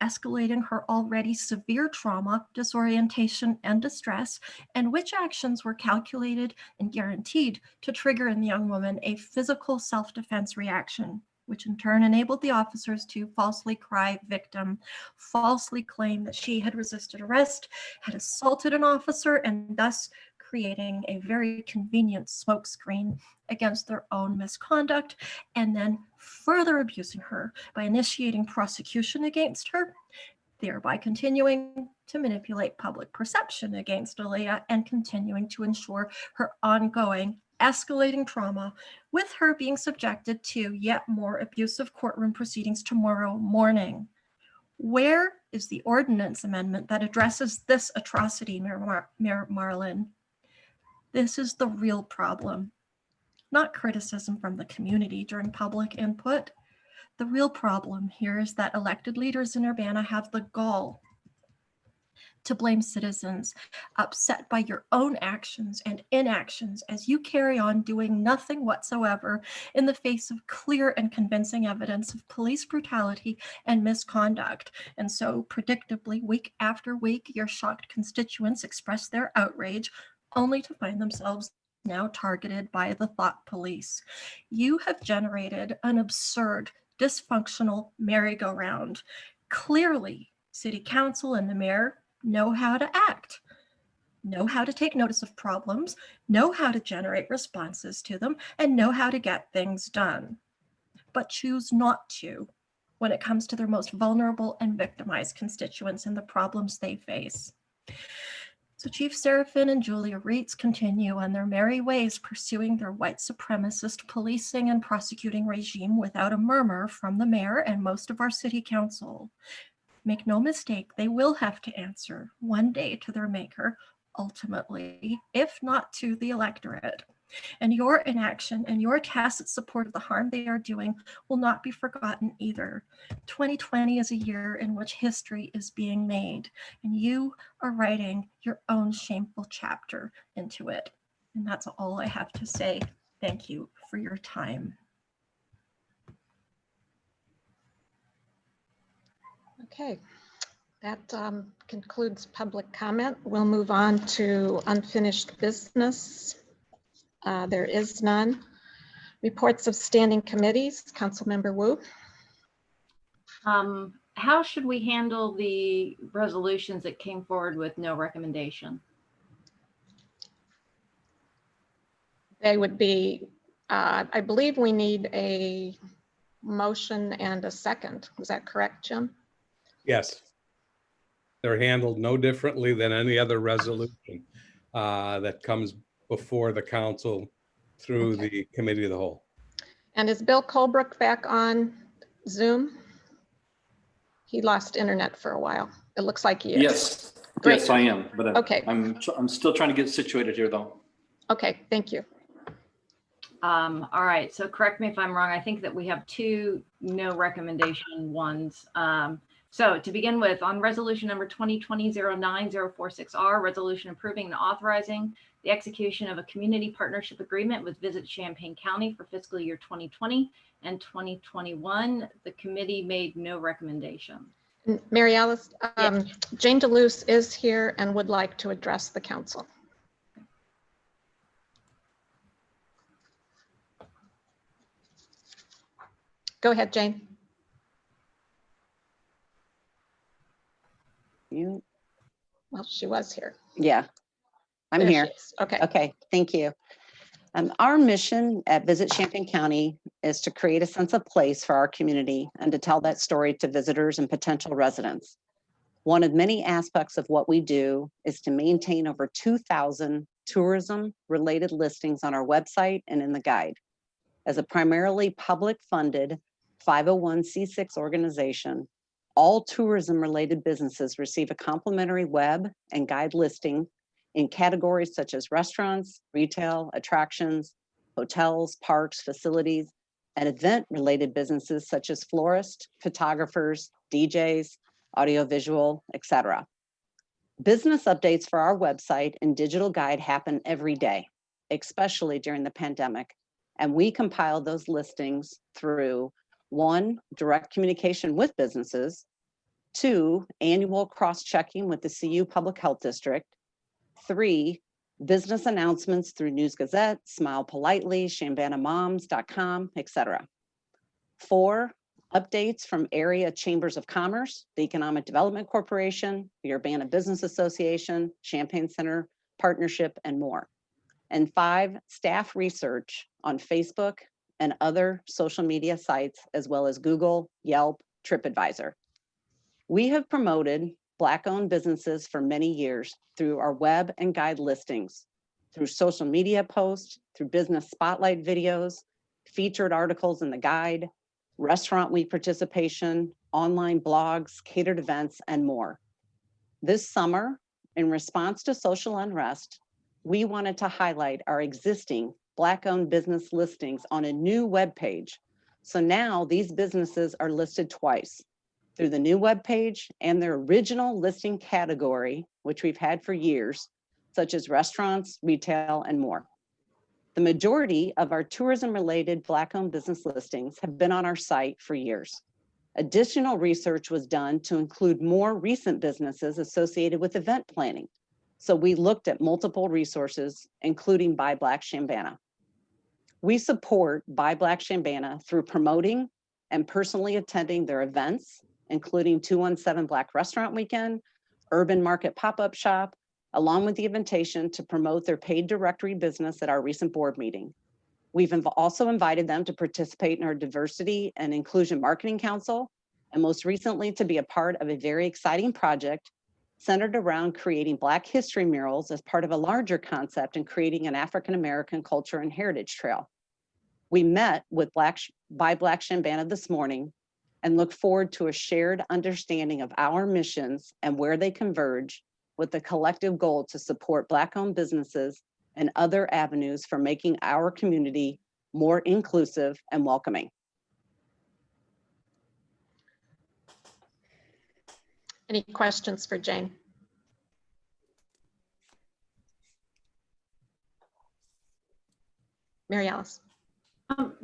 escalating her already severe trauma, disorientation, and distress, and which actions were calculated and guaranteed to trigger in the young woman a physical self-defense reaction, which in turn enabled the officers to falsely cry victim, falsely claim that she had resisted arrest, had assaulted an officer, and thus creating a very convenient smokescreen against their own misconduct, and then further abusing her by initiating prosecution against her, thereby continuing to manipulate public perception against Aaliyah and continuing to ensure her ongoing escalating trauma, with her being subjected to yet more abusive courtroom proceedings tomorrow morning. Where is the ordinance amendment that addresses this atrocity, Mayor Marlin? This is the real problem, not criticism from the community during public input. The real problem here is that elected leaders in Urbana have the gall to blame citizens upset by your own actions and inactions as you carry on doing nothing whatsoever in the face of clear and convincing evidence of police brutality and misconduct. And so predictably, week after week, your shocked constituents express their outrage only to find themselves now targeted by the thought police. You have generated an absurd, dysfunctional merry-go-round. Clearly, city council and the mayor know how to act, know how to take notice of problems, know how to generate responses to them, and know how to get things done, but choose not to when it comes to their most vulnerable and victimized constituents and the problems they face. So Chief Seraphin and Julia Reitz continue on their merry ways pursuing their white supremacist policing and prosecuting regime without a murmur from the mayor and most of our city council. Make no mistake, they will have to answer one day to their maker, ultimately, if not to the electorate. And your inaction and your tacit support of the harm they are doing will not be forgotten either. 2020 is a year in which history is being made, and you are writing your own shameful chapter into it. And that's all I have to say. Thank you for your time. Okay, that concludes public comment. We'll move on to unfinished business. There is none. Reports of standing committees, Councilmember Wu. How should we handle the resolutions that came forward with no recommendation? They would be, I believe we need a motion and a second. Is that correct, Jim? Yes. They're handled no differently than any other resolution that comes before the council through the committee of the whole. And is Bill Colebrook back on Zoom? He lost internet for a while. It looks like he is. Yes, Great. yes, I am. But Okay. I'm still trying to get situated here, though. Okay, thank you. All right, so correct me if I'm wrong. I think that we have two no recommendation ones. So to begin with, on resolution number 2020-09046R, resolution approving and authorizing the execution of a community partnership agreement with Visit Champaign County for fiscal year 2020 and 2021. The committee made no recommendation. Mary Alice, Jane DeLuce is here and would like to address the council. Go ahead, Jane. You? Well, she was here. Yeah, I'm There she here. is. Okay. Okay, thank you. Our mission at Visit Champaign County is to create a sense of place for our community and to tell that story to visitors and potential residents. One of many aspects of what we do is to maintain over 2,000 tourism-related listings on our website and in the guide. As a primarily public-funded 501c6 organization, all tourism-related businesses receive a complimentary web and guide listing in categories such as restaurants, retail, attractions, hotels, parks, facilities, and event-related businesses such as florists, photographers, DJs, audiovisual, etc. Business updates for our website and digital guide happen every day, especially during the pandemic, and we compile those listings through 1, direct communication with businesses, 2, annual cross-checking with the CU Public Health District, 3, business announcements through News Gazette, Smile Politely, ShambanaMoms.com, etc. 4, updates from area chambers of commerce, the Economic Development Corporation, the Urbana Business Association, Champaign Center Partnership, and more. And 5, staff research on Facebook and other social media sites, as well as Google, Yelp, TripAdvisor. We have promoted Black-owned businesses for many years through our web and guide listings, through social media posts, through business spotlight videos, featured articles in the guide, Restaurant Week participation, online blogs, catered events, and more. This summer, in response to social unrest, we wanted to highlight our existing Black-owned business listings on a new web page. So now these businesses are listed twice, through the new web page and their original listing category, which we've had for years, such as restaurants, retail, and more. The majority of our tourism-related Black-owned business listings have been on our site for years. Additional research was done to include more recent businesses associated with event planning. So we looked at multiple resources, including Buy Black Shambana. We support Buy Black Shambana through promoting and personally attending their events, including 217 Black Restaurant Weekend, Urban Market Pop-Up Shop, along with the invitation to promote their paid directory business at our recent board meeting. We've also invited them to participate in our Diversity and Inclusion Marketing Council, and most recently to be a part of a very exciting project centered around creating Black history murals as part of a larger concept in creating an African-American culture and heritage trail. We met with Buy Black Shambana this morning and look forward to a shared understanding of our missions and where they converge with the collective goal to support Black-owned businesses and other avenues for making our community more inclusive and welcoming. Any questions for Jane? Mary Alice.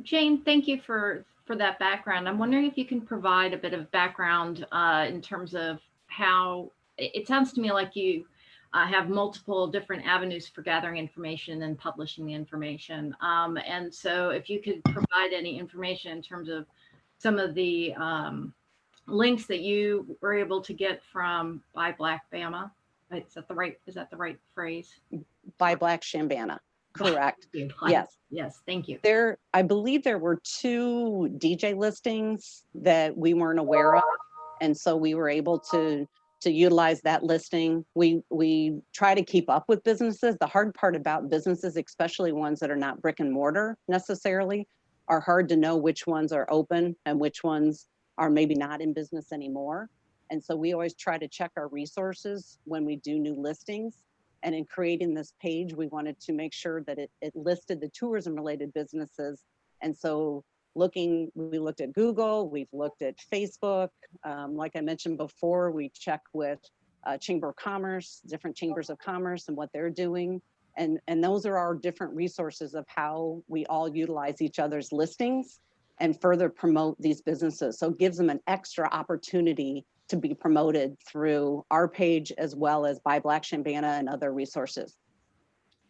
Jane, thank you for that background. I'm wondering if you can provide a bit of background in terms of how it sounds to me like you have multiple different avenues for gathering information and publishing the information. And so if you could provide any information in terms of some of the links that you were able to get from Buy Black Bama. Is that the right phrase? Buy Black Shambana. Correct. Yes. Yes. Thank you. I believe there were 2 DJ listings that we weren't aware of. And so we were able to utilize that listing. We try to keep up with businesses. The hard part about businesses, especially ones that are not brick and mortar necessarily, are hard to know which ones are open and which ones are maybe not in business anymore. And so we always try to check our resources when we do new listings. And in creating this page, we wanted to make sure that it listed the tourism related businesses. And so we looked at Google, we've looked at Facebook. Like I mentioned before, we check with Chamber of Commerce, different chambers of commerce and what they're doing. And those are our different resources of how we all utilize each other's listings and further promote these businesses. So it gives them an extra opportunity to be promoted through our page as well as Buy Black Shambana and other resources.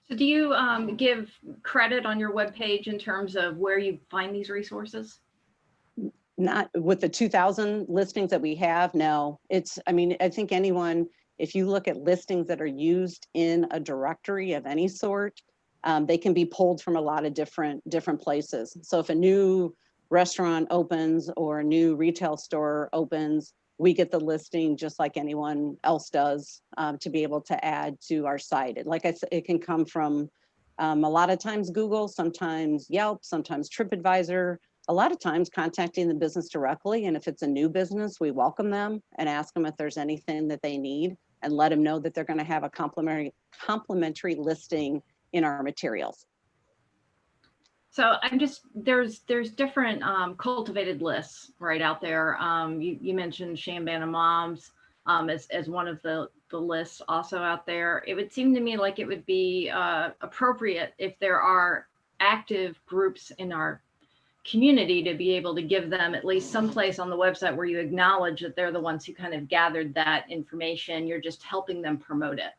So do you give credit on your webpage in terms of where you find these resources? Not with the 2,000 listings that we have, no. I think anyone, if you look at listings that are used in a directory of any sort, they can be pulled from a lot of different places. So if a new restaurant opens or a new retail store opens, we get the listing just like anyone else does to be able to add to our site. Like I said, it can come from a lot of times Google, sometimes Yelp, sometimes TripAdvisor, a lot of times contacting the business directly. And if it's a new business, we welcome them and ask them if there's anything that they need and let them know that they're going to have a complimentary listing in our materials. So there's different cultivated lists right out there. You mentioned Shambana Moms as one of the lists also out there. It would seem to me like it would be appropriate if there are active groups in our community to be able to give them at least some place on the website where you acknowledge that they're the ones who kind of gathered that information. You're just helping them promote it.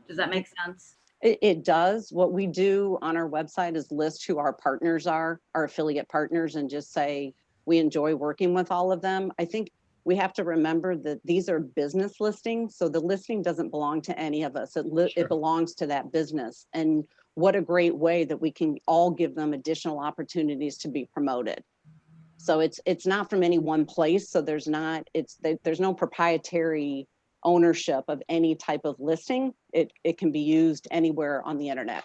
Does that make sense? It does. What we do on our website is list who our partners are, our affiliate partners, and just say we enjoy working with all of them. I think we have to remember that these are business listings. So the listing doesn't belong to any of us. It belongs to that business. And what a great way that we can all give them additional opportunities to be promoted. So it's not from any one place. So there's no proprietary ownership of any type of listing. It can be used anywhere on the internet.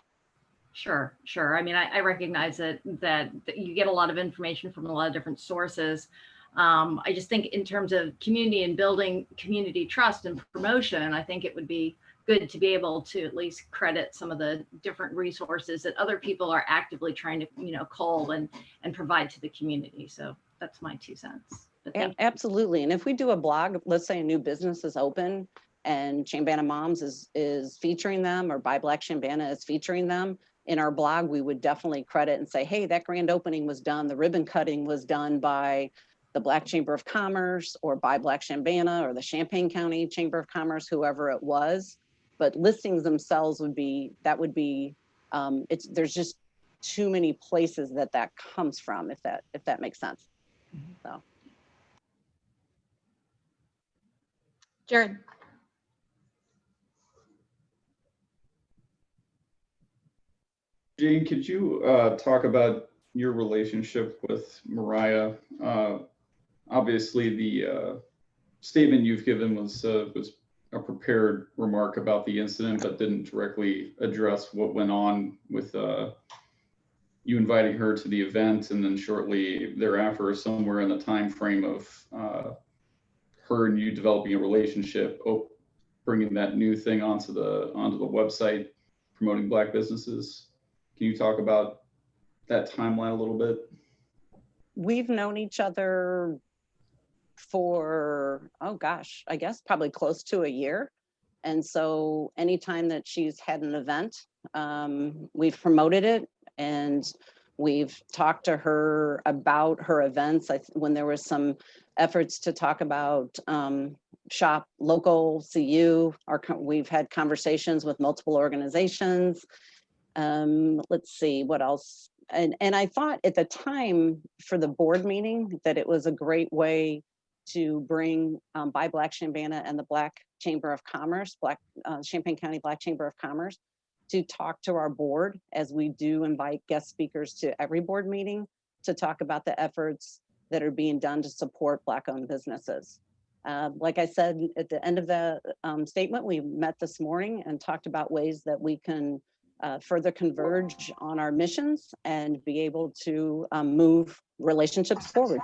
Sure. I mean, I recognize that you get a lot of information from a lot of different sources. I just think in terms of community and building community trust and promotion, I think it would be good to be able to at least credit some of the different resources that other people are actively trying to, cull and provide to the community. So that's my 2 cents. Absolutely. And if we do a blog, let's say a new business is open and Shambana Moms is featuring them, or Buy Black Shambana is featuring them in our blog, we would definitely credit and say, hey, that grand opening was done. The ribbon cutting was done by the Black Chamber of Commerce or Buy Black Shambana or the Champaign County Chamber of Commerce, whoever it was. But listings themselves there's just too many places that comes from, if that makes sense. So. Jared. Jane, could you talk about your relationship with Mariah? Obviously, the statement you've given was a prepared remark about the incident, but didn't directly address what went on with you inviting her to the event, and then shortly thereafter, somewhere in the time frame of her and you developing a relationship, bringing that new thing onto the website, promoting Black businesses. Can you talk about that timeline a little bit? We've known each other for, I guess probably close to a year. And so anytime that she's had an event, we've promoted it and we've talked to her about her events. When there was some efforts to talk about shop local, CU. We've had conversations with multiple organizations. Let's see what else. And I thought at the time for the board meeting that it was a great way to bring Buy Black Chambana and the Black Chamber of Commerce, Champaign County Black Chamber of Commerce, to talk to our board, as we do invite guest speakers to every board meeting to talk about the efforts that are being done to support Black-owned businesses. Like I said, at the end of the statement, we met this morning and talked about ways that we can further converge on our missions and be able to move relationships forward.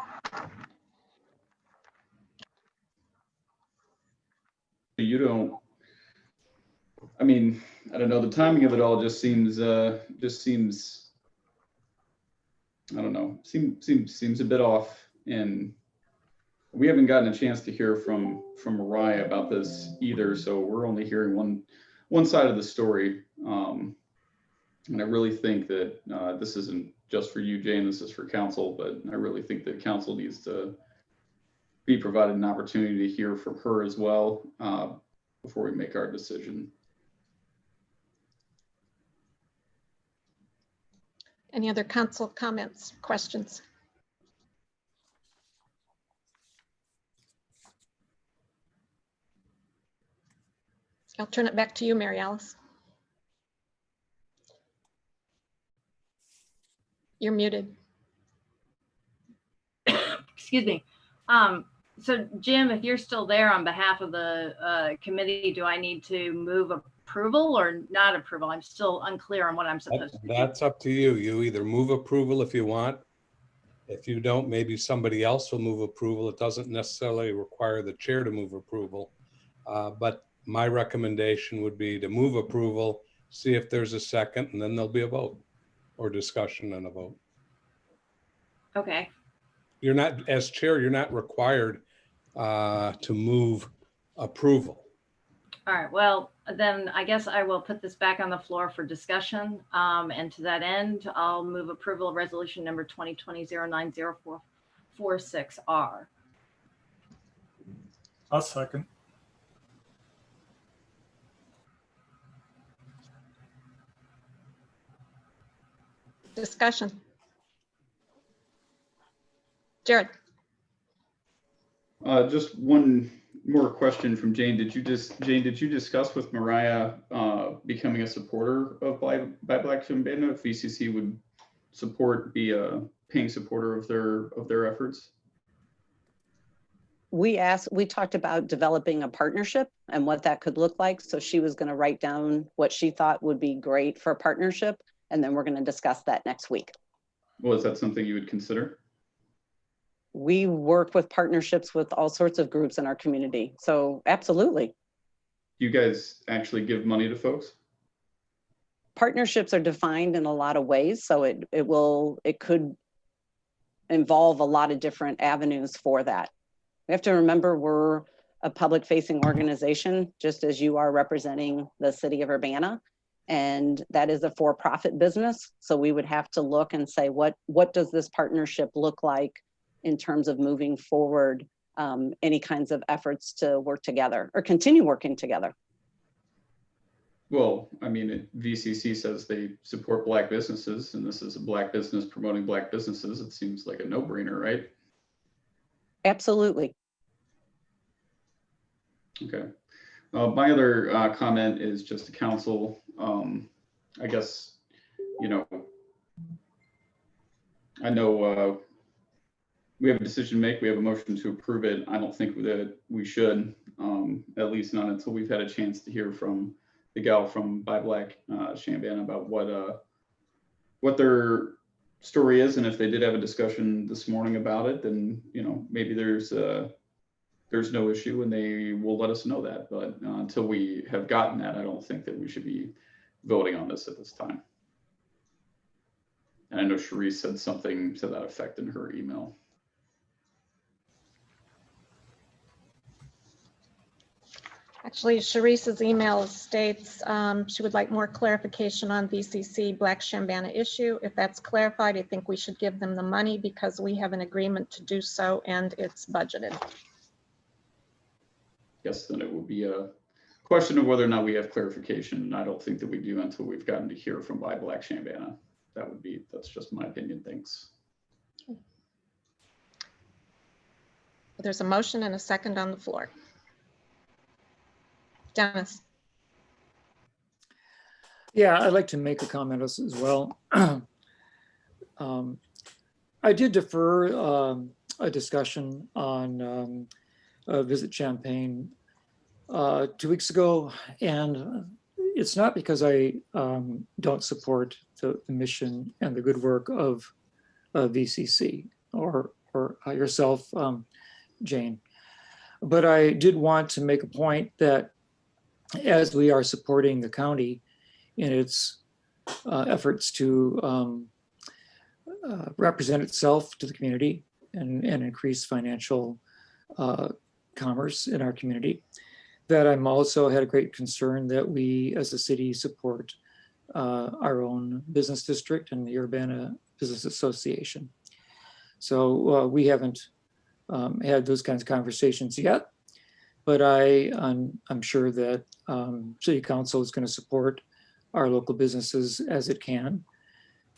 You don't, I mean, I don't know, the timing of it all just seems, I don't know, seems a bit off, and we haven't gotten a chance to hear from Mariah about this either, so we're only hearing one side of the story. And I really think that this isn't just for you, Jane, this is for council, but I really think that council needs to be provided an opportunity to hear from her as well before we make our decision. Any other council comments, questions? I'll turn it back to you, Mary Alice. You're muted. Excuse me. So Jim, if you're still there on behalf of the committee, do I need to move approval or not approval? I'm still unclear on what I'm supposed to do. That's up to you. You either move approval if you want. If you don't, maybe somebody else will move approval. It doesn't necessarily require the chair to move approval. But my recommendation would be to move approval, see if there's a second, and then there'll be a vote or discussion and a vote. Okay. You're not, as chair, you're not required to move approval. All right. Well, then I guess I will put this back on the floor for discussion. And to that end, I'll move approval of resolution number 2020-090446R. I'll second. Discussion. Jared. Just one more question from Jane. Did you discuss with Mariah becoming a supporter of Buy Black Chambana, if VCC would be a paying supporter of their efforts? We talked about developing a partnership and what that could look like. So she was going to write down what she thought would be great for a partnership, and then we're going to discuss that next week. Well, is that something you would consider? We work with partnerships with all sorts of groups in our community. So absolutely. You guys actually give money to folks? Partnerships are defined in a lot of ways. So it could involve a lot of different avenues for that. We have to remember we're a public facing organization, just as you are representing the city of Urbana. And that is a for-profit business. So we would have to look and say, what does this partnership look like in terms of moving forward any kinds of efforts to work together or continue working together? Well, I mean, VCC says they support Black businesses, and this is a Black business promoting Black businesses. It seems like a no-brainer, right? Absolutely. Okay. My other comment is just to council. I guess, I know we have a decision to make. We have a motion to approve it. I don't think that we should, at least not until we've had a chance to hear from the gal from Buy Black Chambana about what their story is, and if they did have a discussion this morning about it, then maybe there's no issue, and they will let us know that. But until we have gotten that, I don't think that we should be voting on this at this time. And I know Cherise said something to that effect in her email. Actually, Cherise's email states she would like more clarification on VCC Black Chambana issue. If that's clarified, I think we should give them the money because we have an agreement to do so and it's budgeted. guess then it will be a question of whether or not we have clarification. And I don't think that we do until we've gotten to hear from Buy Black Chambana. That's just my opinion. Thanks. There's a motion and a second on the floor. Dennis. Yeah, I'd like to make a comment as well. I did defer a discussion on Visit Champaign 2 weeks ago, and it's not because I don't support the mission and the good work of VCC or yourself, Jane, but I did want to make a point that as we are supporting the county in its efforts to represent itself to the community and increase financial commerce in our community, that I'm also had a great concern that we as a city support our own business district and the Urbana Business Association. So we haven't had those kinds of conversations yet, but I'm sure that City Council is going to support our local businesses as it can.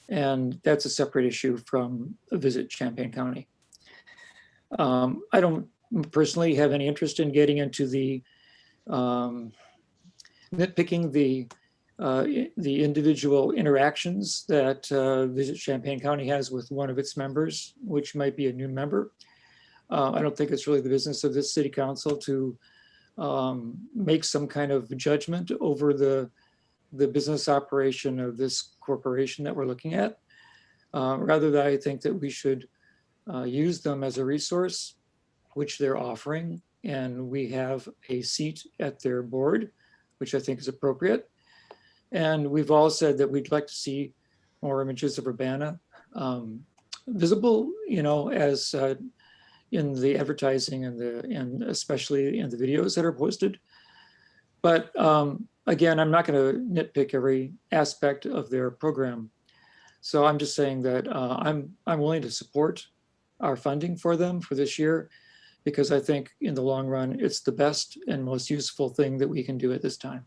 And that's a separate issue from Visit Champaign County. I don't personally have any interest in getting into the nitpicking the individual interactions that Visit Champaign County has with one of its members, which might be a new member. I don't think it's really the business of this city council to make some kind of judgment over the business operation of this corporation that we're looking at. Rather, I think that we should use them as a resource, which they're offering, and we have a seat at their board, which I think is appropriate. And we've all said that we'd like to see more images of Urbana visible, as in the advertising and especially in the videos that are posted. But again, I'm not going to nitpick every aspect of their program. So I'm just saying that I'm willing to support our funding for them for this year, because I think in the long run, it's the best and most useful thing that we can do at this time.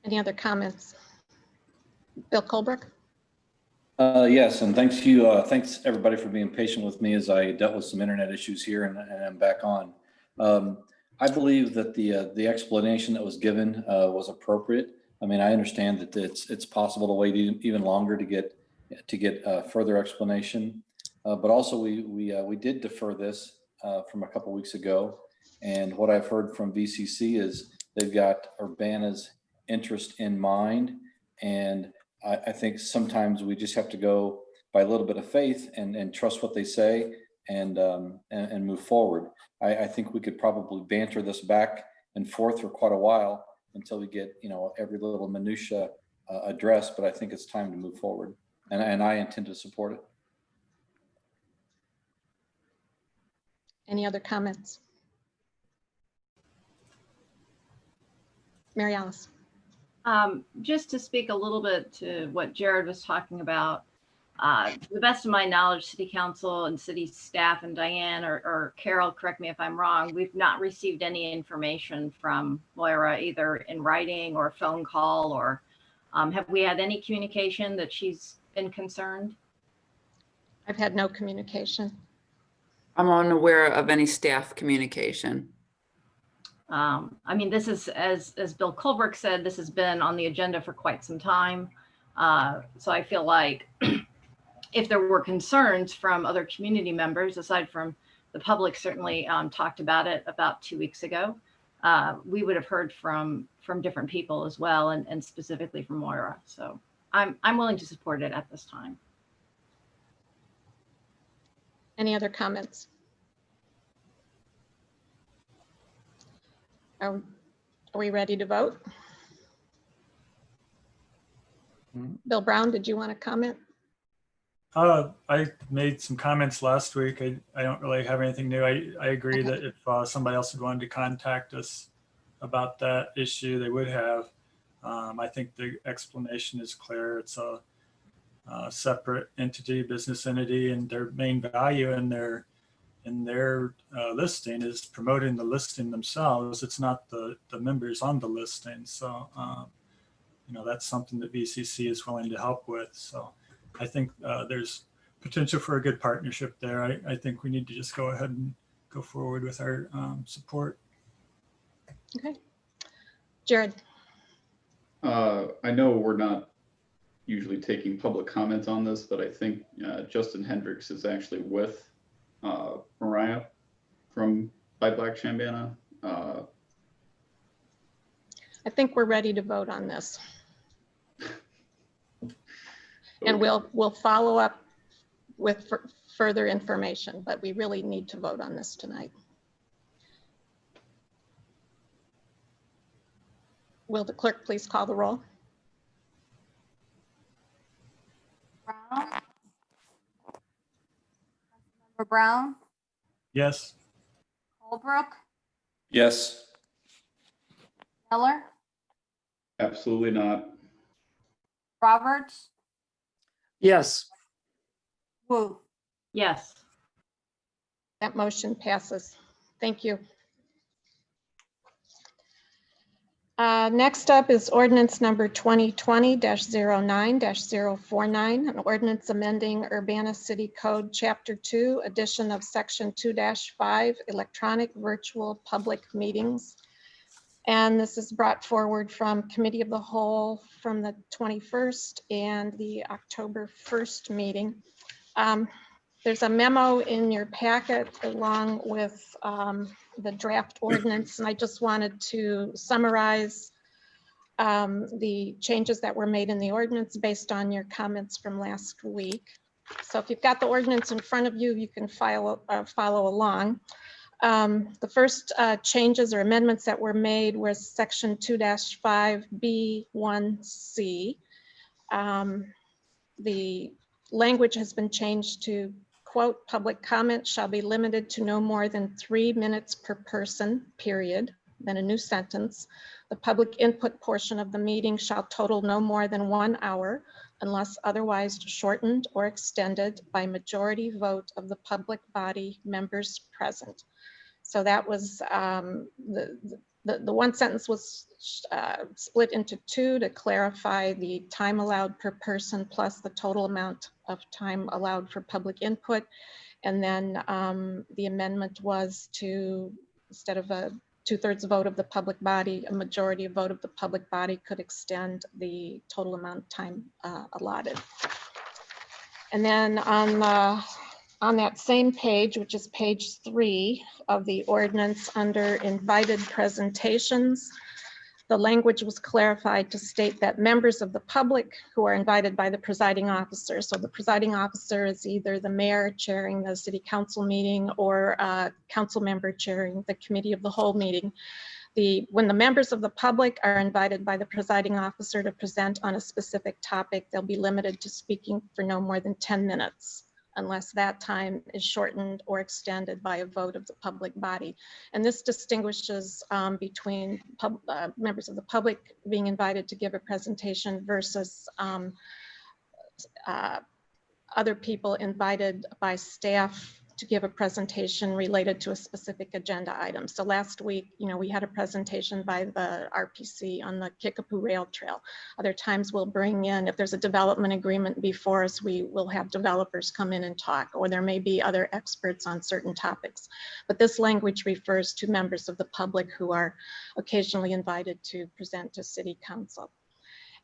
Any other comments? Bill Colbrook? Yes, and thanks everybody for being patient with me as I dealt with some internet issues here, and I'm back on. I believe that the explanation that was given was appropriate. I mean, I understand that it's possible to wait even longer to get further explanation, but also we did defer this from a couple weeks ago, and what I've heard from VCC is they've got Urbana's interest in mind, and I think sometimes we just have to go by a little bit of faith and trust what they say and move forward. I think we could probably banter this back and forth for quite a while until we get every little minutia addressed, but I think it's time to move forward, and I intend to support it. Any other comments? Mary Alice. Just to speak a little bit to what Jared was talking about, to the best of my knowledge, City Council and City staff and Diane or Carol, correct me if I'm wrong, we've not received any information from Moira, either in writing or phone call, or have we had any communication that she's been concerned? I've had no communication. I'm unaware of any staff communication. I mean, this is, as Bill Colbrook said, this has been on the agenda for quite some time. So I feel like if there were concerns from other community members, aside from the public certainly talked about it about 2 weeks ago, we would have heard from different people as well, and specifically from Moira. So I'm willing to support it at this time. Any other comments? Are we ready to vote? Bill Brown, did you want to comment? I made some comments last week. I don't really have anything new. I agree that if somebody else wanted to contact us about that issue, they would have. I think the explanation is clear. It's a separate entity, business entity, and their main value in their in their listing is promoting the listing themselves. It's not the members on the listing. So, you know, that's something that VCC is willing to help with. So I think there's potential for a good partnership there. I think we need to just go ahead and go forward with our support. Okay. Jared. I know we're not usually taking public comment on this, but I think Justin Hendricks is actually with Mariah from By Black Chambana. I think we're ready to vote on this. And we'll follow up with further information, but we really need to vote on this tonight. Will the clerk please call the roll? Brown? Councilmember Brown? Yes. Holbrook? Yes. Miller? Absolutely not. Roberts? Yes. Wu? Yes. That motion passes. Thank you. Next up is ordinance number 2020-09-049, an ordinance amending Urbana City Code Chapter 2, addition of Section 2-5, electronic virtual public meetings. And this is brought forward from Committee of the Whole from the 21st and the October 1st meeting. There's a memo in your packet along with the draft ordinance, and I just wanted to summarize the changes that were made in the ordinance based on your comments from last week. So if you've got the ordinance in front of you, you can follow along. The first changes or amendments that were made was Section 2-5B1C. The language has been changed to, quote, public comment shall be limited to no more than 3 minutes per person, period. Then a new sentence. The public input portion of the meeting shall total no more than 1 hour unless otherwise shortened or extended by majority vote of the public body members present. So that was, the one sentence was split into two to clarify the time allowed per person plus the total amount of time allowed for public input. And then the amendment was to, instead of a 2/3 vote of the public body, a majority vote of the public body could extend the total amount of time allotted. And then on that same page, which is page 3 of the ordinance under invited presentations, the language was clarified to state that members of the public who are invited by the presiding officer, so the presiding officer is either the mayor chairing the city council meeting or a council member chairing the committee of the whole meeting. When the members of the public are invited by the presiding officer to present on a specific topic, they'll be limited to speaking for no more than 10 minutes. Unless that time is shortened or extended by a vote of the public body. And this distinguishes between members of the public being invited to give a presentation versus other people invited by staff to give a presentation related to a specific agenda item. So last week, we had a presentation by the RPC on the Kickapoo Rail Trail. Other times we'll bring in, if there's a development agreement before us, we will have developers come in and talk, or there may be other experts on certain topics. But this language refers to members of the public who are occasionally invited to present to City Council.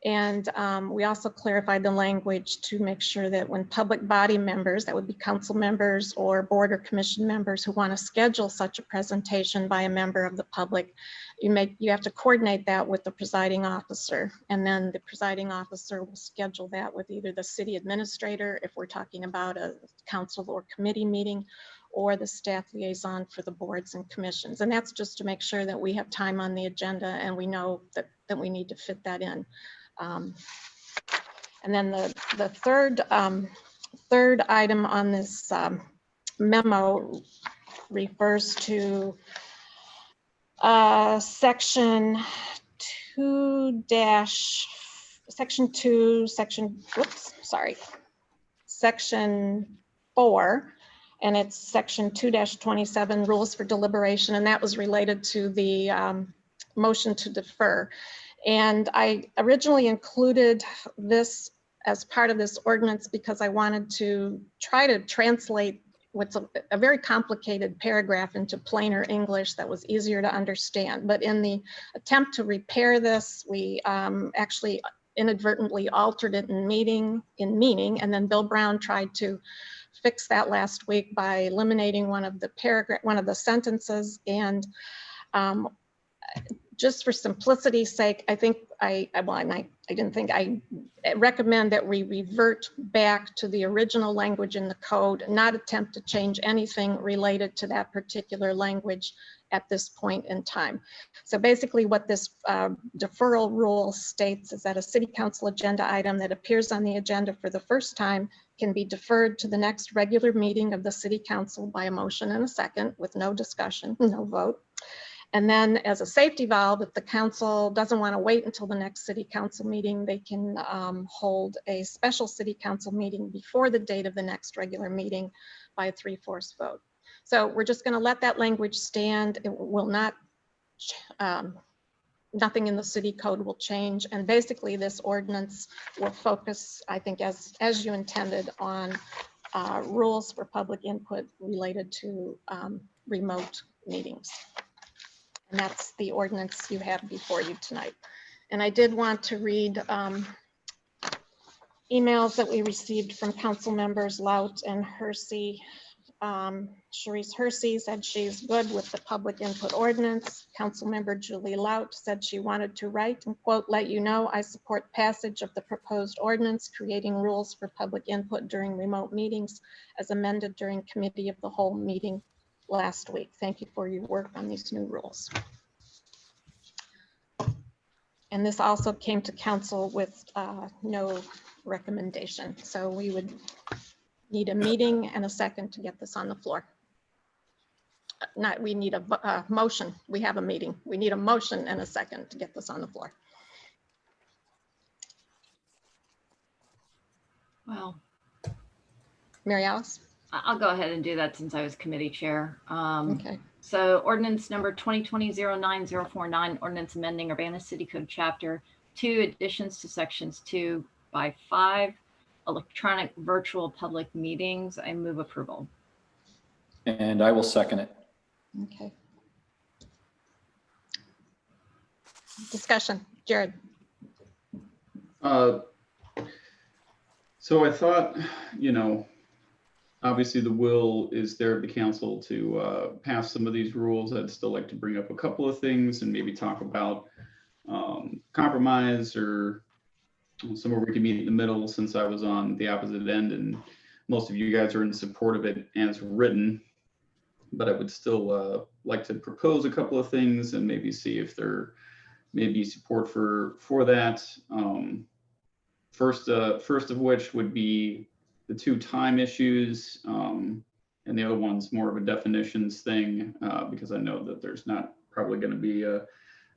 And we also clarified the language to make sure that when public body members, that would be council members or board or commission members who want to schedule such a presentation by a member of the public, you have to coordinate that with the presiding officer. And then the presiding officer will schedule that with either the city administrator, if we're talking about a council or committee meeting, or the staff liaison for the boards and commissions. And that's just to make sure that we have time on the agenda and we know that we need to fit that in. And then the third item on this memo refers to section 4, and it's section 2-27, rules for deliberation, and that was related to the motion to defer. And I originally included this as part of this ordinance because I wanted to try to translate what's a very complicated paragraph into plainer English that was easier to understand. But in the attempt to repair this, we actually inadvertently altered it in meaning, and then Bill Brown tried to fix that last week by eliminating one of the sentences. And just for simplicity's sake, I think I recommend that we revert back to the original language in the code, not attempt to change anything related to that particular language at this point in time. So basically what this deferral rule states is that a city council agenda item that appears on the agenda for the first time can be deferred to the next regular meeting of the city council by a motion and a second with no discussion, no vote. And then as a safety valve, if the council doesn't want to wait until the next city council meeting, they can hold a special city council meeting before the date of the next regular meeting by a 3/4 vote. So we're just going to let that language stand. It will not, nothing in the city code will change. And basically this ordinance will focus, I think, as you intended, on rules for public input related to remote meetings. And that's the ordinance you have before you tonight. And I did want to read emails that we received from council members Lout and Hersey. Sharice Hersey said she's good with the public input ordinance. Council member Julie Lout said she wanted to write and quote, "Let you know I support passage of the proposed ordinance creating rules for public input during remote meetings as amended during committee of the whole meeting last week. Thank you for your work on these new rules." And this also came to council with no recommendation. So we would need a meeting and a second to get this on the floor. We need a motion. We have a meeting. We need a motion and a second to get this on the floor. Well, Mary Alice? I'll go ahead and do that since I was committee chair. Okay. So ordinance number 2020-09049, ordinance amending Urbana City Code Chapter 2, additions to sections 2 by 5, electronic virtual public meetings. I move approval. And I will second it. Okay. Discussion, Jared. So I thought, obviously the will is there of the council to pass some of these rules. I'd still like to bring up a couple of things and maybe talk about compromise or somewhere we can meet in the middle, since I was on the opposite end and most of you guys are in support of it as written. But I would still like to propose a couple of things and maybe see if there may be support for that. First of which would be the 2 time issues, and the other one's more of a definitions thing, because I know that there's not probably going to be a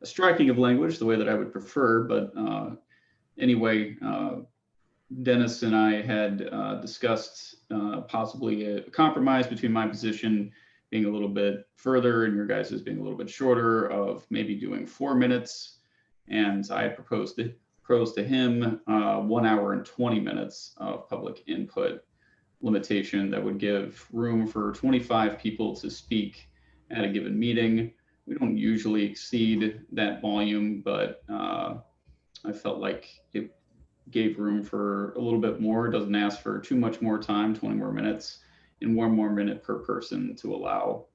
striking of language the way that I would prefer. But anyway, Dennis and I had discussed possibly a compromise between my position being a little bit further and your guys' being a little bit shorter, of maybe doing 4 minutes. And I had proposed to him 1 hour and 20 minutes of public input limitation that would give room for 25 people to speak at a given meeting. We don't usually exceed that volume, but I felt like it gave room for a little bit more. It doesn't ask for too much more time, 20 more minutes, and 1 more minute per person to allow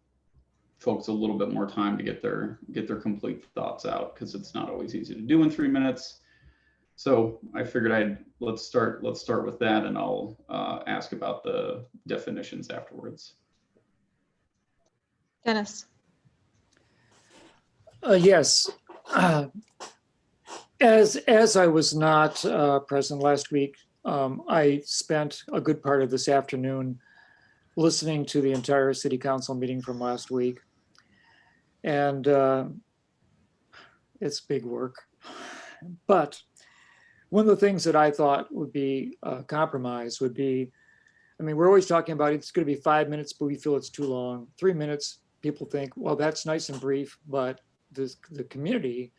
folks a little bit more time to get their complete thoughts out, because it's not always easy to do in 3 minutes. So I figured let's start with that, and I'll ask about the definitions afterwards. Dennis. Yes. As I was not present last week, I spent a good part of this afternoon listening to the entire city council meeting from last week. And it's big work. But one of the things that I thought would be a compromise would be I mean, we're always talking about it's going to be 5 minutes, but we feel it's too long. 3 minutes, people think, well, that's nice and brief, but the community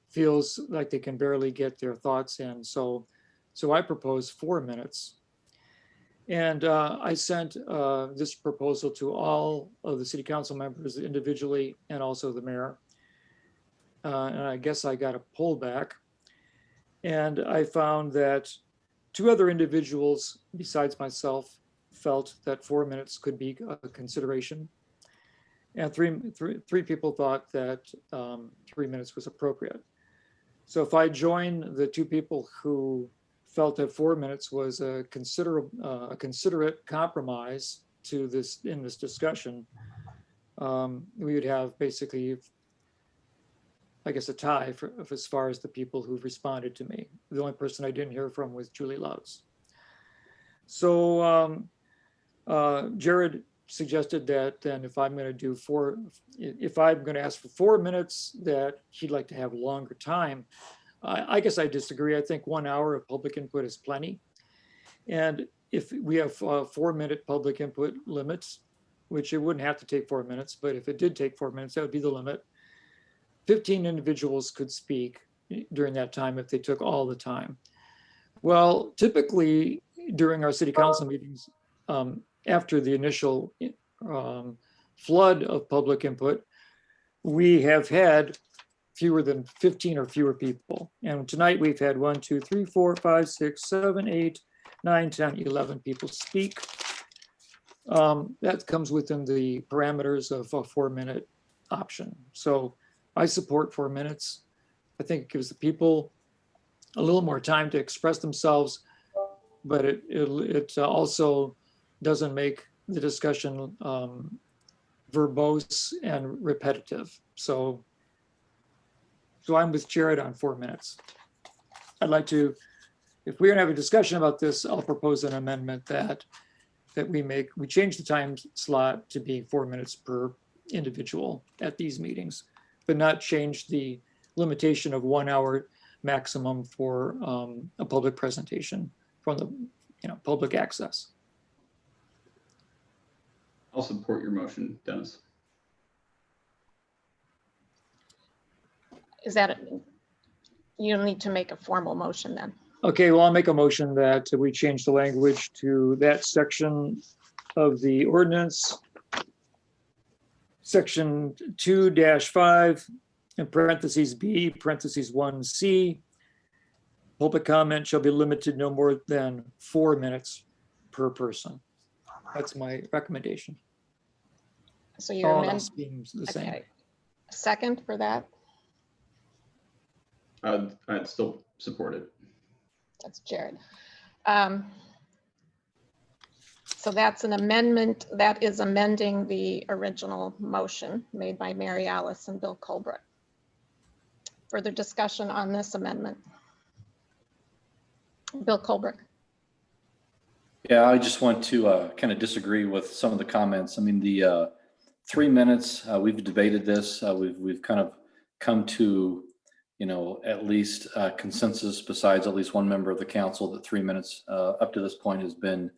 feels like they can barely get their thoughts in. So I propose 4 minutes. And I sent this proposal to all of the city council members individually and also the mayor. And I guess I got a poll back. And I found that 2 other individuals besides myself felt that 4 minutes could be a consideration. And three people thought that 3 minutes was appropriate. So if I join the 2 people who felt that 4 minutes was a considerate compromise to this in this discussion, we would have basically, I guess, a tie for as far as the people who've responded to me. The only person I didn't hear from was Julie Loutz. So Jared suggested that then if I'm going to ask for 4 minutes, that he'd like to have longer time. I guess I disagree. I think 1 hour of public input is plenty. And if we have 4 minute public input limits, which it wouldn't have to take 4 minutes, but if it did take 4 minutes, that would be the limit. 15 individuals could speak during that time if they took all the time. Well, typically during our city council meetings, after the initial flood of public input, we have had fewer than 15 or fewer people. And tonight we've had 1, 2, 3, 4, 5, 6, 7, 8, 9, 10, 11 people speak. That comes within the parameters of a 4 minute option. So I support 4 minutes. I think it gives the people a little more time to express themselves, but it also doesn't make the discussion verbose and repetitive. So I'm with Jared on 4 minutes. I'd like to, if we're gonna have a discussion about this, I'll propose an amendment that we change the time slot to be 4 minutes per individual at these meetings, but not change the limitation of 1 hour maximum for a public presentation from the public access. I'll support your motion, Dennis. Is that, you don't need to make a formal motion then. Okay, well, I'll make a motion that we change the language to that section of the ordinance, section 2-5, in parentheses B, parentheses 1C. Public comment shall be limited no more than 4 minutes per person. That's my recommendation. So you're All else being the same. Okay. Second for that? I'd still support it. That's Jared. So that's an amendment that is amending the original motion made by Mary Alice and Bill Colbrook. Further discussion on this amendment? Bill Colbrook. Yeah, I just want to kind of disagree with some of the comments. I mean, the 3 minutes, we've debated this. We've kind of come to, at least consensus besides at least one member of the council that 3 minutes up to this point has been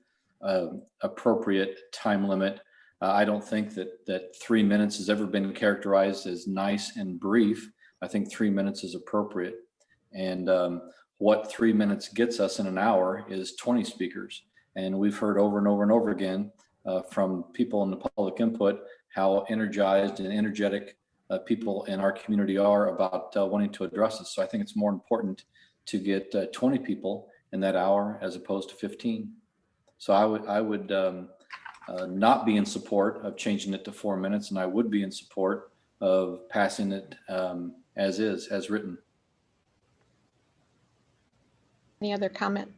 appropriate time limit. I don't think that 3 minutes has ever been characterized as nice and brief. I think 3 minutes is appropriate. And what 3 minutes gets us in an hour is 20 speakers. And we've heard over and over and over again from people in the public input how energized and energetic people in our community are about wanting to address this. So I think it's more important to get 20 people in that hour as opposed to 15. So I would not be in support of changing it to 4 minutes, and I would be in support of passing it as is, as written. Any other comment?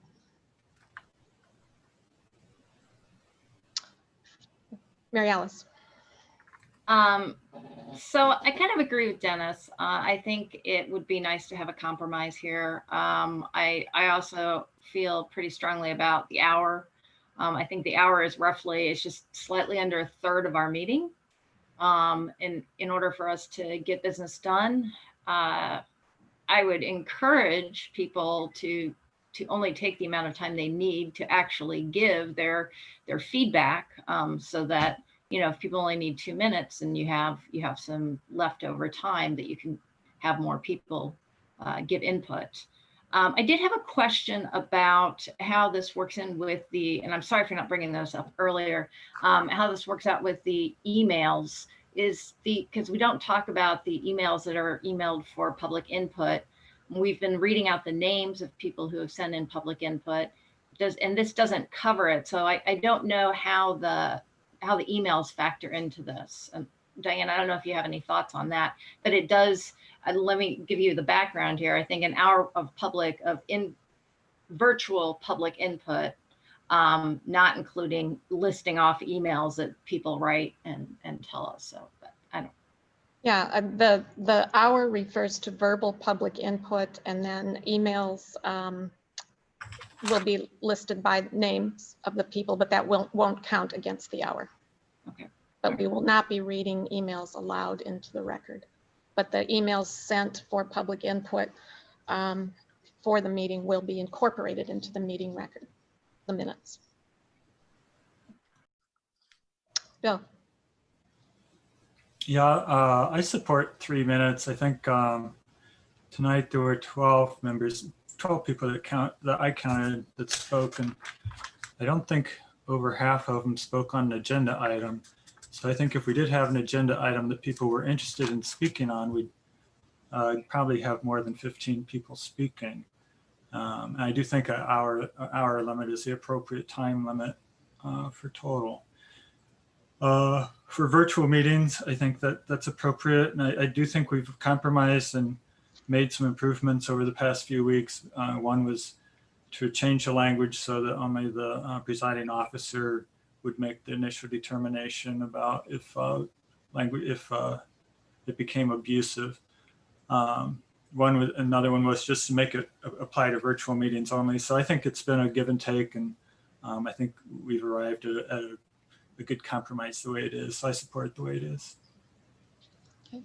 Mary Alice. So I kind of agree with Dennis. I think it would be nice to have a compromise here. I also feel pretty strongly about the hour. I think the hour is roughly, it's just slightly under a third of our meeting. In order for us to get business done, I would encourage people to to only take the amount of time they need to actually give their feedback, so that, you know, if people only need 2 minutes and you have some leftover time, that you can have more people give input. I did have a question about how this works in with the, and I'm sorry for not bringing those up earlier, how this works out with the emails. Because we don't talk about the emails that are emailed for public input. We've been reading out the names of people who have sent in public input, and this doesn't cover it. So I don't know how the emails factor into this. Diane, I don't know if you have any thoughts on that, but it does. Let me give you the background here. I think an hour of virtual public input, not including listing off emails that people write and tell us. So, but I don't. Yeah, the hour refers to verbal public input, and then emails will be listed by names of the people, but that won't count against the hour. Okay. But we will not be reading emails aloud into the record. But the emails sent for public input for the meeting will be incorporated into the meeting record, the minutes. Bill. Yeah, I support 3 minutes. I think tonight there were 12 people that I counted that spoke, and I don't think over half of them spoke on an agenda item. So I think if we did have an agenda item that people were interested in speaking on, we'd probably have more than 15 people speaking. And I do think an hour limit is the appropriate time limit for total. For virtual meetings, I think that's appropriate. And I do think we've compromised and made some improvements over the past few weeks. One was to change the language so that only the presiding officer would make the initial determination about if it became abusive. Another one was just to make it apply to virtual meetings only. So I think it's been a give and take, and I think we've arrived at a good compromise the way it is. So I support it the way it is. Okay.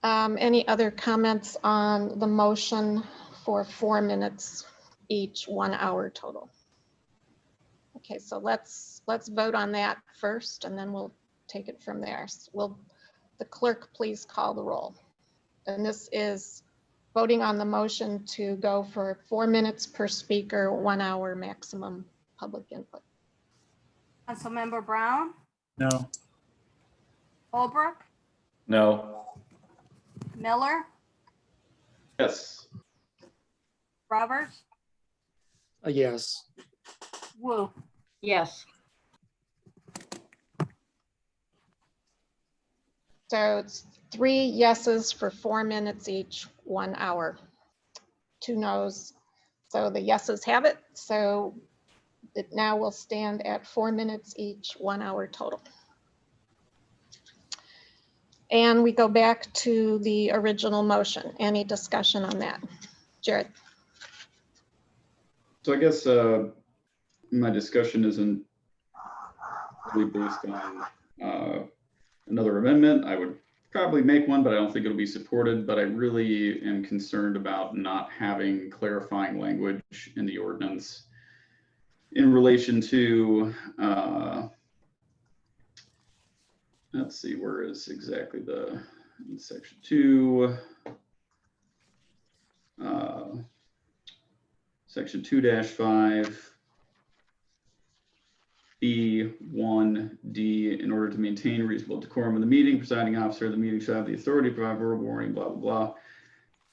Any other comments on the motion for 4 minutes each, 1 hour total? Okay, so let's vote on that first, and then we'll take it from there. So will the clerk please call the roll? And this is voting on the motion to go for 4 minutes per speaker, 1 hour maximum public input. Councilmember Brown, No. Holbrook, No. Miller, Yes. Roberts, Yes. Wu. Yes. So it's 3 yeses for 4 minutes each, 1 hour. 2 noes. So the yeses have it. So it now will stand at 4 minutes each, 1 hour total. And we go back to the original motion. Any discussion on that? Jared. So I guess my discussion isn't really based on another amendment. I would probably make one, but I don't think it'll be supported. But I really am concerned about not having clarifying language in the ordinance in relation to, let's see, where is exactly in section 2, section 2-5, B1D, in order to maintain reasonable decorum of the meeting, presiding officer of the meeting shall have the authority to provide verbal warning, blah, blah, blah,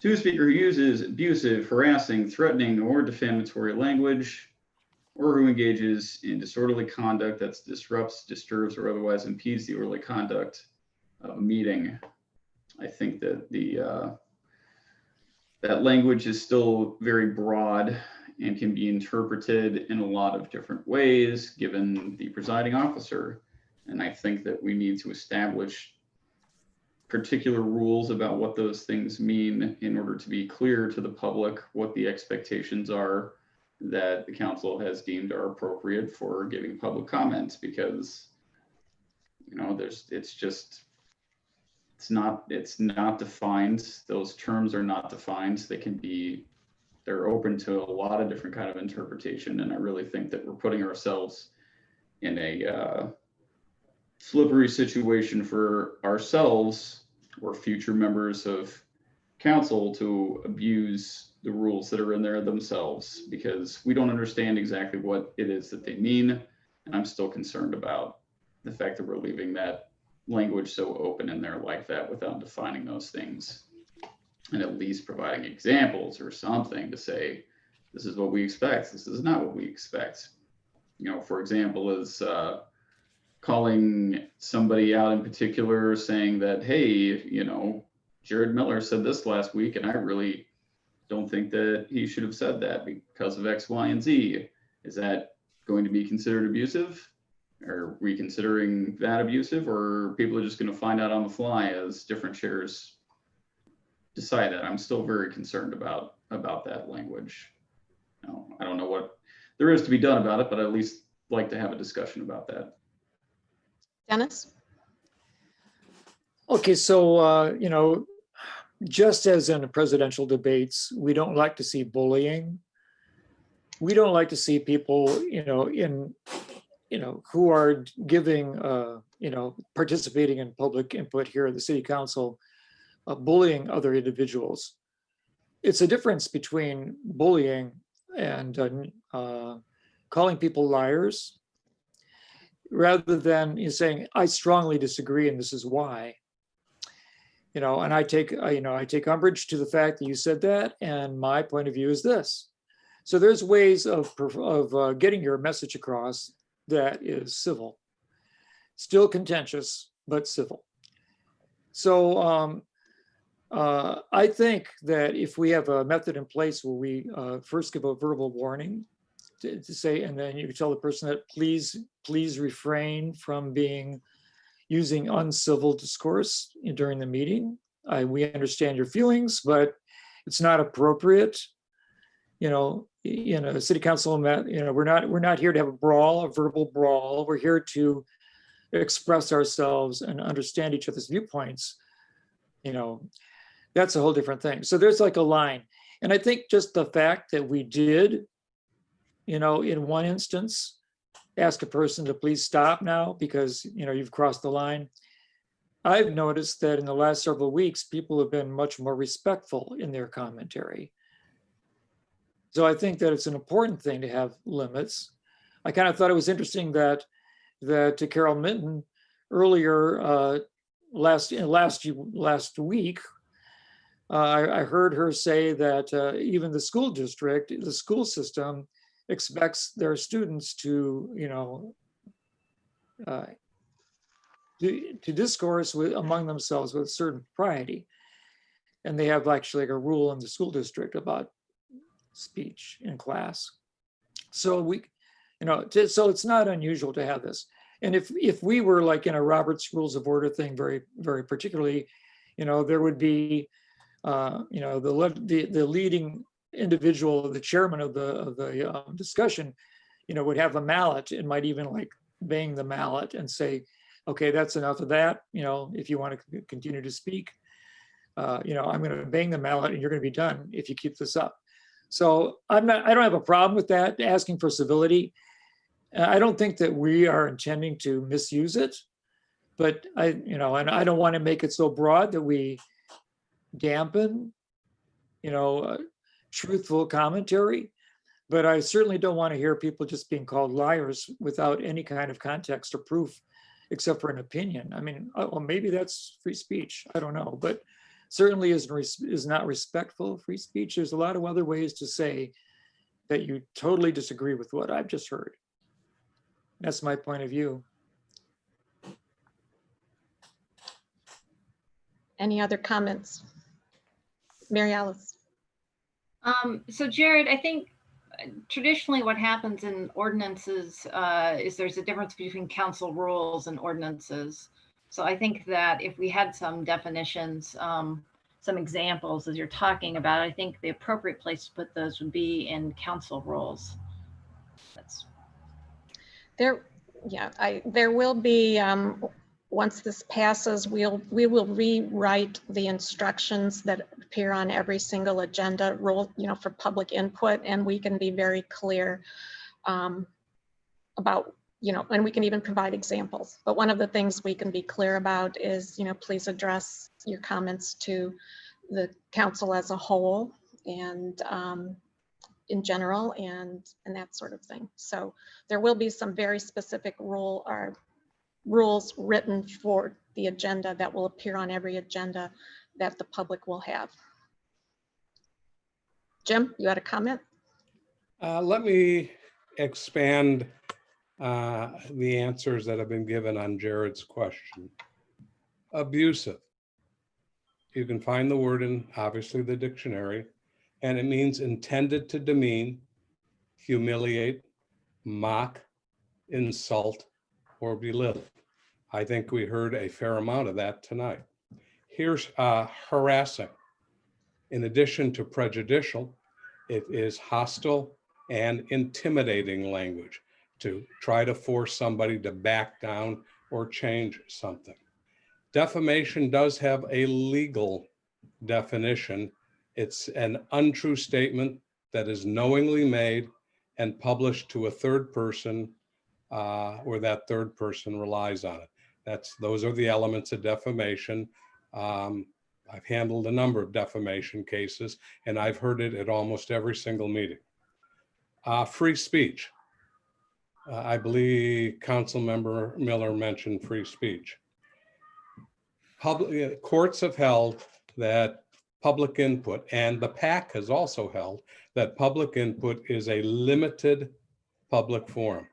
to a speaker who uses abusive, harassing, threatening, or defamatory language, or who engages in disorderly conduct that disrupts, disturbs, or otherwise impedes the orderly conduct of a meeting. I think that that language is still very broad and can be interpreted in a lot of different ways given the presiding officer. And I think that we need to establish particular rules about what those things mean in order to be clear to the public what the expectations are that the council has deemed are appropriate for giving public comments, because it's not defined. Those terms are not defined. They can be They're open to a lot of different kind of interpretation. And I really think that we're putting ourselves in a slippery situation for ourselves or future members of council to abuse the rules that are in there themselves, because we don't understand exactly what it is that they mean. And I'm still concerned about the fact that we're leaving that language so open in there like that without defining those things, and at least providing examples or something to say, this is what we expect, this is not what we expect. You know, for example, is calling somebody out in particular, saying that, hey, you know, Jared Miller said this last week, and I really don't think that he should have said that because of X, Y, and Z. Is that going to be considered abusive? Are we considering that abusive, or people are just going to find out on the fly as different chairs decide that? I'm still very concerned about that language. No, I don't know what there is to be done about it, but I'd at least like to have a discussion about that. Dennis? Okay, so, you know, just as in presidential debates, we don't like to see bullying. We don't like to see people, you know, who are giving, you know, participating in public input here at the city council, bullying other individuals. It's a difference between bullying and calling people liars, rather than you saying, I strongly disagree and this is why. You know, and I take umbrage to the fact that you said that, and my point of view is this. So there's ways of getting your message across that is civil, still contentious, but civil. So I think that if we have a method in place where we first give a verbal warning to say, and then you tell the person that please refrain from using uncivil discourse during the meeting. We understand your feelings, but it's not appropriate. You know, in a city council, you know, we're not here to have a verbal brawl. We're here to express ourselves and understand each other's viewpoints. You know, that's a whole different thing. So there's like a line. And I think just the fact that we did, you know, in one instance, ask a person to please stop now because, you know, you've crossed the line. I've noticed that in the last several weeks, people have been much more respectful in their commentary. So I think that it's an important thing to have limits. I kind of thought it was interesting that Carol Minton earlier last week, I heard her say that even the school district, the school system, expects their students to, you know, to discourse among themselves with certain propriety. And they have actually like a rule in the school district about speech in class. So we, you know, so it's not unusual to have this. And if we were like in a Robert's Rules of Order thing, very, very particularly, you know, there would be, you know, the leading individual, the chairman of the discussion, you know, would have a mallet and might even like bang the mallet and say, okay, that's enough of that. You know, if you want to continue to speak, you know, I'm going to bang the mallet and you're going to be done if you keep this up. So I don't have a problem with that, asking for civility. I don't think that we are intending to misuse it, but you know, and I don't want to make it so broad that we dampen, you know, truthful commentary, but I certainly don't want to hear people just being called liars without any kind of context or proof, except for an opinion. I mean, well, maybe that's free speech. I don't know, but certainly is not respectful of free speech. There's a lot of other ways to say that you totally disagree with what I've just heard. That's my point of view. Any other comments? Mary Alice. So Jared, I think traditionally what happens in ordinances is there's a difference between council rules and ordinances. So I think that if we had some definitions, some examples as you're talking about, I think the appropriate place to put those would be in council rules. There will be, once this passes, we will rewrite the instructions that appear on every single agenda rule, for public input, and we can be very clear about, and we can even provide examples. But one of the things we can be clear about is, please address your comments to the council as a whole and in general and that sort of thing. So there will be some very specific rules written for the agenda that will appear on every agenda that the public will have. Jim, you had a comment? Let me expand the answers that have been given on Jared's question. Abusive. You can find the word in, obviously, the dictionary, and it means intended to demean, humiliate, mock, insult, or belittle. I think we heard a fair amount of that tonight. Here's harassing. In addition to prejudicial, it is hostile and intimidating language to try to force somebody to back down or change something. Defamation does have a legal definition. It's an untrue statement that is knowingly made and published to a third person or that third person relies on it. Those are the elements of defamation. I've handled a number of defamation cases, and I've heard it at almost every single meeting. Free speech. I believe Councilmember Miller mentioned free speech. Courts have held that public input, and the PAC has also held that public input is a limited public forum.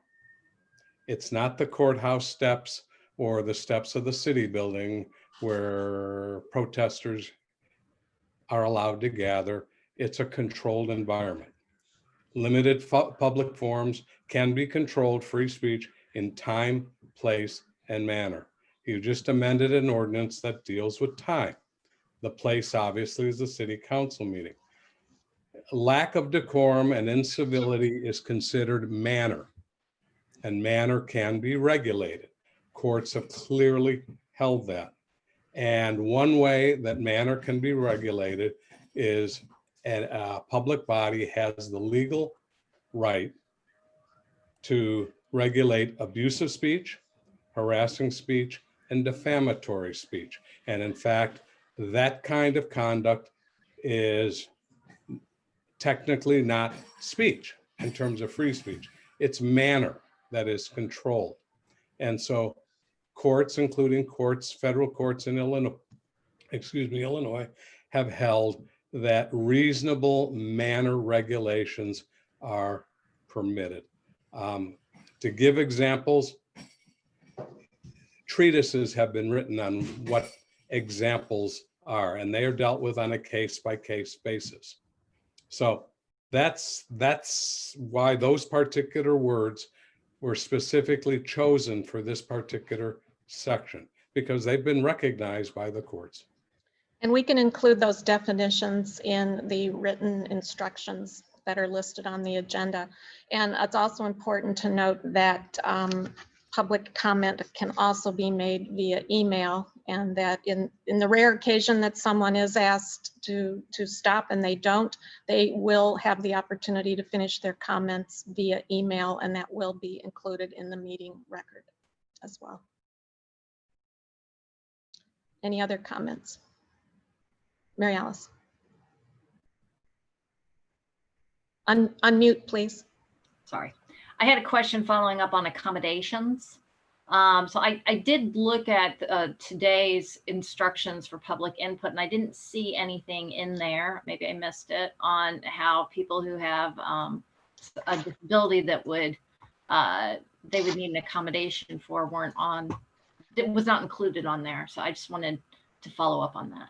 It's not the courthouse steps or the steps of the city building where protesters are allowed to gather. It's a controlled environment. Limited public forums can be controlled free speech in time, place, and manner. You just amended an ordinance that deals with time. The place obviously is the city council meeting. Lack of decorum and incivility is considered manner, and manner can be regulated. Courts have clearly held that. And one way that manner can be regulated is a public body has the legal right to regulate abusive speech, harassing speech, and defamatory speech. And in fact, that kind of conduct is technically not speech in terms of free speech. It's manner that is controlled. And so courts, including federal courts in Illinois, have held that reasonable manner regulations are permitted. To give examples, treatises have been written on what examples are, and they are dealt with on a case-by-case basis. So that's why those particular words were specifically chosen for this particular section, because they've been recognized by the courts. And we can include those definitions in the written instructions that are listed on the agenda. And it's also important to note that public comment can also be made via email, and that in the rare occasion that someone is asked to stop and they don't, they will have the opportunity to finish their comments via email, and that will be included in the meeting record as well. Any other comments? Mary Alice. Unmute, please. Sorry. I had a question following up on accommodations. So I did look at today's instructions for public input, and I didn't see anything in there, maybe I missed it, on how people who have a disability that would they would need an accommodation for it was not included on there. So I just wanted to follow up on that.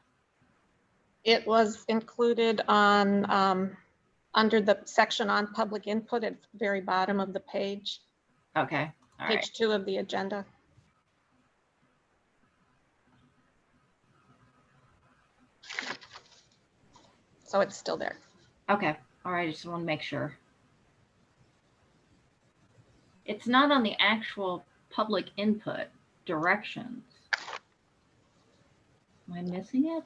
It was included on under the section on public input at the very bottom of the page. Okay. All right. Page 2 of the agenda. So it's still there. Okay. All right. I just want to make sure. It's not on the actual public input directions. Am I missing it?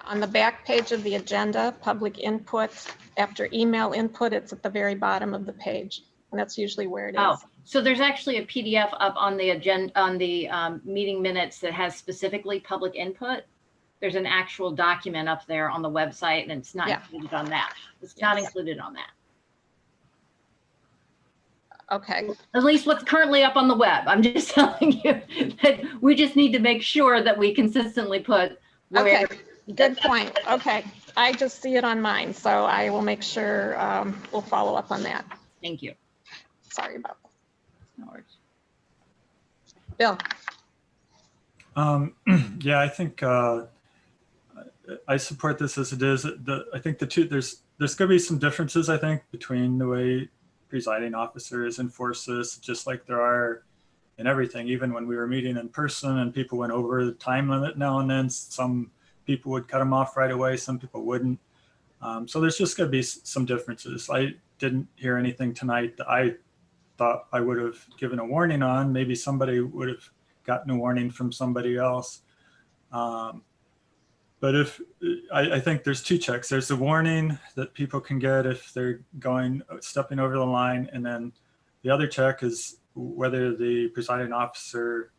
On the back page of the agenda, public input, after email input, it's at the very bottom of the page. And that's usually where it is. Oh, so there's actually a PDF up on the agenda, on the meeting minutes that has specifically public input. There's an actual document up there on the website, and it's not included on that. It's not included on that. Okay. At least what's currently up on the web. I'm just telling you that we just need to make sure that we consistently put where. Okay, good point. Okay, I just see it on mine, so I will make sure we'll follow up on that. Thank you. Sorry about that. No worries. Bill. Yeah, I think I support this as it is. I think there's going to be some differences, I think, between the way presiding officers enforce this, just like there are in everything. Even when we were meeting in person and people went over the time limit now and then, some people would cut them off right away, some people wouldn't. So there's just going to be some differences. I didn't hear anything tonight that I thought I would have given a warning on. Maybe somebody would have gotten a warning from somebody else. But if I think there's two checks. There's the warning that people can get if they're stepping over the line. And then the other check is whether the presiding officer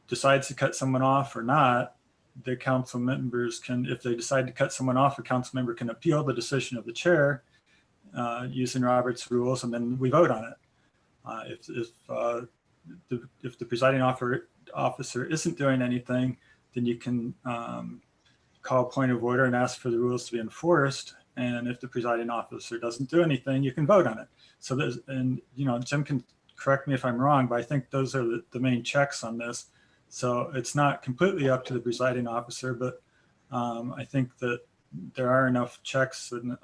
decides to cut someone off or not. The council members can, if they decide to cut someone off, a council member can appeal the decision of the chair using Robert's rules, and then we vote on it. If the presiding officer isn't doing anything, then you can call a point of order and ask for the rules to be enforced. And if the presiding officer doesn't do anything, you can vote on it. So there's, and Jim can correct me if I'm wrong, but I think those are the main checks on this. So it's not completely up to the presiding officer, but I think that there are enough checks and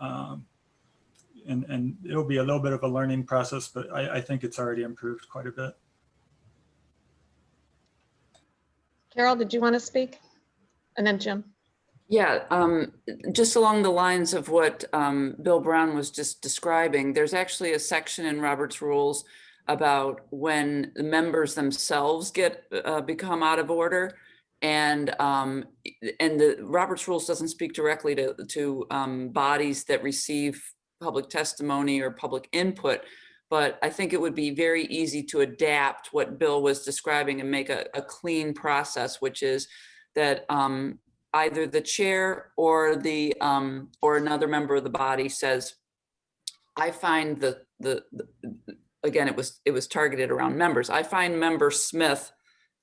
it'll be a little bit of a learning process, but I think it's already improved quite a bit. Carol, did you want to speak? And then Jim. Yeah, just along the lines of what Bill Brown was just describing, there's actually a section in Robert's Rules about when the members themselves become out of order, and the Robert's Rules doesn't speak directly to bodies that receive public testimony or public input. But I think it would be very easy to adapt what Bill was describing and make a clean process, which is that either the chair or or another member of the body says, I find again, it was targeted around members. I find member Smith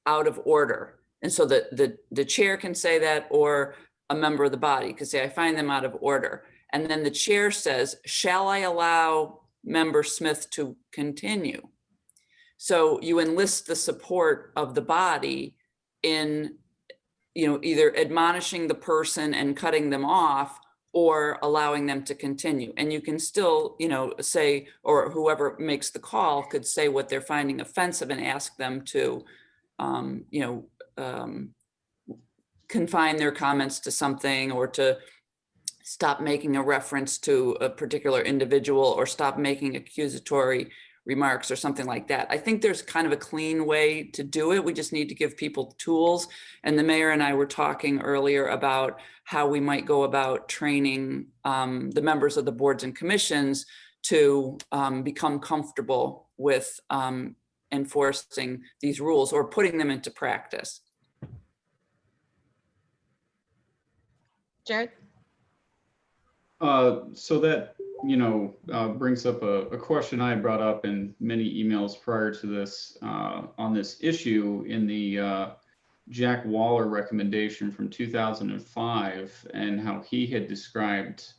out of order. And so the chair can say that, or a member of the body could say, I find them out of order. And then the chair says, shall I allow member Smith to continue? So you enlist the support of the body in, either admonishing the person and cutting them off or allowing them to continue. And you can still, say, or whoever makes the call could say what they're finding offensive and ask them to, confine their comments to something, or to stop making a reference to a particular individual, or stop making accusatory remarks or something like that. I think there's kind of a clean way to do it. We just need to give people tools. And the mayor and I were talking earlier about how we might go about training the members of the boards and commissions to become comfortable with enforcing these rules or putting them into practice. Jared? So that, brings up a question I brought up in many emails prior to this on this issue in the Jack Waller recommendation from 2005, and how he had described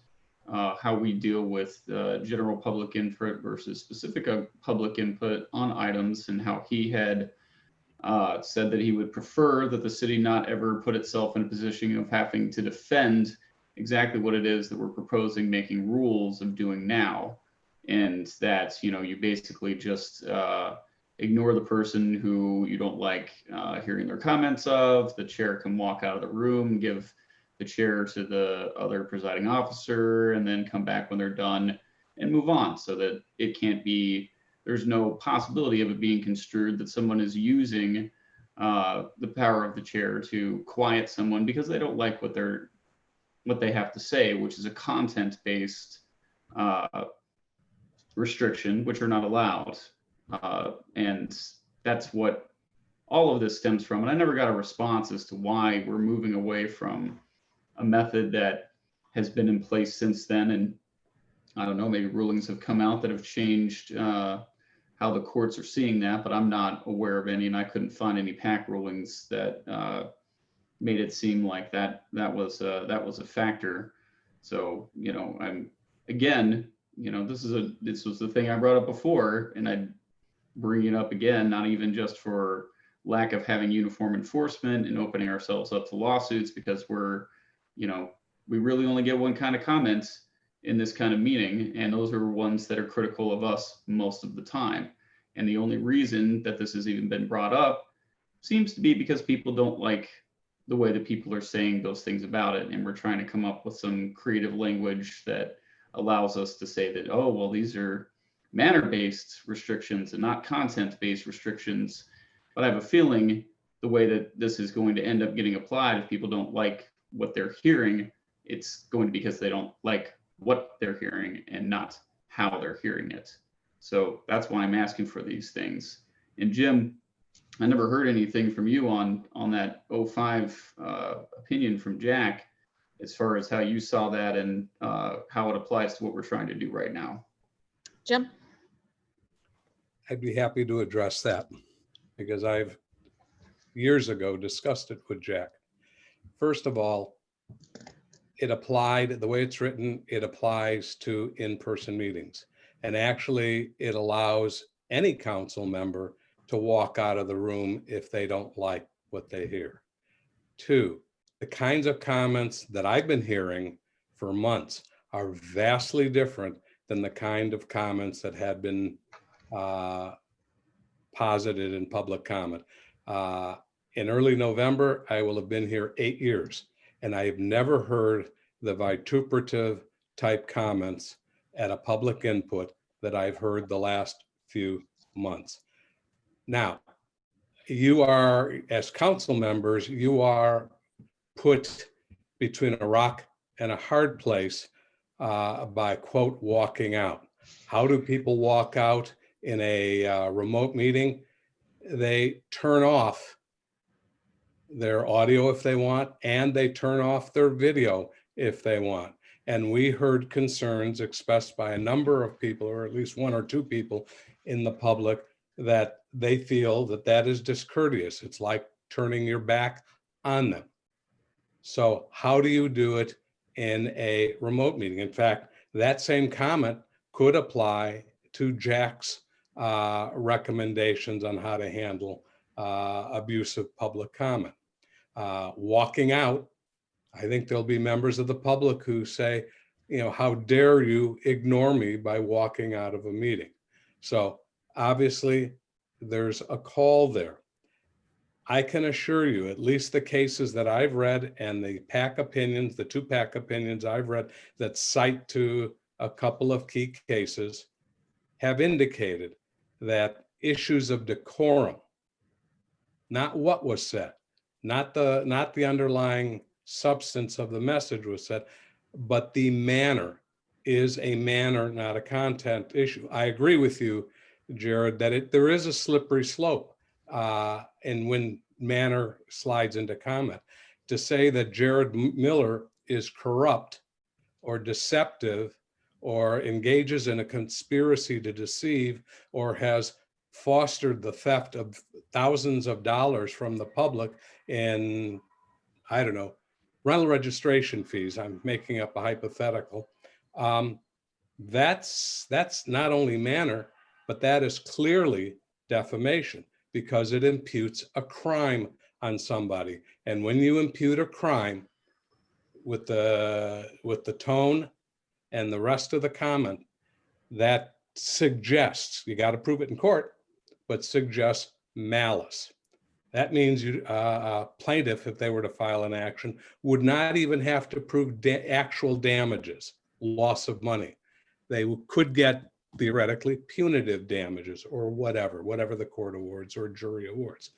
how we deal with general public input versus specific public input on items, and how he had said that he would prefer that the city not ever put itself in a position of having to defend exactly what it is that we're proposing making rules of doing now. And that, you basically just ignore the person who you don't like hearing their comments of. The chair can walk out of the room, give the chair to the other presiding officer, and then come back when they're done and move on, so that it can't be, there's no possibility of it being construed that someone is using the power of the chair to quiet someone because they don't like what they have to say, which is a content-based restriction, which are not allowed. And that's what all of this stems from. And I never got a response as to why we're moving away from a method that has been in place since then. And I don't know, maybe rulings have come out that have changed how the courts are seeing that, but I'm not aware of any, and I couldn't find any PAC rulings that made it seem like that was a factor. So, you know, this was the thing I brought up before, and I'd bring it up again, not even just for lack of having uniform enforcement and opening ourselves up to lawsuits, because we really only get one kind of comments in this kind of meeting, and those are ones that are critical of us most of the time. And the only reason that this has even been brought up seems to be because people don't like the way that people are saying those things about it, and we're trying to come up with some creative language that allows us to say that, oh, well, these are manner-based restrictions and not content-based restrictions. But I have a feeling the way that this is going to end up getting applied, if people don't like what they're hearing, it's going to be because they don't like what they're hearing and not how they're hearing it. So that's why I'm asking for these things. And Jim, I never heard anything from you on that 05 opinion from Jack, as far as how you saw that and how it applies to what we're trying to do right now. Jim? I'd be happy to address that, because I've years ago discussed it with Jack. First of all, it applied, the way it's written, it applies to in-person meetings. And actually, it allows any council member to walk out of the room if they don't like what they hear. 2, the kinds of comments that I've been hearing for months are vastly different than the kind of comments that had been posited in public comment. In early November, I will have been here 8 years, and I have never heard the vituperative type comments at a public input that I've heard the last few months. Now, you are, as council members, you are put between a rock and a hard place by, quote, walking out. How do people walk out in a remote meeting? They turn off their audio if they want, and they turn off their video if they want. And we heard concerns expressed by a number of people, or at least 1 or 2 people in the public, that they feel that that is discourteous. It's like turning your back on them. So how do you do it in a remote meeting? In fact, that same comment could apply to Jack's recommendations on how to handle abusive public comment. Walking out, I think there'll be members of the public who say, you know, how dare you ignore me by walking out of a meeting? So obviously there's a call there. I can assure you, at least the cases that I've read and the PAC opinions, the 2 PAC opinions I've read that cite to a couple of key cases, have indicated that issues of decorum, not what was said, not the underlying substance of the message was said, but the manner is a manner, not a content issue. I agree with you, Jared, that there is a slippery slope. And when manner slides into comment, to say that Jared Miller is corrupt or deceptive or engages in a conspiracy to deceive or has fostered the theft of thousands of dollars from the public in, I don't know, rental registration fees, I'm making up a hypothetical. That's not only manner, but that is clearly defamation, because it imputes a crime on somebody. And when you impute a crime with the tone and the rest of the comment, that suggests, you got to prove it in court, but suggests malice. That means a plaintiff, if they were to file an action, would not even have to prove actual damages, loss of money. They could get theoretically punitive damages or whatever the court awards or jury awards.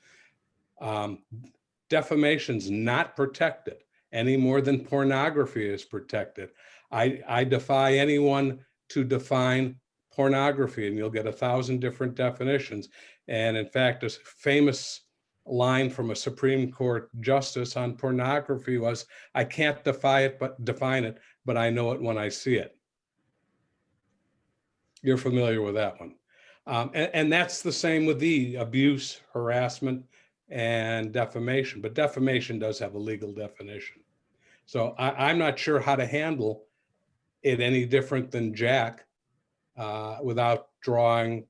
Defamation's not protected any more than pornography is protected. I defy anyone to define pornography, and you'll get 1,000 different definitions. And in fact, a famous line from a Supreme Court justice on pornography was, "I can't define it, but I know it when I see it." You're familiar with that one. And that's the same with the abuse, harassment, and defamation, but defamation does have a legal definition. So I'm not sure how to handle it any different than Jack without drawing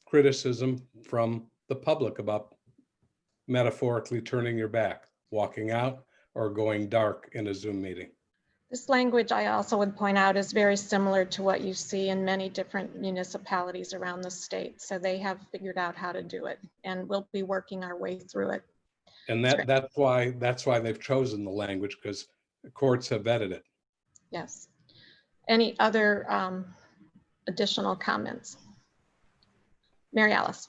criticism from the public about metaphorically turning your back, walking out, or going dark in a Zoom meeting. This language, I also would point out, is very similar to what you see in many different municipalities around the state. So they have figured out how to do it, and we'll be working our way through it. And that's why they've chosen the language, because the courts have vetted it. Yes. Any other additional comments? Mary Alice.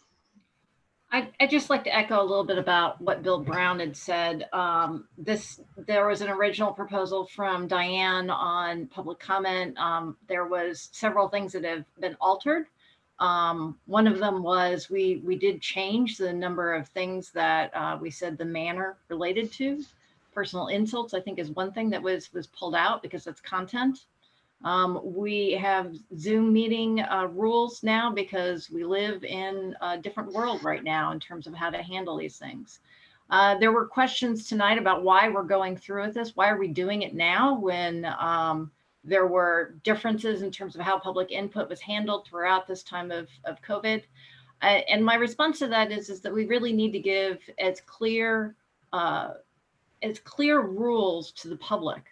I'd just like to echo a little bit about what Bill Brown had said. There was an original proposal from Diane on public comment. There was several things that have been altered. One of them was we did change the number of things that we said the manner related to. Personal insults, I think, is one thing that was pulled out because it's content. We have Zoom meeting rules now because we live in a different world right now in terms of how to handle these things. There were questions tonight about why we're going through with this. Why are we doing it now when there were differences in terms of how public input was handled throughout this time of COVID? And my response to that is that we really need to give as clear rules to the public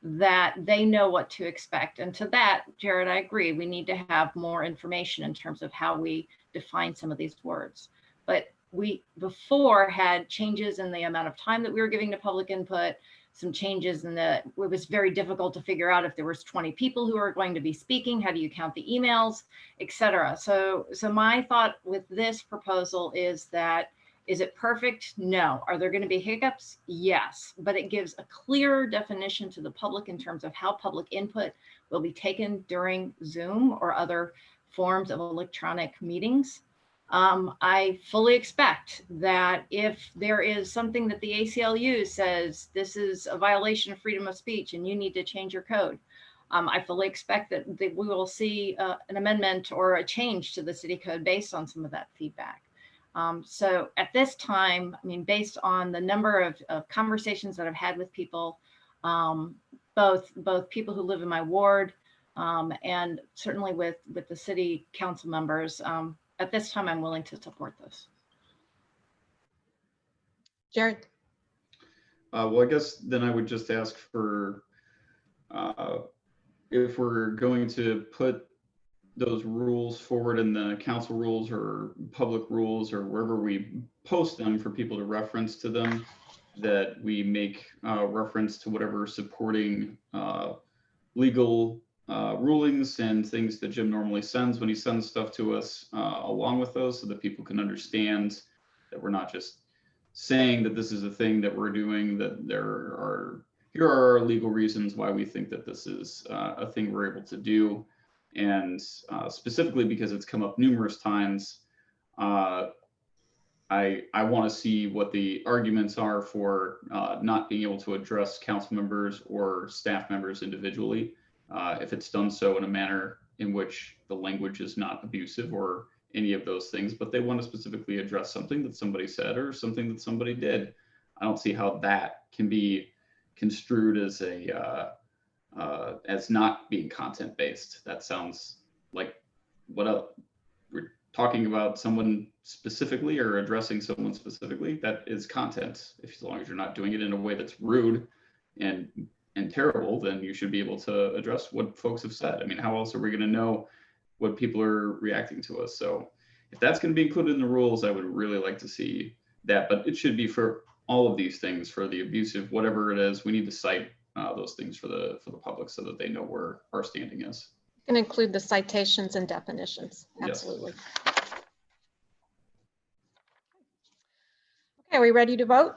that they know what to expect. And to that, Jared, I agree, we need to have more information in terms of how we define some of these words. But we before had changes in the amount of time that we were giving to public input, some changes in it was very difficult to figure out if there was 20 people who are going to be speaking, how do you count the emails, etc. So my thought with this proposal is that, is it perfect? No. Are there going to be hiccups? Yes. But it gives a clearer definition to the public in terms of how public input will be taken during Zoom or other forms of electronic meetings. I fully expect that if there is something that the ACLU says this is a violation of freedom of speech and you need to change your code, I fully expect that we will see an amendment or a change to the city code based on some of that feedback. So at this time, I mean, based on the number of conversations that I've had with people, both people who live in my ward and certainly with the city council members, at this time, I'm willing to support this. Jared. Well, I guess then I would just ask for if we're going to put those rules forward in the council rules or public rules or wherever we post them for people to reference to them, that we make reference to whatever supporting legal rulings and things that Jim normally sends when he sends stuff to us along with those, so that people can understand that we're not just saying that this is a thing that we're doing, that here are our legal reasons why we think that this is a thing we're able to do. And specifically because it's come up numerous times, I want to see what the arguments are for not being able to address council members or staff members individually, if it's done so in a manner in which the language is not abusive or any of those things, but they want to specifically address something that somebody said or something that somebody did. I don't see how that can be construed as as not being content based. That sounds like we're talking about someone specifically or addressing someone specifically. That is content. As long as you're not doing it in a way that's rude and terrible, then you should be able to address what folks have said. I mean, how else are we going to know what people are reacting to us? So if that's going to be included in the rules, I would really like to see that, but it should be for all of these things. For the abusive, whatever it is, we need to cite those things for the public so that they know where our standing is. You can include the citations and definitions. Absolutely. Yes. Okay, are we ready to vote?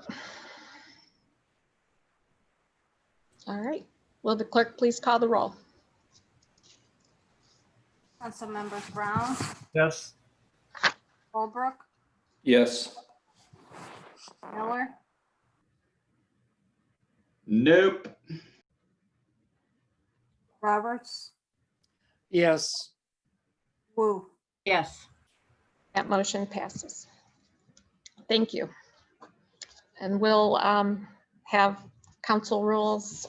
All right. Will the clerk please call the roll? Council members Brown, Yes. Holbrook, Yes. Miller, Nope. Roberts, Yes. Woo. Yes. That motion passes. Thank you. And we'll have council rules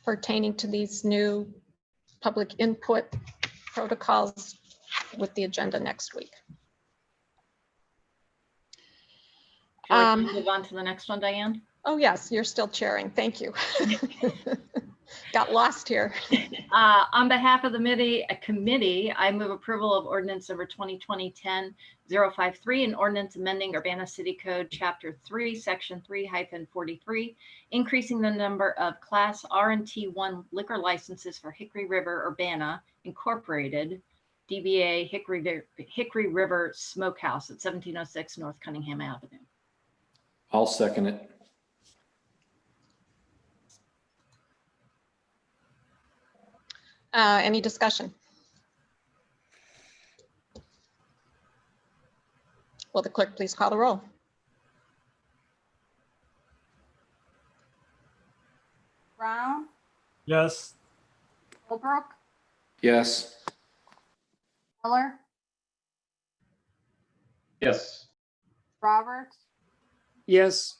pertaining to these new public input protocols with the agenda next week. Shall I move on to the next one, Diane? Oh, yes, you're still chairing. Thank you. Got lost here. On behalf of the committee, I move approval of ordinance number 2020-10-053, an ordinance amending Urbana City Code Chapter 3, Section 3-43, increasing the number of Class R&T1 liquor licenses for Hickory River Urbana Incorporated, DBA Hickory River Smokehouse at 1706 North Cunningham Avenue. I'll second it. Any discussion? Will the clerk please call the roll? Brown, Yes. Holbrook, Yes. Miller, Yes. Roberts, Yes.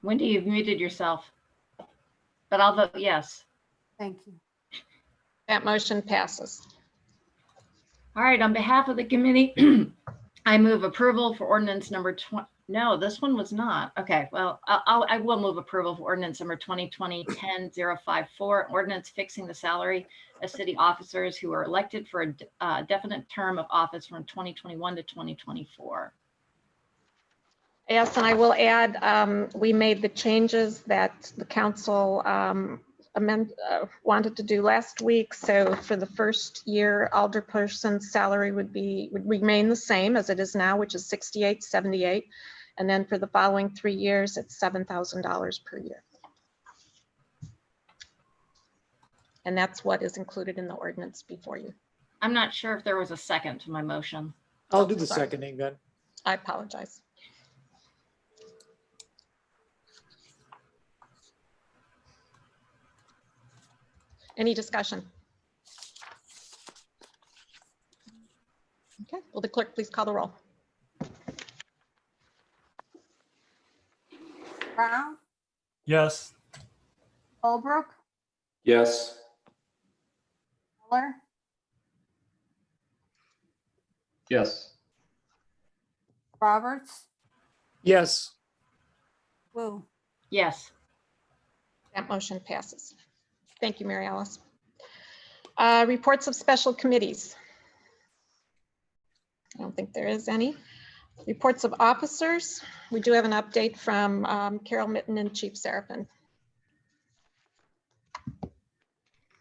Wendy, you've muted yourself, but I'll vote yes. thank you. That motion passes. All right, on behalf of the committee, I move approval for ordinance number 20. No, this one was not. Okay, well, I will move approval for ordinance number 2020-10-054, ordinance fixing the salary of city officers who are elected for a definite term of office from 2021 to 2024. Yes, and I will add, we made the changes that the council wanted to do last week. So for the first year, alderperson's salary would remain the same as it is now, which is $68.78. And then for the following 3 years, it's $7,000 per year. And that's what is included in the ordinance before you. I'm not sure if there was a second to my motion. I'll do the sorry. seconding then. I apologize. Any discussion? Okay, will the clerk please call the roll? Brown, Yes. Holbrook, Yes. Miller, Yes. Roberts, Yes. Woo. Yes. That motion passes. Thank you, Mary Alice. Reports of special committees. I don't think there is any. Reports of officers. We do have an update from Carol Mitten and Chief Seraphin.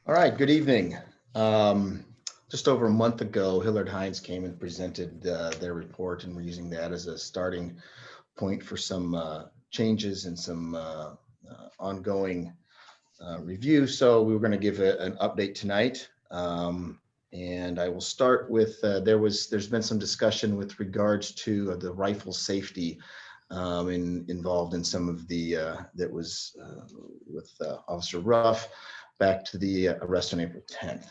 All right, good evening. Just over a month ago, Hillard Hines came and presented their report, and we're using that as a starting point for some changes and some ongoing review. So we were going to give an update tonight. And I will start with, there's been some discussion with regards to the rifle safety involved in some of the, that was with Officer Ruff back to the arrest on April 10th.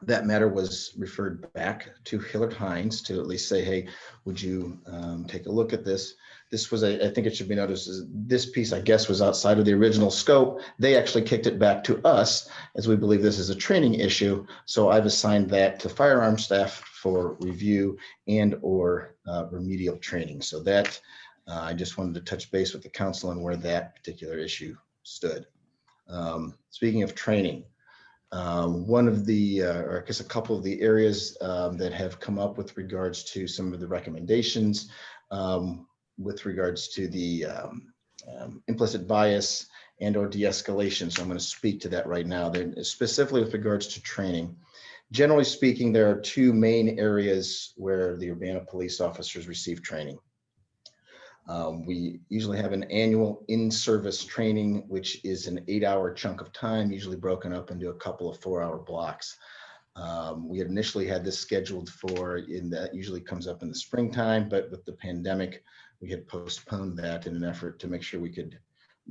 That matter was referred back to Hillard Hines to at least say, hey, would you take a look at this? This was, I think it should be noticed, this piece, I guess, was outside of the original scope. They actually kicked it back to us as we believe this is a training issue. So I've assigned that to firearm staff for review and or remedial training. So that I just wanted to touch base with the council on where that particular issue stood. Speaking of training, one of the, or I guess a couple of the areas that have come up with regards to some of the recommendations with regards to the implicit bias and or de-escalation. So I'm going to speak to that right now. Then specifically with regards to training, Generally speaking, there are two main areas where the Urbana police officers receive training. We usually have an annual in-service training, which is an 8-hour chunk of time, usually broken up into a couple of 4-hour blocks. We had initially had this scheduled for, that usually comes up in the springtime, but with the pandemic, we had postponed that in an effort to make sure we could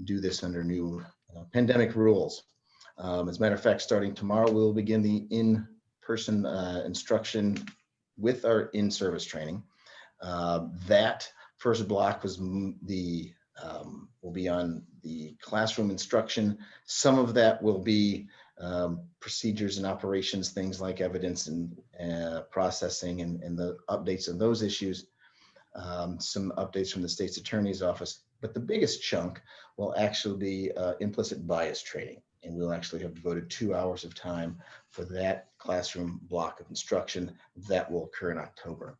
do this under new pandemic rules. As a matter of fact, starting tomorrow, we'll begin the in-person instruction with our in-service training. That first block was will be on the classroom instruction. Some of that will be procedures and operations, things like evidence and processing and the updates of those issues. Some updates from the state's attorney's office, but the biggest chunk will actually be implicit bias training. And we'll actually have devoted 2 hours of time for that classroom block of instruction. That will occur in October.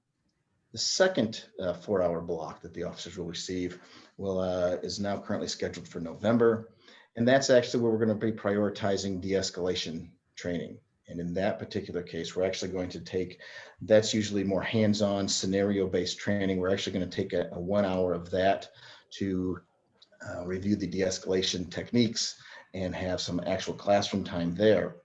The second 4-hour block that the officers will receive is now currently scheduled for November. And that's actually where we're going to be prioritizing de-escalation training. And in that particular case, we're actually going to take, that's usually more hands-on scenario-based training. We're actually going to take a 1 hour of that to review the de-escalation techniques and have some actual classroom time there.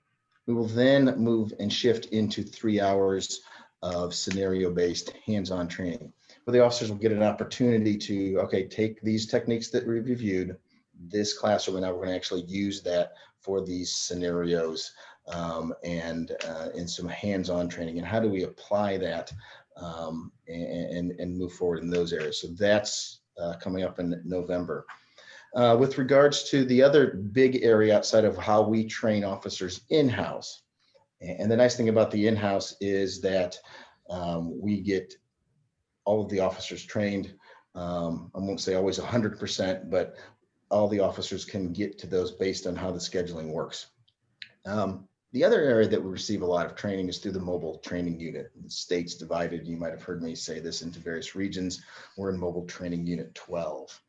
We will then move and shift into 3 hours of scenario-based hands-on training, where the officers will get an opportunity to, okay, take these techniques that we've reviewed, this classroom, and now we're going to actually use that for these scenarios and in some hands-on training. And how do we apply that and move forward in those areas? So that's coming up in November. With regards to the other big area outside of how we train officers in-house, and the nice thing about the in-house is that we get all of the officers trained. I won't say always 100%, but all the officers can get to those based on how the scheduling works. The other area that we receive a lot of training is through the mobile training unit. The state's divided. You might have heard me say this into various regions. We're in mobile training unit 12.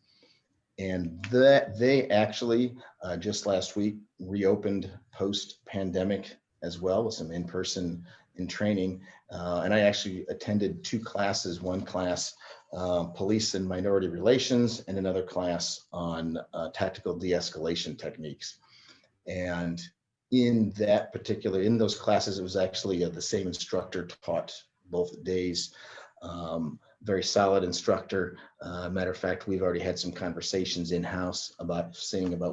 And that they actually just last week reopened post-pandemic as well with some in-person training. And I actually attended 2 classes, one class police and minority relations and another class on tactical de-escalation techniques. And in those classes, it was actually the same instructor taught both days. Very solid instructor. Matter of fact, we've already had some conversations in-house about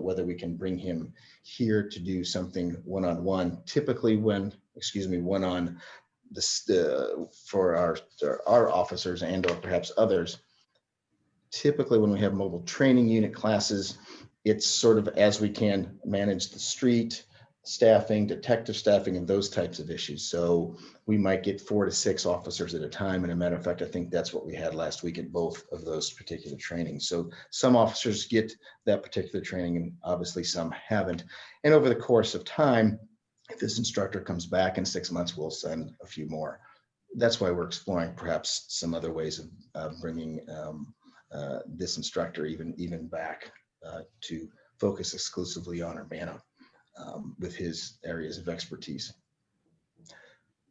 whether we can bring him here to do something one-on-one. Typically one-on for our officers and or perhaps others. Typically when we have mobile training unit classes, it's sort of as we can manage the street, staffing, detective staffing, and those types of issues. So we might get 4 to 6 officers at a time. And a matter of fact, I think that's what we had last week at both of those particular trainings. So some officers get that particular training and obviously some haven't. And over the course of time, if this instructor comes back in 6 months, we'll send a few more. That's why we're exploring perhaps some other ways of bringing this instructor even back to focus exclusively on Urbana. With his areas of expertise.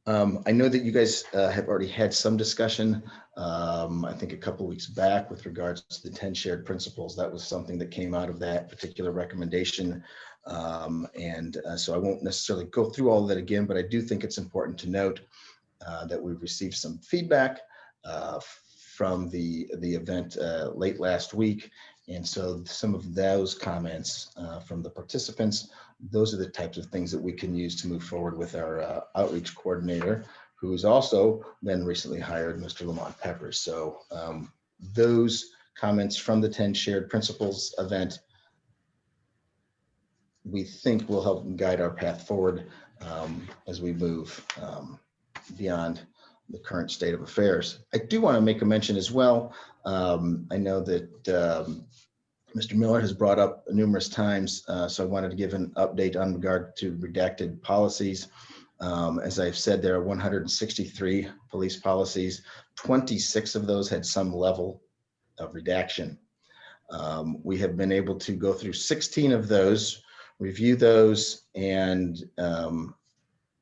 I know that you guys have already had some discussion, I think a couple weeks back with regards to the 10 shared principles. That was something that came out of that particular recommendation. So I won't necessarily go through all of that again, but I do think it's important to note that we've received some feedback from the event late last week. And so some of those comments from the participants, those are the types of things that we can use to move forward with our outreach coordinator, who's also been recently hired, Mr. Lamont Peppers. So those comments from the 10 shared principles event, we think will help guide our path forward as we move beyond the current state of affairs. I do want to make a mention as well. I know that Mr. Miller has brought up numerous times, so I wanted to give an update on regard to redacted policies. As I've said, there are 163 police policies. 26 of those had some level of redaction. We have been able to go through 16 of those, review those, and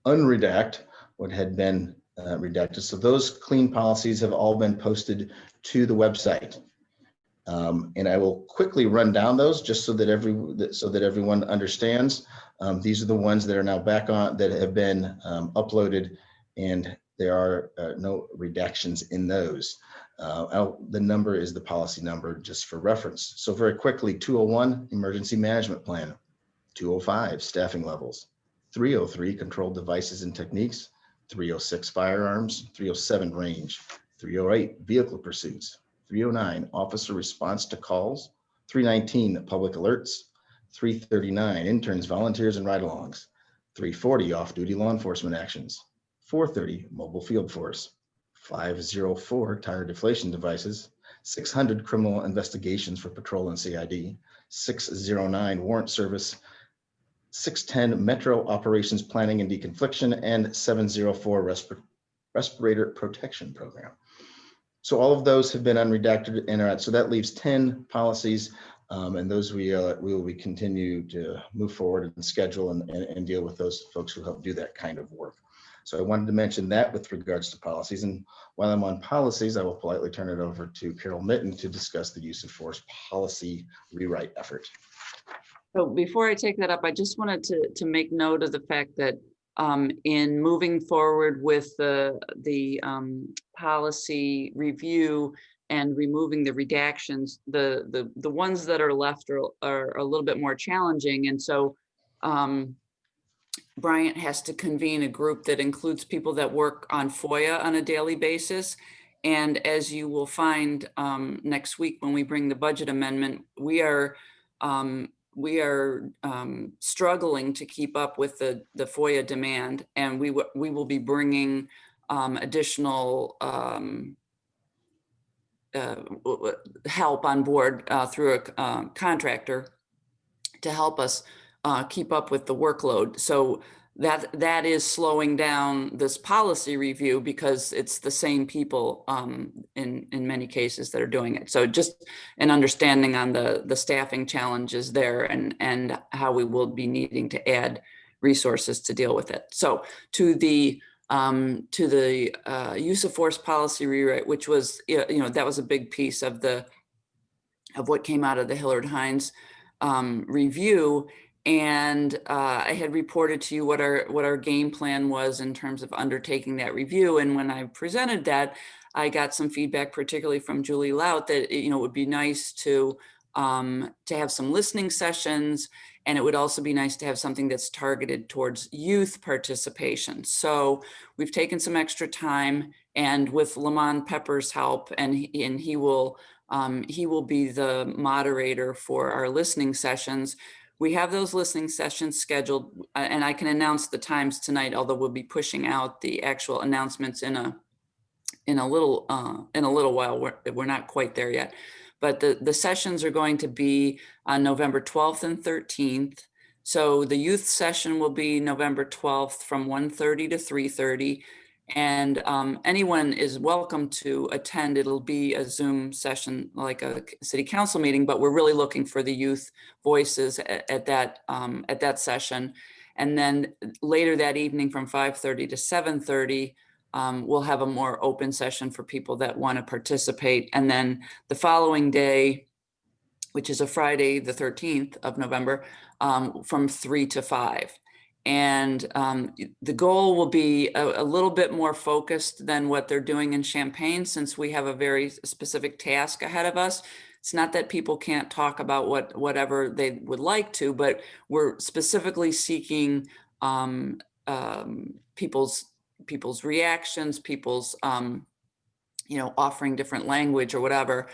unredact what had been redacted. So those clean policies have all been posted to the website. And I will quickly run down those just so that everyone understands. These are the ones that are now back on, that have been uploaded, and there are no redactions in those. The number is the policy number just for reference. So very quickly, 201, emergency management plan. 205, staffing levels. 303, controlled devices and techniques. 306, firearms. 307, range. 308, vehicle pursuits. 309, officer response to calls. 319, public alerts. 339, interns, volunteers, and ride-alongs. 340, off-duty law enforcement actions. 430, mobile field force. 504, tire deflation devices. 600, criminal investigations for patrol and CID. 609, warrant service. 610, metro operations planning and deconfliction, and 704, respirator protection program. So all of those have been unredacted and so that leaves 10 policies, and those we will continue to move forward and schedule and deal with those folks who help do that kind of work. So I wanted to mention that with regards to policies. And while I'm on policies, I will politely turn it over to Carol Mitten to discuss the use of force policy rewrite effort. So before I take that up, I just wanted to make note of the fact that in moving forward with the policy review and removing the redactions, the ones that are left are a little bit more challenging. And so Bryant has to convene a group that includes people that work on FOIA on a daily basis. And as you will find next week when we bring the budget amendment, we are struggling to keep up with the FOIA demand, and we will be bringing additional help on board through a contractor to help us keep up with the workload. So that is slowing down this policy review because it's the same people in many cases that are doing it. So just an understanding on the staffing challenges there and how we will be needing to add resources to deal with it. So to the use of force policy rewrite, which was, that was a big piece of what came out of the Hillard Hines review. And I had reported to you what our game plan was in terms of undertaking that review. And when I presented that, I got some feedback, particularly from Julie Lout, that it would be nice to have some listening sessions, and it would also be nice to have something that's targeted towards youth participation. So we've taken some extra time, and with Lamont Pepper's help, and he will be the moderator for our listening sessions. We have those listening sessions scheduled, and I can announce the times tonight, although we'll be pushing out the actual announcements in a little while. We're not quite there yet, but the sessions are going to be on November 12th and 13th. So the youth session will be November 12th from 1:30 to 3:30. And anyone is welcome to attend. It'll be a Zoom session like a city council meeting, but we're really looking for the youth voices at that session. And then later that evening from 5:30 to 7:30, we'll have a more open session for people that want to participate. And then the following day, which is a Friday, the 13th of November, from 3 to 5. And the goal will be a little bit more focused than what they're doing in Champaign, since we have a very specific task ahead of us. It's not that people can't talk about whatever they would like to, but we're specifically seeking people's reactions, people's offering different language or whatever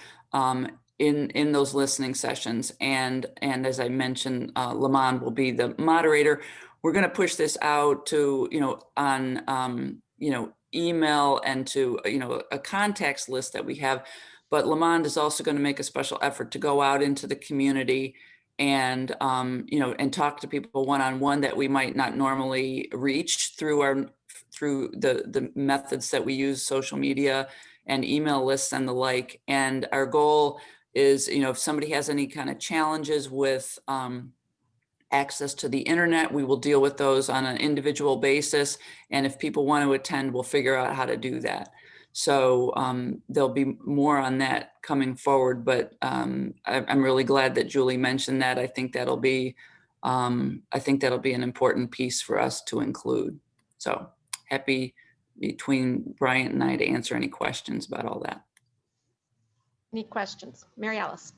in those listening sessions. And as I mentioned, Lamont will be the moderator. We're going to push this out to, on, email and to, a contacts list that we have. But Lamont is also going to make a special effort to go out into the community and, and talk to people one-on-one that we might not normally reach through the methods that we use, social media and email lists and the like. And our goal is, if somebody has any kind of challenges with, access to the internet, we will deal with those on an individual basis. And if people want to attend, we'll figure out how to do that. So there'll be more on that coming forward, but I'm really glad that Julie mentioned that. I think that'll be an important piece for us to include. So happy between Bryant and I to answer any questions about all that. Any questions? Mary Alice.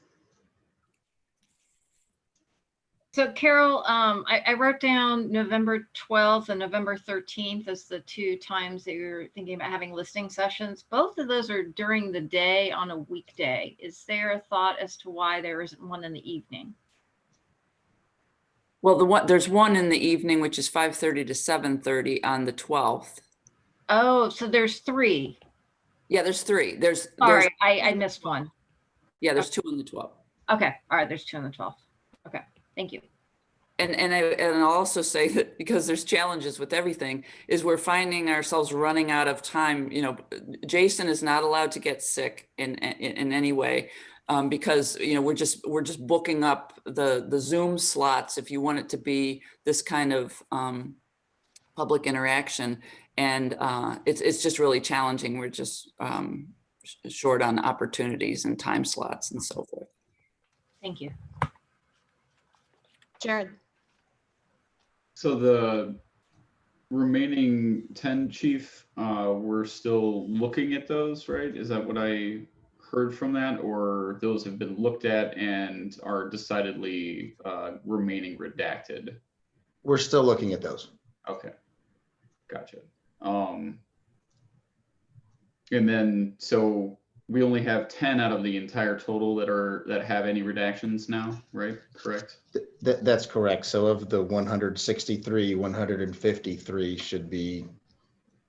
So Carol, I wrote down November 12th and November 13th as the 2 times that you're thinking about having listening sessions. Both of those are during the day on a weekday. Is there a thought as to why there isn't one in the evening? Well, there's one in the evening, which is 5:30 to 7:30 on the 12th. Oh, so there's 3. Yeah, there's 3. Sorry, I missed one. Yeah, there's 2 on the 12th. Okay, all right, there's 2 on the 12th. Okay, thank you. And I'll also say that because there's challenges with everything, is we're finding ourselves running out of time. You know, Jason is not allowed to get sick in any way, because we're just booking up the Zoom slots if you want it to be this kind of public interaction, and it's just really challenging. We're just short on opportunities and time slots and so forth. Thank you. Jared. So the remaining 10, Chief, we're still looking at those, right? Is that what I heard from that? Or those have been looked at and are decidedly remaining redacted? We're still looking at those. Okay, gotcha. And then, so we only have 10 out of the entire total that have any redactions now, right? Correct? That's correct. So of the 163, 153 should be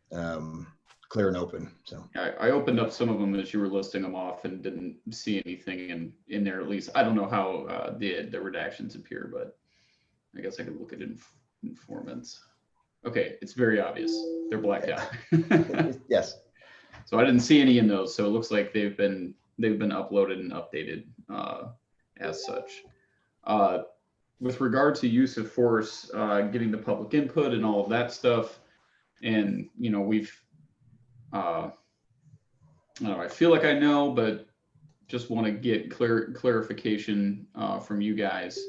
clear and open. So I opened up some of them as you were listing them off and didn't see anything in there. At least I don't know how the redactions appear, but I guess I could look at informants. Okay, it's very obvious. They're blacked out. Yes. So I didn't see any in those. So it looks like they've been uploaded and updated as such. With regard to use of force, getting the public input and all of that stuff, and we've I don't know, I feel like I know, but just want to get clarification from you guys.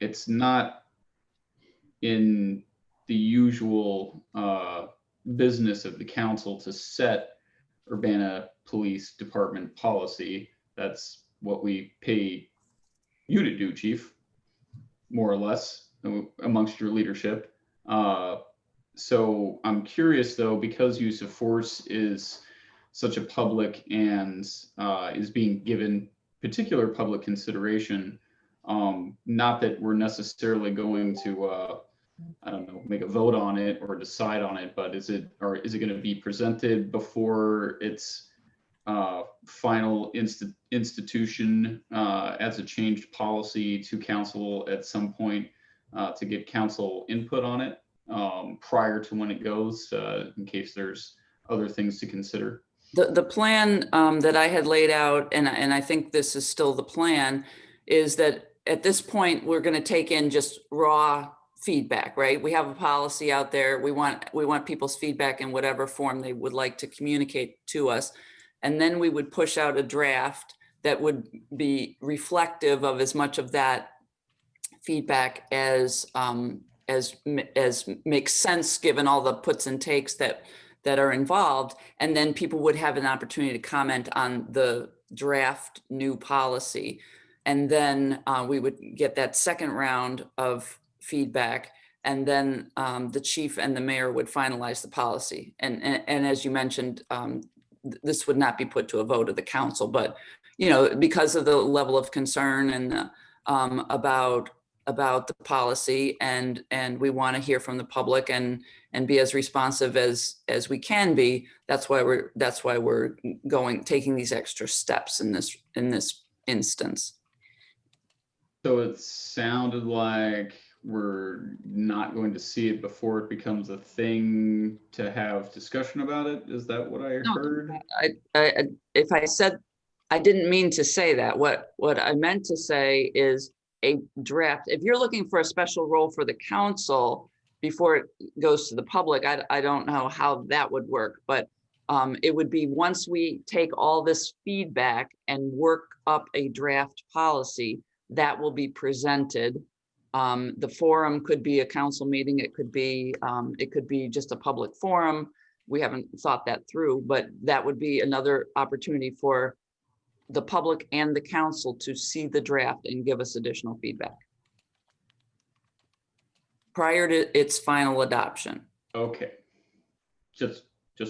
It's not in the usual business of the council to set Urbana Police Department policy. That's what we pay you to do, Chief, more or less, amongst your leadership. So I'm curious, though, because use of force is such a public and is being given particular public consideration, not that we're necessarily going to I don't know, make a vote on it or decide on it, but is it going to be presented before its final institution as a changed policy to council at some point to get council input on it prior to when it goes, in case there's other things to consider? The plan that I had laid out, and I think this is still the plan, is that at this point, we're going to take in just raw feedback, right? We have a policy out there. We want people's feedback in whatever form they would like to communicate to us. And then we would push out a draft that would be reflective of as much of that feedback as makes sense given all the puts and takes that are involved. And then people would have an opportunity to comment on the draft new policy. And then we would get that second round of feedback, and then the chief and the mayor would finalize the policy. And as you mentioned, this would not be put to a vote of the council, but because of the level of concern and about the policy, and we want to hear from the public and be as responsive as we can be. That's why we're taking these extra steps in this instance. So it sounded like we're not going to see it before it becomes a thing to have discussion about it. Is that what I heard? If I said, I didn't mean to say that. What I meant to say is a draft. If you're looking for a special role for the council before it goes to the public, I don't know how that would work, but it would be once we take all this feedback and work up a draft policy that will be presented. The forum could be a council meeting. It could be just a public forum. We haven't thought that through, but that would be another opportunity for the public and the council to see the draft and give us additional feedback prior to its final adoption. Okay. Just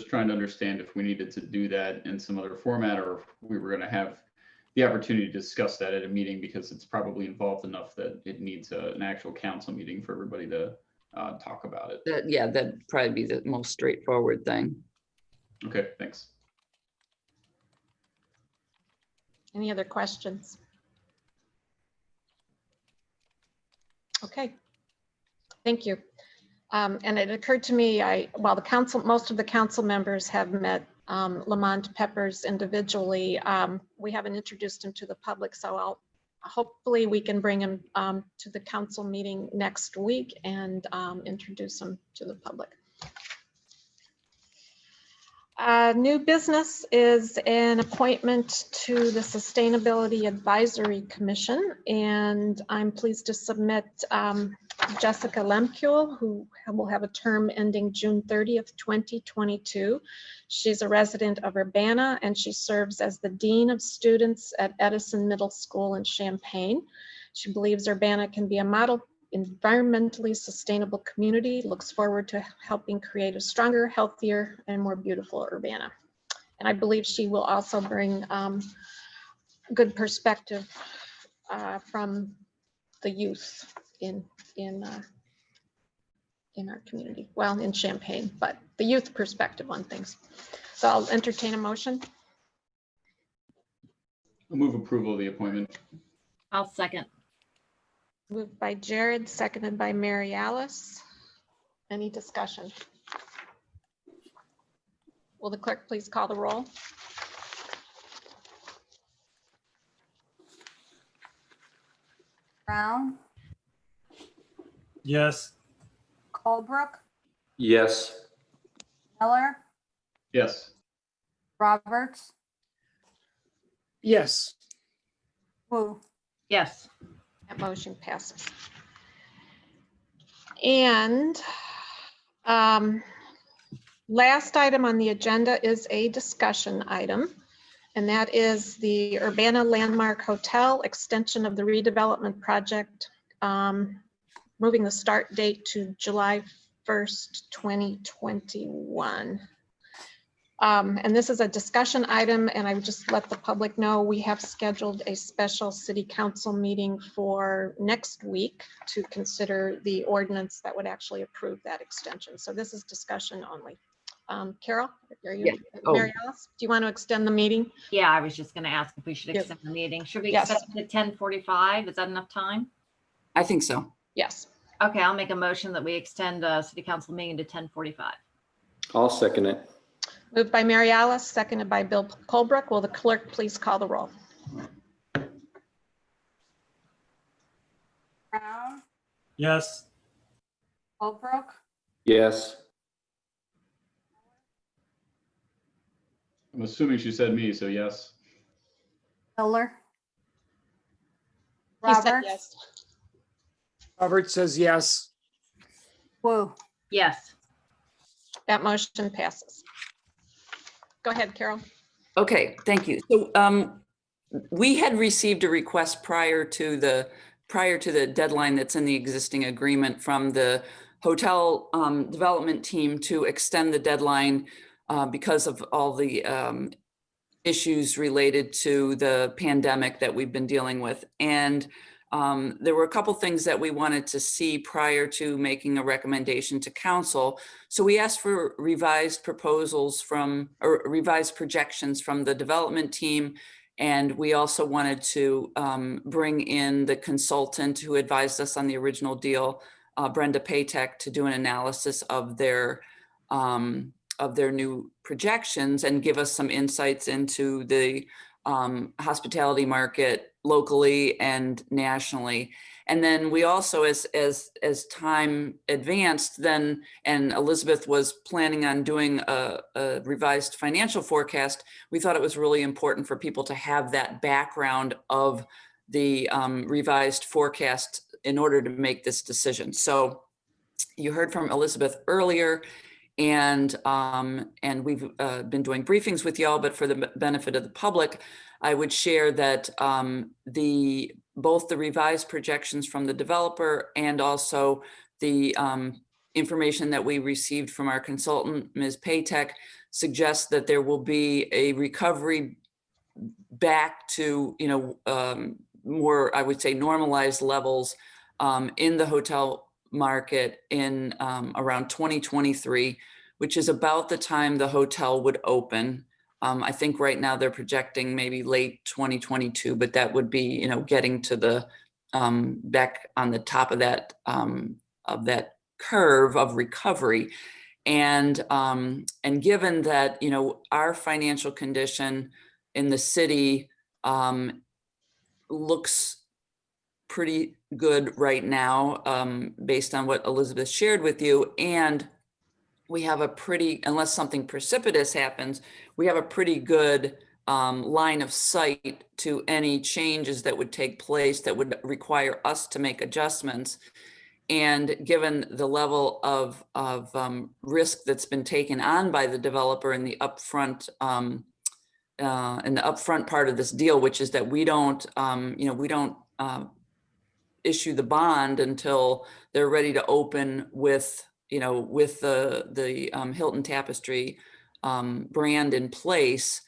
trying to understand if we needed to do that in some other format, or if we were going to have the opportunity to discuss that at a meeting, because it's probably involved enough that it needs an actual council meeting for everybody to talk about it. Yeah, that'd probably be the most straightforward thing. Okay, thanks. Any other questions? Okay, thank you. And it occurred to me, while the council, most of the council members have met Lamont Peppers individually, we haven't introduced him to the public, so hopefully we can bring him to the council meeting next week and introduce him to the public. New business is an appointment to the Sustainability Advisory Commission, and I'm pleased to submit Jessica Lemkuhl, who will have a term ending June 30th, 2022. She's a resident of Urbana, and she serves as the Dean of Students at Edison Middle School in Champaign. She believes Urbana can be a model environmentally sustainable community, looks forward to helping create a stronger, healthier, and more beautiful Urbana. And I believe she will also bring good perspective from the youth in our community, well, in Champaign, but the youth perspective on things. So I'll entertain a motion. I'll move approval of the appointment. I'll second. Moved by Jared, seconded by Mary Alice. Any discussion? Will the clerk please call the roll? Brown, Yes. Colebrook, Yes. Miller, Yes. Roberts, Yes. Wu. Yes. That motion passes. And last item on the agenda is a discussion item, and that is the Urbana Landmark Hotel extension of the redevelopment project, moving the start date to July 1st, 2021. And this is a discussion item, and I would just let the public know we have scheduled a special city council meeting for next week to consider the ordinance that would actually approve that extension. So this is discussion only. Carol, are you, Yeah. Oh. Mary Alice, do you want to extend the meeting? Yeah, I was just going to ask if we should Yes. extend the meeting. Should we Yes. extend it to 10:45? Is that enough time? I think so. Yes. Okay, I'll make a motion that we extend city council meeting to 10:45. I'll second it. Moved by Mary Alice, seconded by Bill Colebrook. Will the clerk please call the roll? Brown, Yes. Colebrook, Yes. I'm assuming she said me, so yes. Miller, He said Roberts, yes. Robert says yes. Wu. Yes. That motion passes. Go ahead, Carol. Okay, thank you. So we had received a request prior to the deadline that's in the existing agreement from the hotel development team to extend the deadline because of all the issues related to the pandemic that we've been dealing with. And there were a couple things that we wanted to see prior to making a recommendation to council. So we asked for revised proposals or revised projections from the development team. And we also wanted to bring in the consultant who advised us on the original deal, Brenda Paytech, to do an analysis of their new projections and give us some insights into the hospitality market, locally and nationally. And then we also, as time advanced, then, and Elizabeth was planning on doing a revised financial forecast, we thought it was really important for people to have that background of the revised forecast in order to make this decision. So you heard from Elizabeth earlier, and we've been doing briefings with y'all, but for the benefit of the public, I would share that both the revised projections from the developer and also the information that we received from our consultant, Ms. Paytech, suggests that there will be a recovery back to, more, I would say, normalized levels in the hotel market in around 2023, which is about the time the hotel would open. I think right now they're projecting maybe late 2022, but that would be, getting to the back on the top of that curve of recovery. And given that, our financial condition in the city looks pretty good right now, based on what Elizabeth shared with you, and we have a pretty, unless something precipitous happens, we have a pretty good line of sight to any changes that would take place that would require us to make adjustments. And given the level of risk that's been taken on by the developer in the upfront part of this deal, which is that we don't issue the bond until they're ready to open with the Hilton Tapestry brand in place,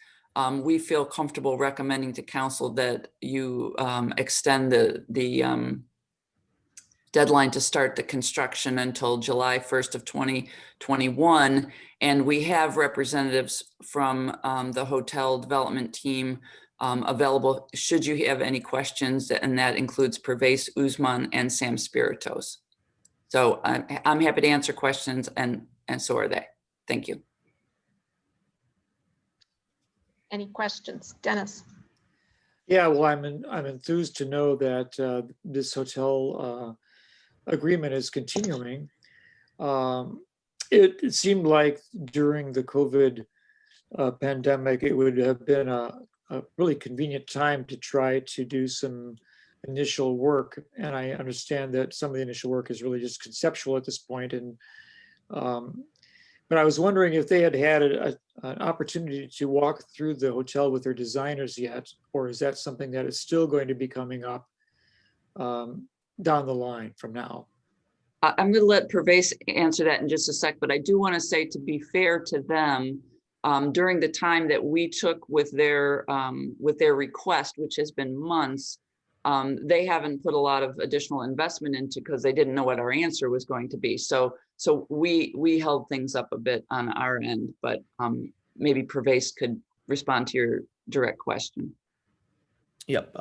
we feel comfortable recommending to council that you extend the deadline to start the construction until July 1st of 2021. And we have representatives from the hotel development team available should you have any questions, and that includes Pervez Uzman and Sam Spiritos. So I'm happy to answer questions, and so are they. Thank you. Any questions? Dennis? Yeah, well, I'm enthused to know that this hotel agreement is continuing. It seemed like during the COVID pandemic, it would have been a really convenient time to try to do some initial work. And I understand that some of the initial work is really just conceptual at this point. And but I was wondering if they had had an opportunity to walk through the hotel with their designers yet, or is that something that is still going to be coming up down the line from now? I'm going to let Pervez answer that in just a sec, but I do want to say, to be fair to them, during the time that we took with their request, which has been months, they haven't put a lot of additional investment into, because they didn't know what our answer was going to be. So we held things up a bit on our end, but maybe Pervez could respond to your direct question. Yep,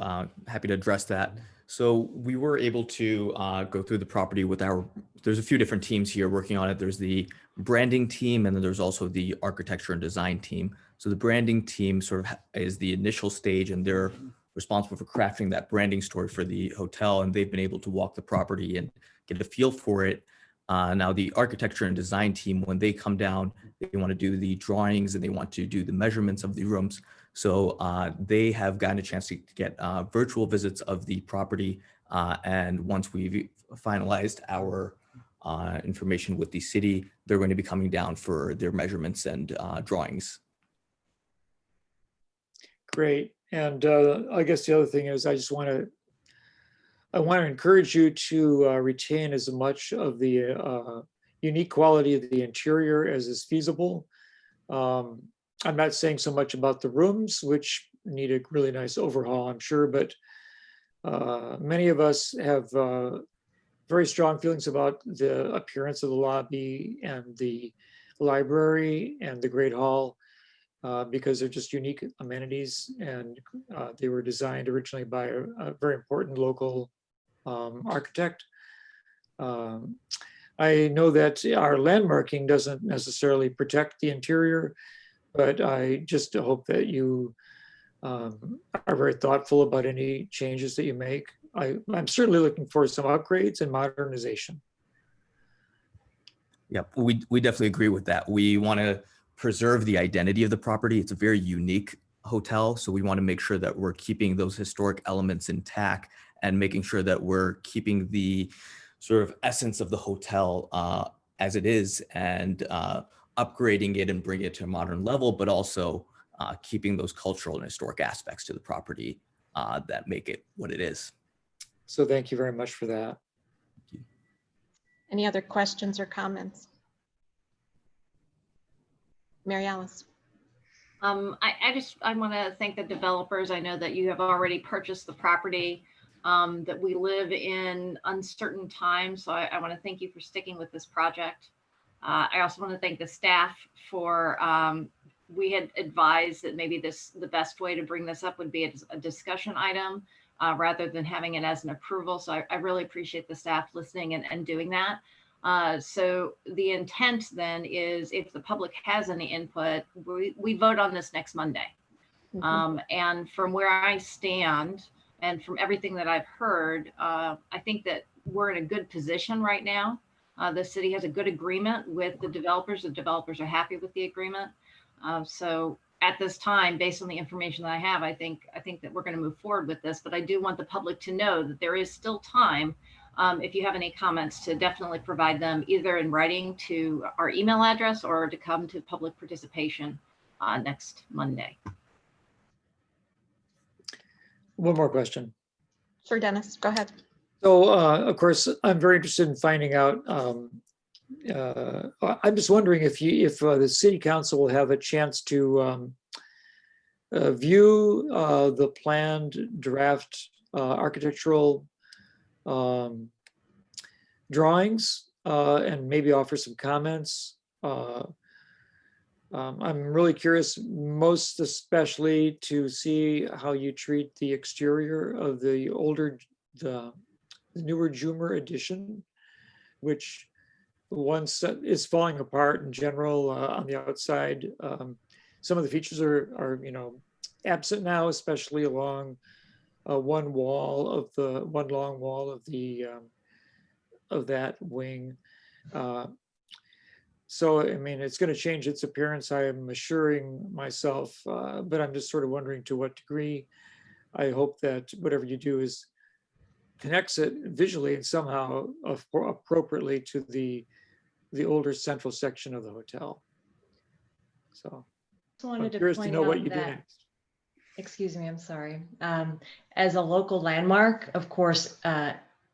happy to address that. So we were able to go through the property with there's a few different teams here working on it. There's the branding team, and then there's also the architecture and design team. So the branding team sort of is the initial stage, and they're responsible for crafting that branding story for the hotel, and they've been able to walk the property and get a feel for it. Now the architecture and design team, when they come down, they want to do the drawings and they want to do the measurements of the rooms. So they have gotten a chance to get virtual visits of the property. And once we've finalized our information with the city, they're going to be coming down for their measurements and drawings. Great. And I guess the other thing is I want to encourage you to retain as much of the unique quality of the interior as is feasible. I'm not saying so much about the rooms, which need a really nice overhaul, I'm sure, but many of us have very strong feelings about the appearance of the lobby and the library and the Great Hall, because they're just unique amenities, and they were designed originally by a very important local architect. I know that our landmarking doesn't necessarily protect the interior, but I just hope that you are very thoughtful about any changes that you make. I'm certainly looking for some upgrades and modernization. Yep, we definitely agree with that. We want to preserve the identity of the property. It's a very unique hotel, so we want to make sure that we're keeping those historic elements intact and making sure that we're keeping the sort of essence of the hotel as it is, and upgrading it and bringing it to a modern level, but also keeping those cultural and historic aspects to the property that make it what it is. So thank you very much for that. Any other questions or comments? Mary Alice. I want to thank the developers. I know that you have already purchased the property, that we live in uncertain times. So I want to thank you for sticking with this project. I also want to thank the staff for, we had advised that maybe the best way to bring this up would be a discussion item rather than having it as an approval. So I really appreciate the staff listening and doing that. So the intent then is, if the public has any input, we vote on this next Monday. And from where I stand and from everything that I've heard, I think that we're in a good position right now. The city has a good agreement with the developers. The developers are happy with the agreement. So at this time, based on the information that I have, I think that we're going to move forward with this. But I do want the public to know that there is still time. If you have any comments, to definitely provide them either in writing to our email address or to come to public participation next Monday. One more question. Sure, Dennis, go ahead. So, of course, I'm very interested in finding out. I'm just wondering if the city council will have a chance to view the planned draft architectural drawings and maybe offer some comments. I'm really curious, most especially to see how you treat the exterior of the newer Jumer edition, which once is falling apart in general on the outside. Some of the features are absent now, especially along one long wall of that wing. So, I mean, it's going to change its appearance, I am assuring myself, but I'm just sort of wondering to what degree. I hope that whatever you do connects it visually and somehow appropriately to the older central section of the hotel. So I'm curious to know what you do next. Excuse me, I'm sorry. As a local landmark, of course,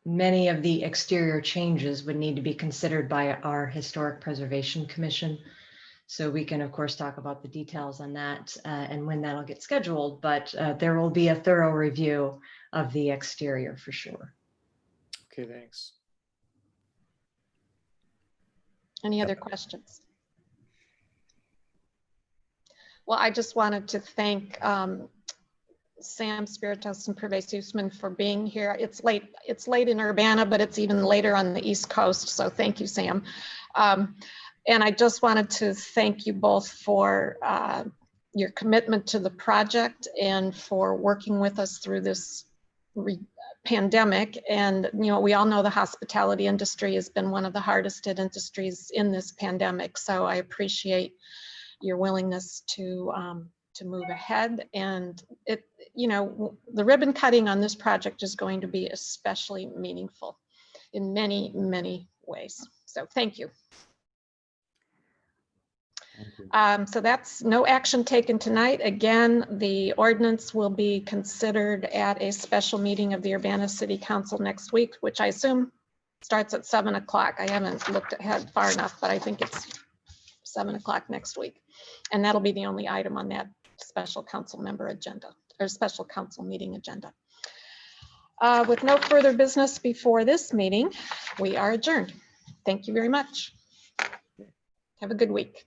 many of the exterior changes would need to be considered by our Historic Preservation Commission. So we can, of course, talk about the details on that and when that'll get scheduled, but there will be a thorough review of the exterior for sure. Okay, thanks. Any other questions? Well, I just wanted to thank Sam Spiritus and Pervez Usman for being here. It's late in Urbana, but it's even later on the East Coast. So thank you, Sam. And I just wanted to thank you both for your commitment to the project and for working with us through this pandemic. And, we all know the hospitality industry has been one of the hardest hit industries in this pandemic. So I appreciate your willingness to move ahead. And the ribbon cutting on this project is going to be especially meaningful in many, many ways. So thank you. So that's no action taken tonight. Again, the ordinance will be considered at a special meeting of the Urbana City Council next week, which I assume starts at 7 o'clock. I haven't looked ahead far enough, but I think it's 7 o'clock next week. And that'll be the only item on that special council member agenda or special council meeting agenda. With no further business before this meeting, we are adjourned. Thank you very much. Have a good week.